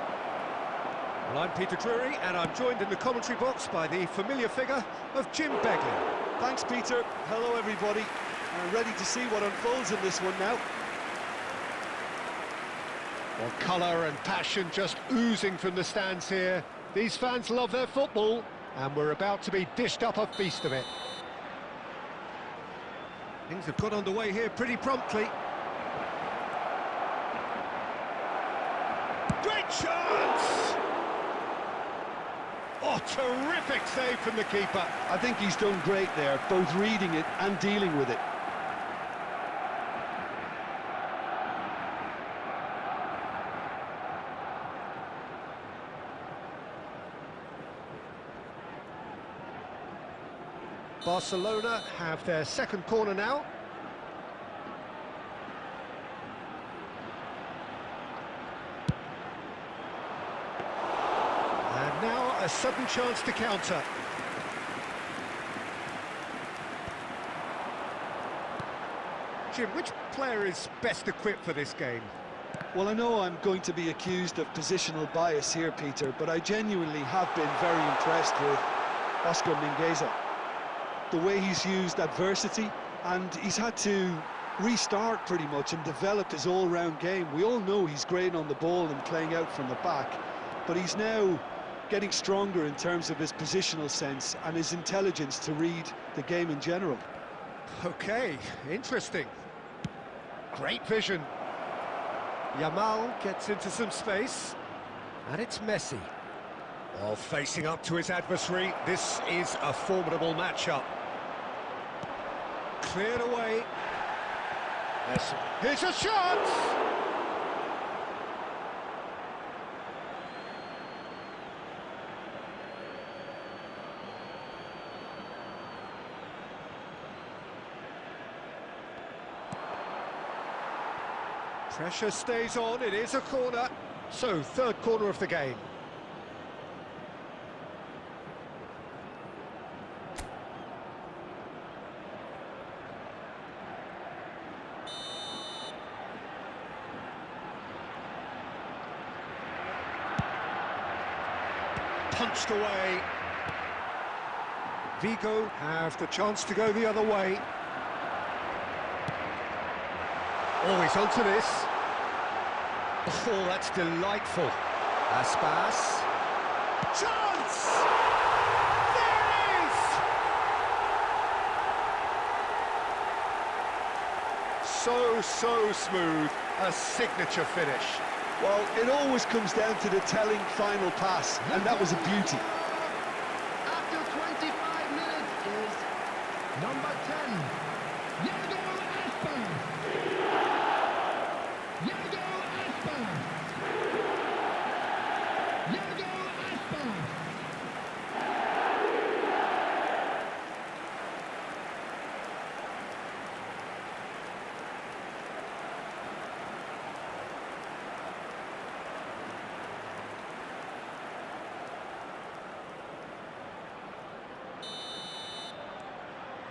Well, I'm Peter Drury and I'm joined in the commentary box by the familiar figure of Jim Beglin. Thanks, Peter. Hello, everybody. I'm ready to see what unfolds in this one now. Well, colour and passion just oozing from the stands here. These fans love their football, and we're about to be dished up a feast of it. Things have got underway here pretty promptly. Great chance! Oh, terrific save from the keeper. I think he's done great there, both reading it and dealing with it. Barcelona have their second corner now. And now a sudden chance to counter. Jim, which player is best equipped for this game? Well, I know I'm going to be accused of positional bias here, Peter, but I genuinely have been very impressed with Oscar Mingueza. The way he's used adversity, and he's had to restart pretty much and develop his all-round game. We all know he's great on the ball and playing out from the back, but he's now getting stronger in terms of his positional sense and his intelligence to read the game in general. Okay, interesting. Great vision. Yamal gets into some space, and it's Messi. While facing up to his adversary, this is a formidable matchup. Cleared away. Messi. Here's a shot! Pressure stays on, it is a corner. So, third corner of the game. Punched away. Vigo have the chance to go the other way. Always onto this. Oh, that's delightful. Aspas. Chance! There it is! So smooth. A signature finish. Well, it always comes down to the telling final pass, and that was a beauty. After 25 minutes is number 10, Yamal.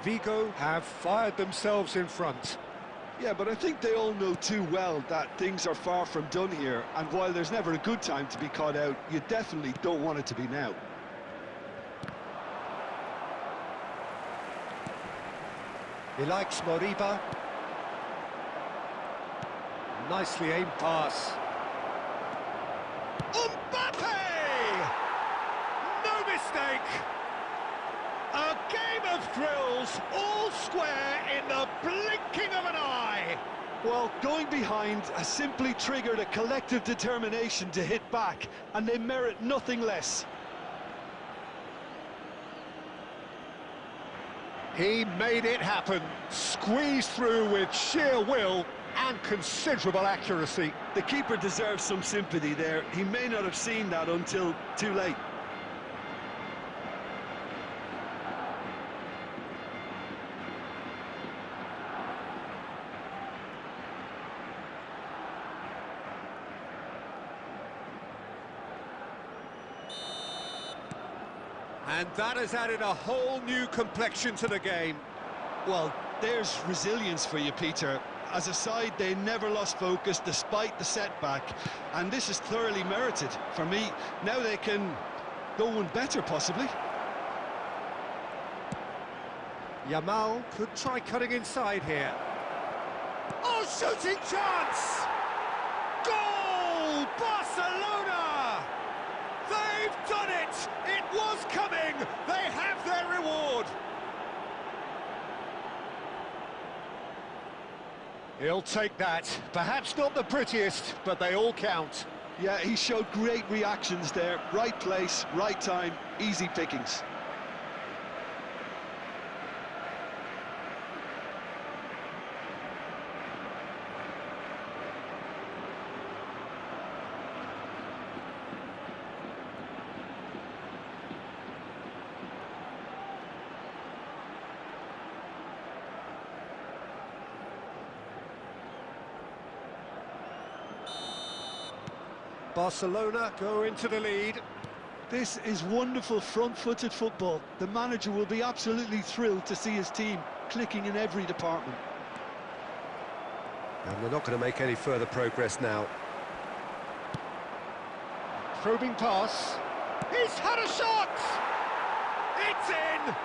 Vigo have fired themselves in front. Yeah, but I think they all know too well that things are far from done here, and while there's never a good time to be caught out, you definitely don't want it to be now. He likes Moriba. Nicely aimed pass. Mbappe! No mistake! A game of thrills, all square in the blinking of an eye. Well, going behind has simply triggered a collective determination to hit back, and they merit nothing less. He made it happen, squeezed through with sheer will and considerable accuracy. The keeper deserves some sympathy there. He may not have seen that until too late. And that has added a whole new complexion to the game. Well, there's resilience for you, Peter. As a side, they never lost focus despite the setback, and this is thoroughly merited. For me, now they can go one better, possibly. Yamal could try cutting inside here. Oh, shooting chance! Goal! Barcelona! They've done it! It was coming! They have their reward! He'll take that. Perhaps not the prettiest, but they all count. Yeah, he showed great reactions there. Right place, right time, easy pickings. Barcelona go into the lead. This is wonderful front-footed football. The manager will be absolutely thrilled to see his team clicking in every department. And they're not going to make any further progress now. Probing pass. He's had a shot! It's in!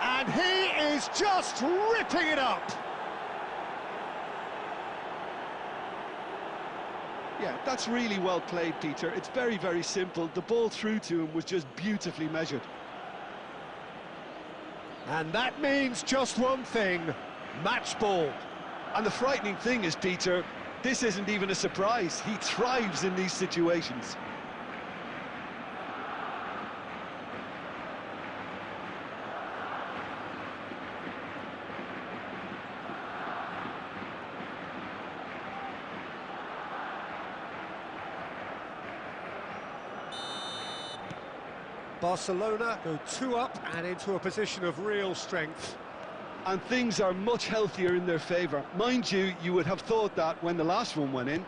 And he is just ripping it up! Yeah, that's really well played, Peter. It's very, very simple. The ball through to him was just beautifully measured. And that means just one thing, match ball. And the frightening thing is, Peter, this isn't even a surprise. He thrives in these situations. Barcelona go 2 up and into a position of real strength. And things are much healthier in their favour. Mind you, you would have thought that when the last one went in.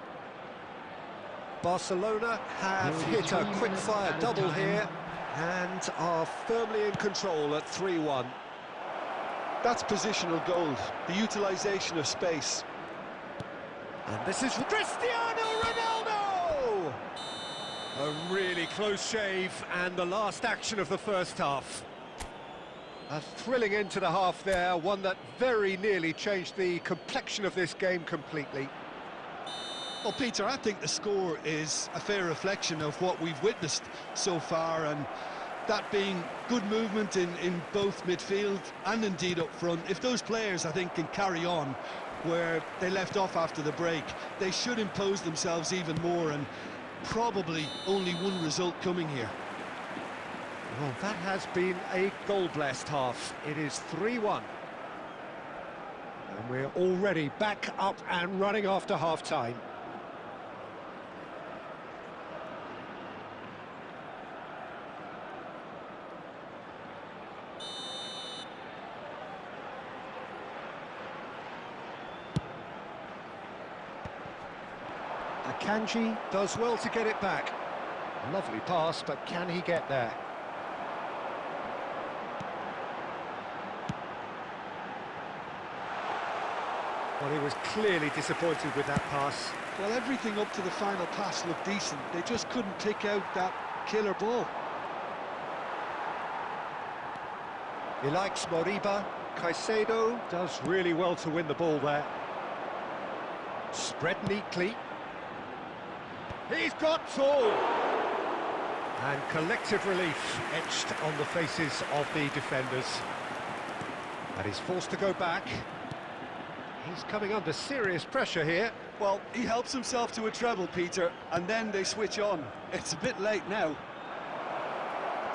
Barcelona have hit a quick-fire double here and are firmly in control at 3-1. That's positional gold, the utilisation of space. And this is Cristiano Ronaldo! A really close shave and the last action of the first half. A thrilling end to the half there, one that very nearly changed the complexion of this game completely. Well, Peter, I think the score is a fair reflection of what we've witnessed so far, and that being good movement in both midfield and indeed up front. If those players, I think, can carry on where they left off after the break, they should impose themselves even more, and probably only one result coming here. Well, that has been a goal-blessed half. It is 3-1. And we're already back up and running after half-time. Akanji does well to get it back. Lovely pass, but can he get there? Well, he was clearly disappointed with that pass. Well, everything up to the final pass looked decent. They just couldn't pick out that killer ball. He likes Moriba. Caicedo does really well to win the ball there. Spread neatly. He's got tall! And collective relief etched on the faces of the defenders. And he's forced to go back. He's coming under serious pressure here. Well, he helps himself to a treble, Peter, and then they switch on. It's a bit late now.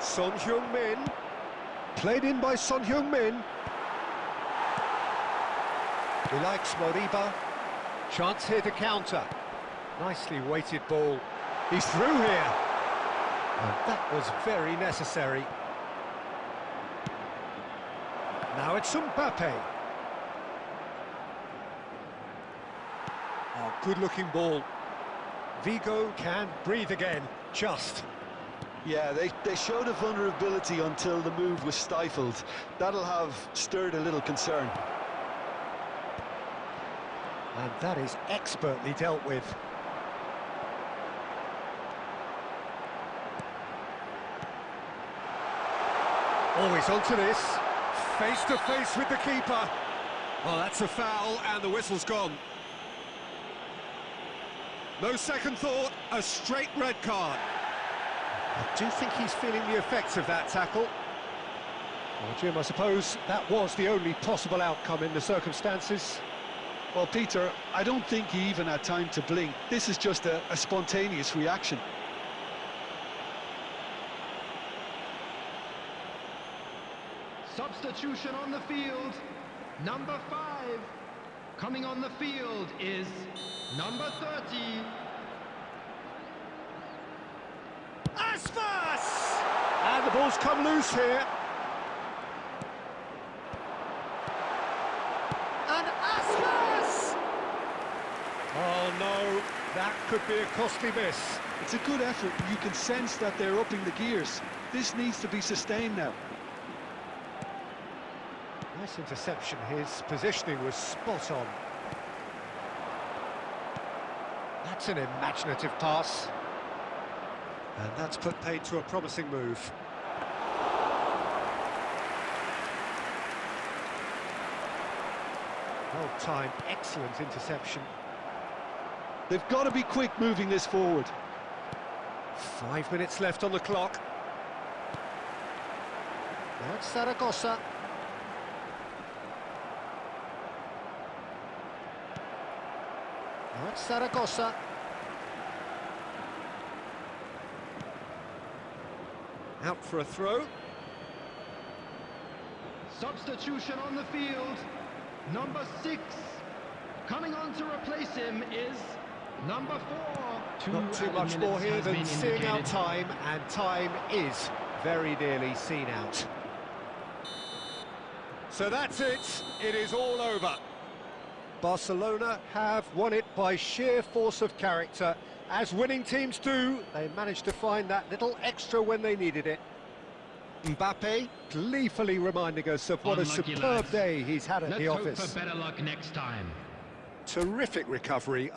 Son Heung-min. Played in by Son Heung-min. He likes Moriba. Chance here to counter. Nicely weighted ball. He's through here. And that was very necessary. Now it's Mbappe. Oh, good-looking ball. Vigo can breathe again, just. Yeah, they showed a vulnerability until the move was stifled. That'll have stirred a little concern. And that is expertly dealt with. Always onto this. Face to face with the keeper. Well, that's a foul and the whistle's gone. No second thought, a straight red card. I do think he's feeling the effects of that tackle. Well, Jim, I suppose that was the only possible outcome in the circumstances. Well, Peter, I don't think he even had time to blink. This is just a spontaneous reaction. Substitution on the field. Number 5. Coming on the field is number 30. Aspas! And the ball's come loose here. And Aspas! Oh no, that could be a costly miss. It's a good effort. You can sense that they're upping the gears. This needs to be sustained now. Nice interception. His positioning was spot on. That's an imaginative pass. And that's put paid to a promising move. Well timed, excellent interception. They've got to be quick moving this forward. 5 minutes left on the clock. Now it's Zaragoza. Now it's Zaragoza. Out for a throw. Substitution on the field. Number 6. Coming on to replace him is number 4. Not too much more here than seeing out time, and time is very nearly seen out. So that's it. It is all over. Barcelona have won it by sheer force of character. As winning teams do, they managed to find that little extra when they needed it. Mbappe gleefully reminding us of what a superb day he's had at the office. Let's hope for better luck next time. Terrific recovery.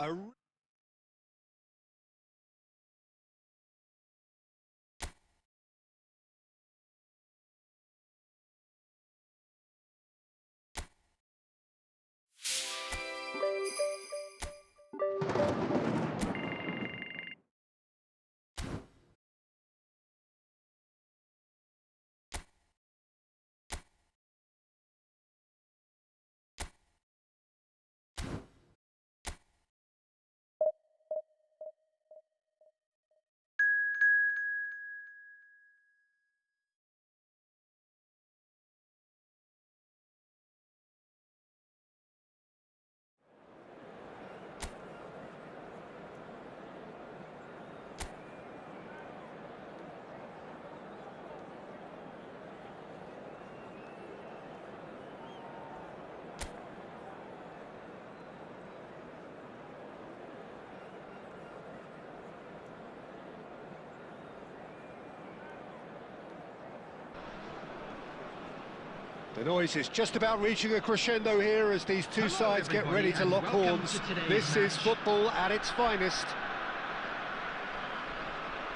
The noise is just about reaching a crescendo here as these two sides get ready to lock horns. This is football at its finest.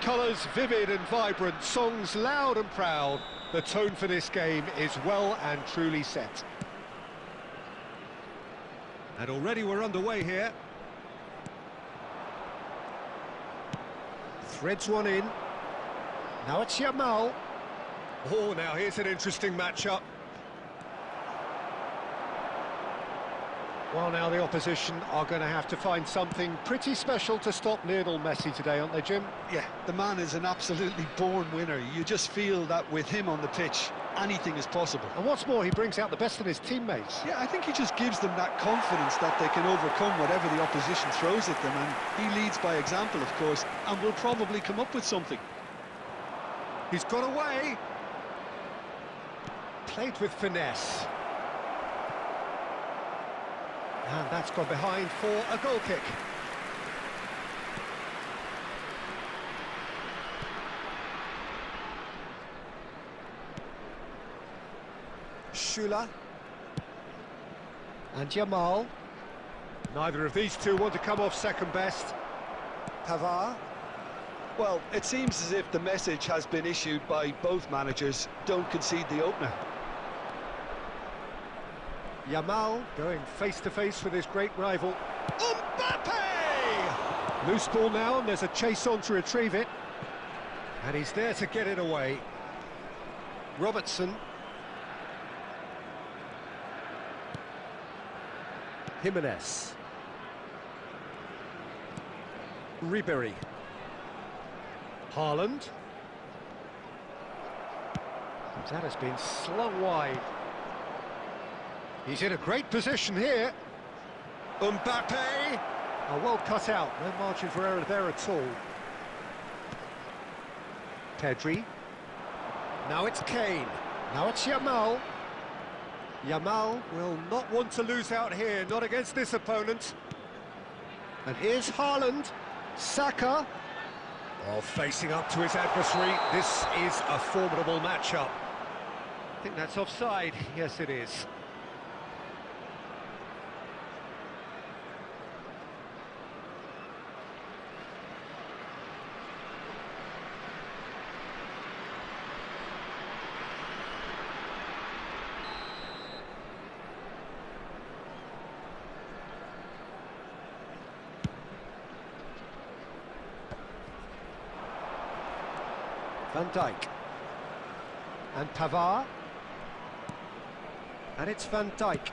Colours vivid and vibrant, songs loud and proud. The tone for this game is well and truly set. And already we're underway here. Threads one in. Now it's Yamal. Oh, now here's an interesting matchup. Well, now the opposition are going to have to find something pretty special to stop Lionel Messi today, aren't they, Jim? Yeah, the man is an absolutely born winner. You just feel that with him on the pitch, anything is possible. And what's more, he brings out the best in his teammates. Yeah, I think he just gives them that confidence that they can overcome whatever the opposition throws at them, and he leads by example, of course, and will probably come up with something. He's got away. Played with finesse. And that's gone behind for a goal kick. Shula. And Yamal. Neither of these two want to come off second best. Pavard. Well, it seems as if the message has been issued by both managers: don't concede the opener. Yamal going face-to-face with his great rival. Mbappe! Loose ball now, and there's a chase on to retrieve it. And he's there to get it away. Robertson. Jimenez. Ribery. Haaland. That has been slung wide. He's in a great position here. Mbappe! Oh, well cut out, no margin for error there at all. Pedri. Now it's Kane. Now it's Yamal. Yamal will not want to lose out here, not against this opponent. And here's Haaland. Saka. Oh, facing up to his adversary. This is a formidable matchup. I think that's offside. Yes, it is. Van Dijk. And Pavard. And it's Van Dijk.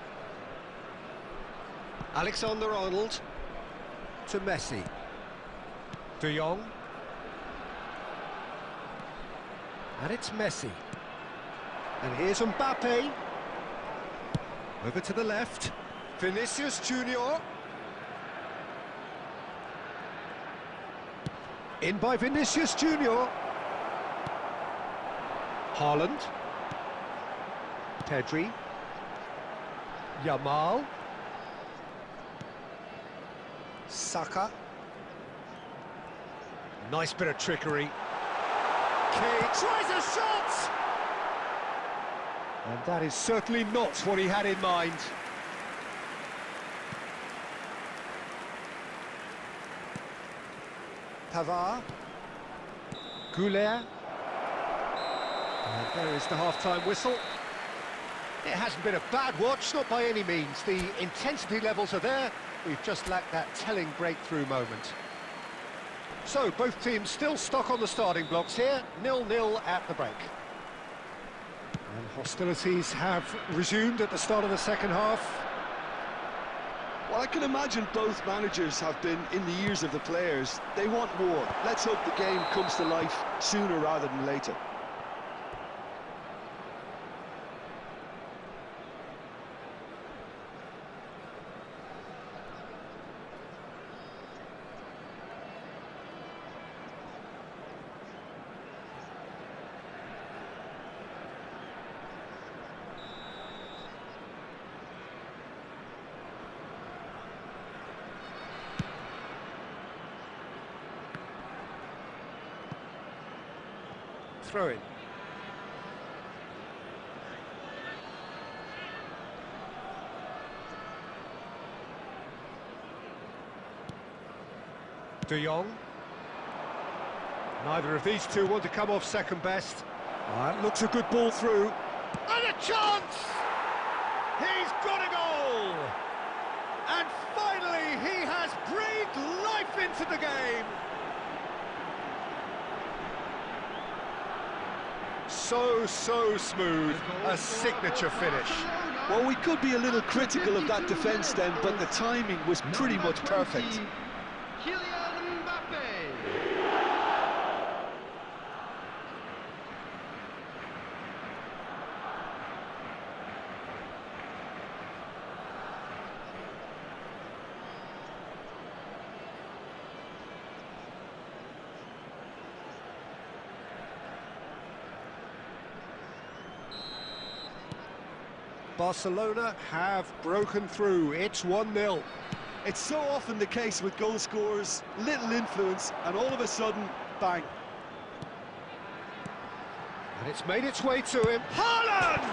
Alexander-Arnold. to Messi. De Jong. And it's Messi. And here's Mbappe. Over to the left. Vinicius Junior. In by Vinicius Junior. Haaland. Pedri. Yamal. Saka. Nice bit of trickery. Kane tries a shot! And that is certainly not what he had in mind. Pavard. Goalless. And there is the half-time whistle. It hasn't been a bad watch, not by any means. The intensity levels are there. We've just lacked that telling breakthrough moment. So, both teams still stuck on the starting blocks here, 0-0 at the break. And hostilities have resumed at the start of the second half. Well, I can imagine both managers have been in the ears of the players. They want more. Let's hope the game comes to life sooner rather than later. Throw in. De Jong. Neither of these two want to come off second best. That looks a good ball through. And a chance! He's got a goal! And finally he has breathed life into the game! So smooth, a signature finish. Well, we could be a little critical of that defence then, but the timing was pretty much perfect. Kylian Mbappe. Barcelona have broken through. It's 1-0. It's so often the case with goal scorers, little influence, and all of a sudden, bang. And it's made its way to him. Haaland!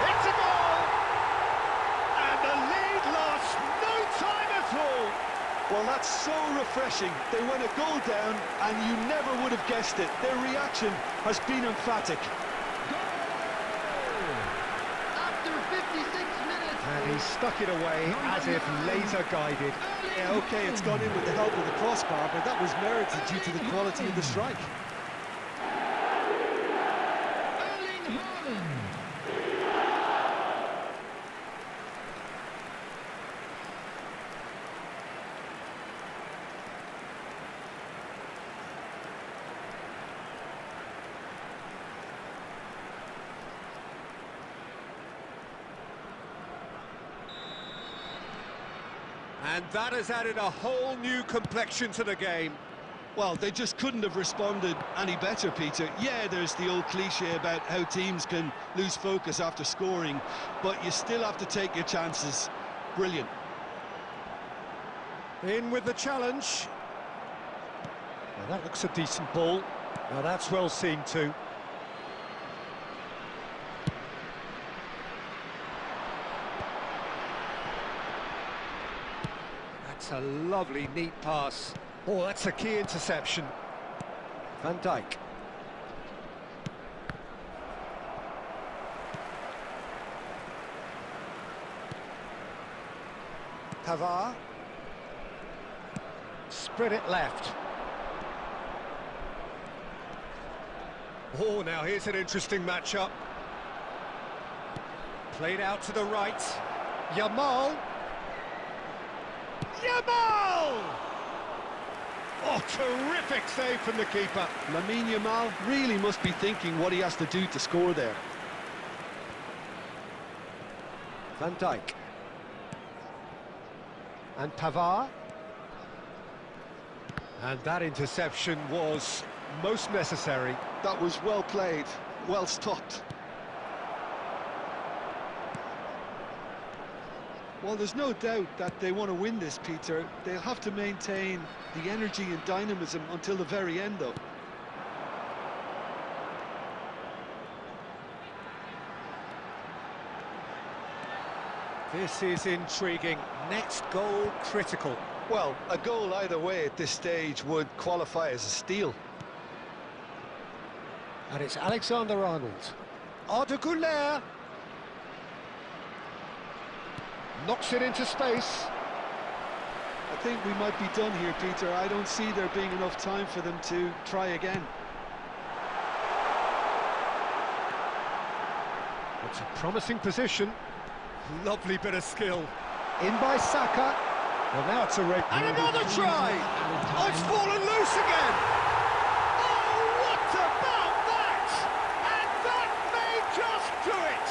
It's a goal! And the lead lasts no time at all. Well, that's so refreshing. They went a goal down, and you never would have guessed it. Their reaction has been emphatic. And he stuck it away as if laser-guided. Yeah, OK, it's gone in with the help of the crossbar, but that was merited due to the quality of the strike. And that has added a whole new complexion to the game. Well, they just couldn't have responded any better, Peter. Yeah, there's the old cliche about how teams can lose focus after scoring, but you still have to take your chances. Brilliant. In with the challenge. Now that looks a decent ball. Now that's well seen too. That's a lovely, neat pass. Oh, that's a key interception. Van Dijk. Pavard. Spread it left. Oh, now here's an interesting matchup. Played out to the right. Yamal. Yamal! Oh, terrific save from the keeper. Yamal really must be thinking what he has to do to score there. Van Dijk. And Pavard. And that interception was most necessary. That was well played, well stopped. Well, there's no doubt that they want to win this, Peter. They'll have to maintain the energy and dynamism until the very end, though. This is intriguing. Next goal critical. Well, a goal either way at this stage would qualify as a steal. And it's Alexander-Arnold. Arda Güler. Knocks it into space. I think we might be done here, Peter. I don't see there being enough time for them to try again. It's a promising position. Lovely bit of skill. In by Saka. Well, now it's a race. And another try! Oh, it's fallen loose again! Oh, what about that? And that may just do it!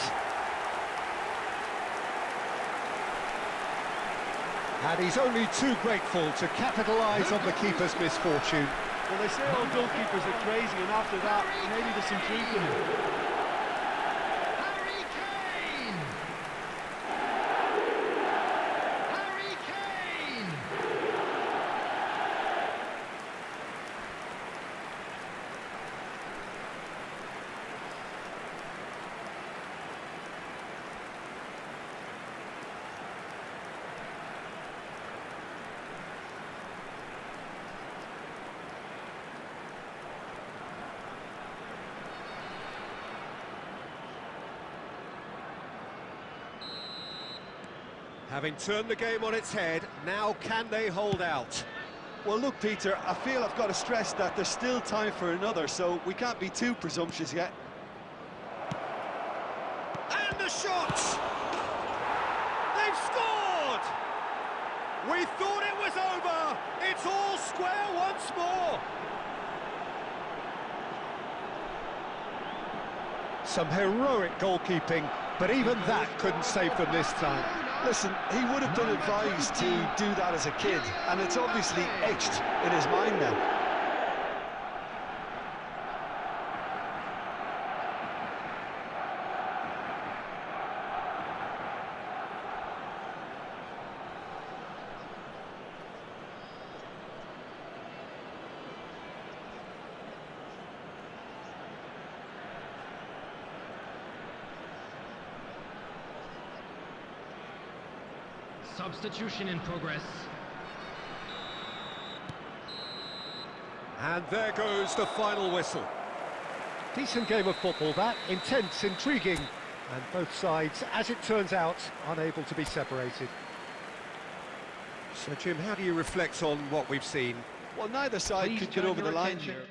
And he's only too grateful to capitalise on the keeper's misfortune. Well, they say all goalkeepers are crazy, and after that, maybe there's some truth in it. Having turned the game on its head, now can they hold out? Well, look, Peter, I feel I've got to stress that there's still time for another, so we can't be too presumptuous yet. And the shot! They've scored! We thought it was over! It's all square once more! Some heroic goalkeeping, but even that couldn't save them this time. Listen, he would have been advised to do that as a kid, and it's obviously etched in his mind now. Substitution in progress. And there goes the final whistle. Decent game of football, that. Intense, intriguing. And both sides, as it turns out, unable to be separated. So, Jim, how do you reflect on what we've seen? Well, neither side could get over the line here.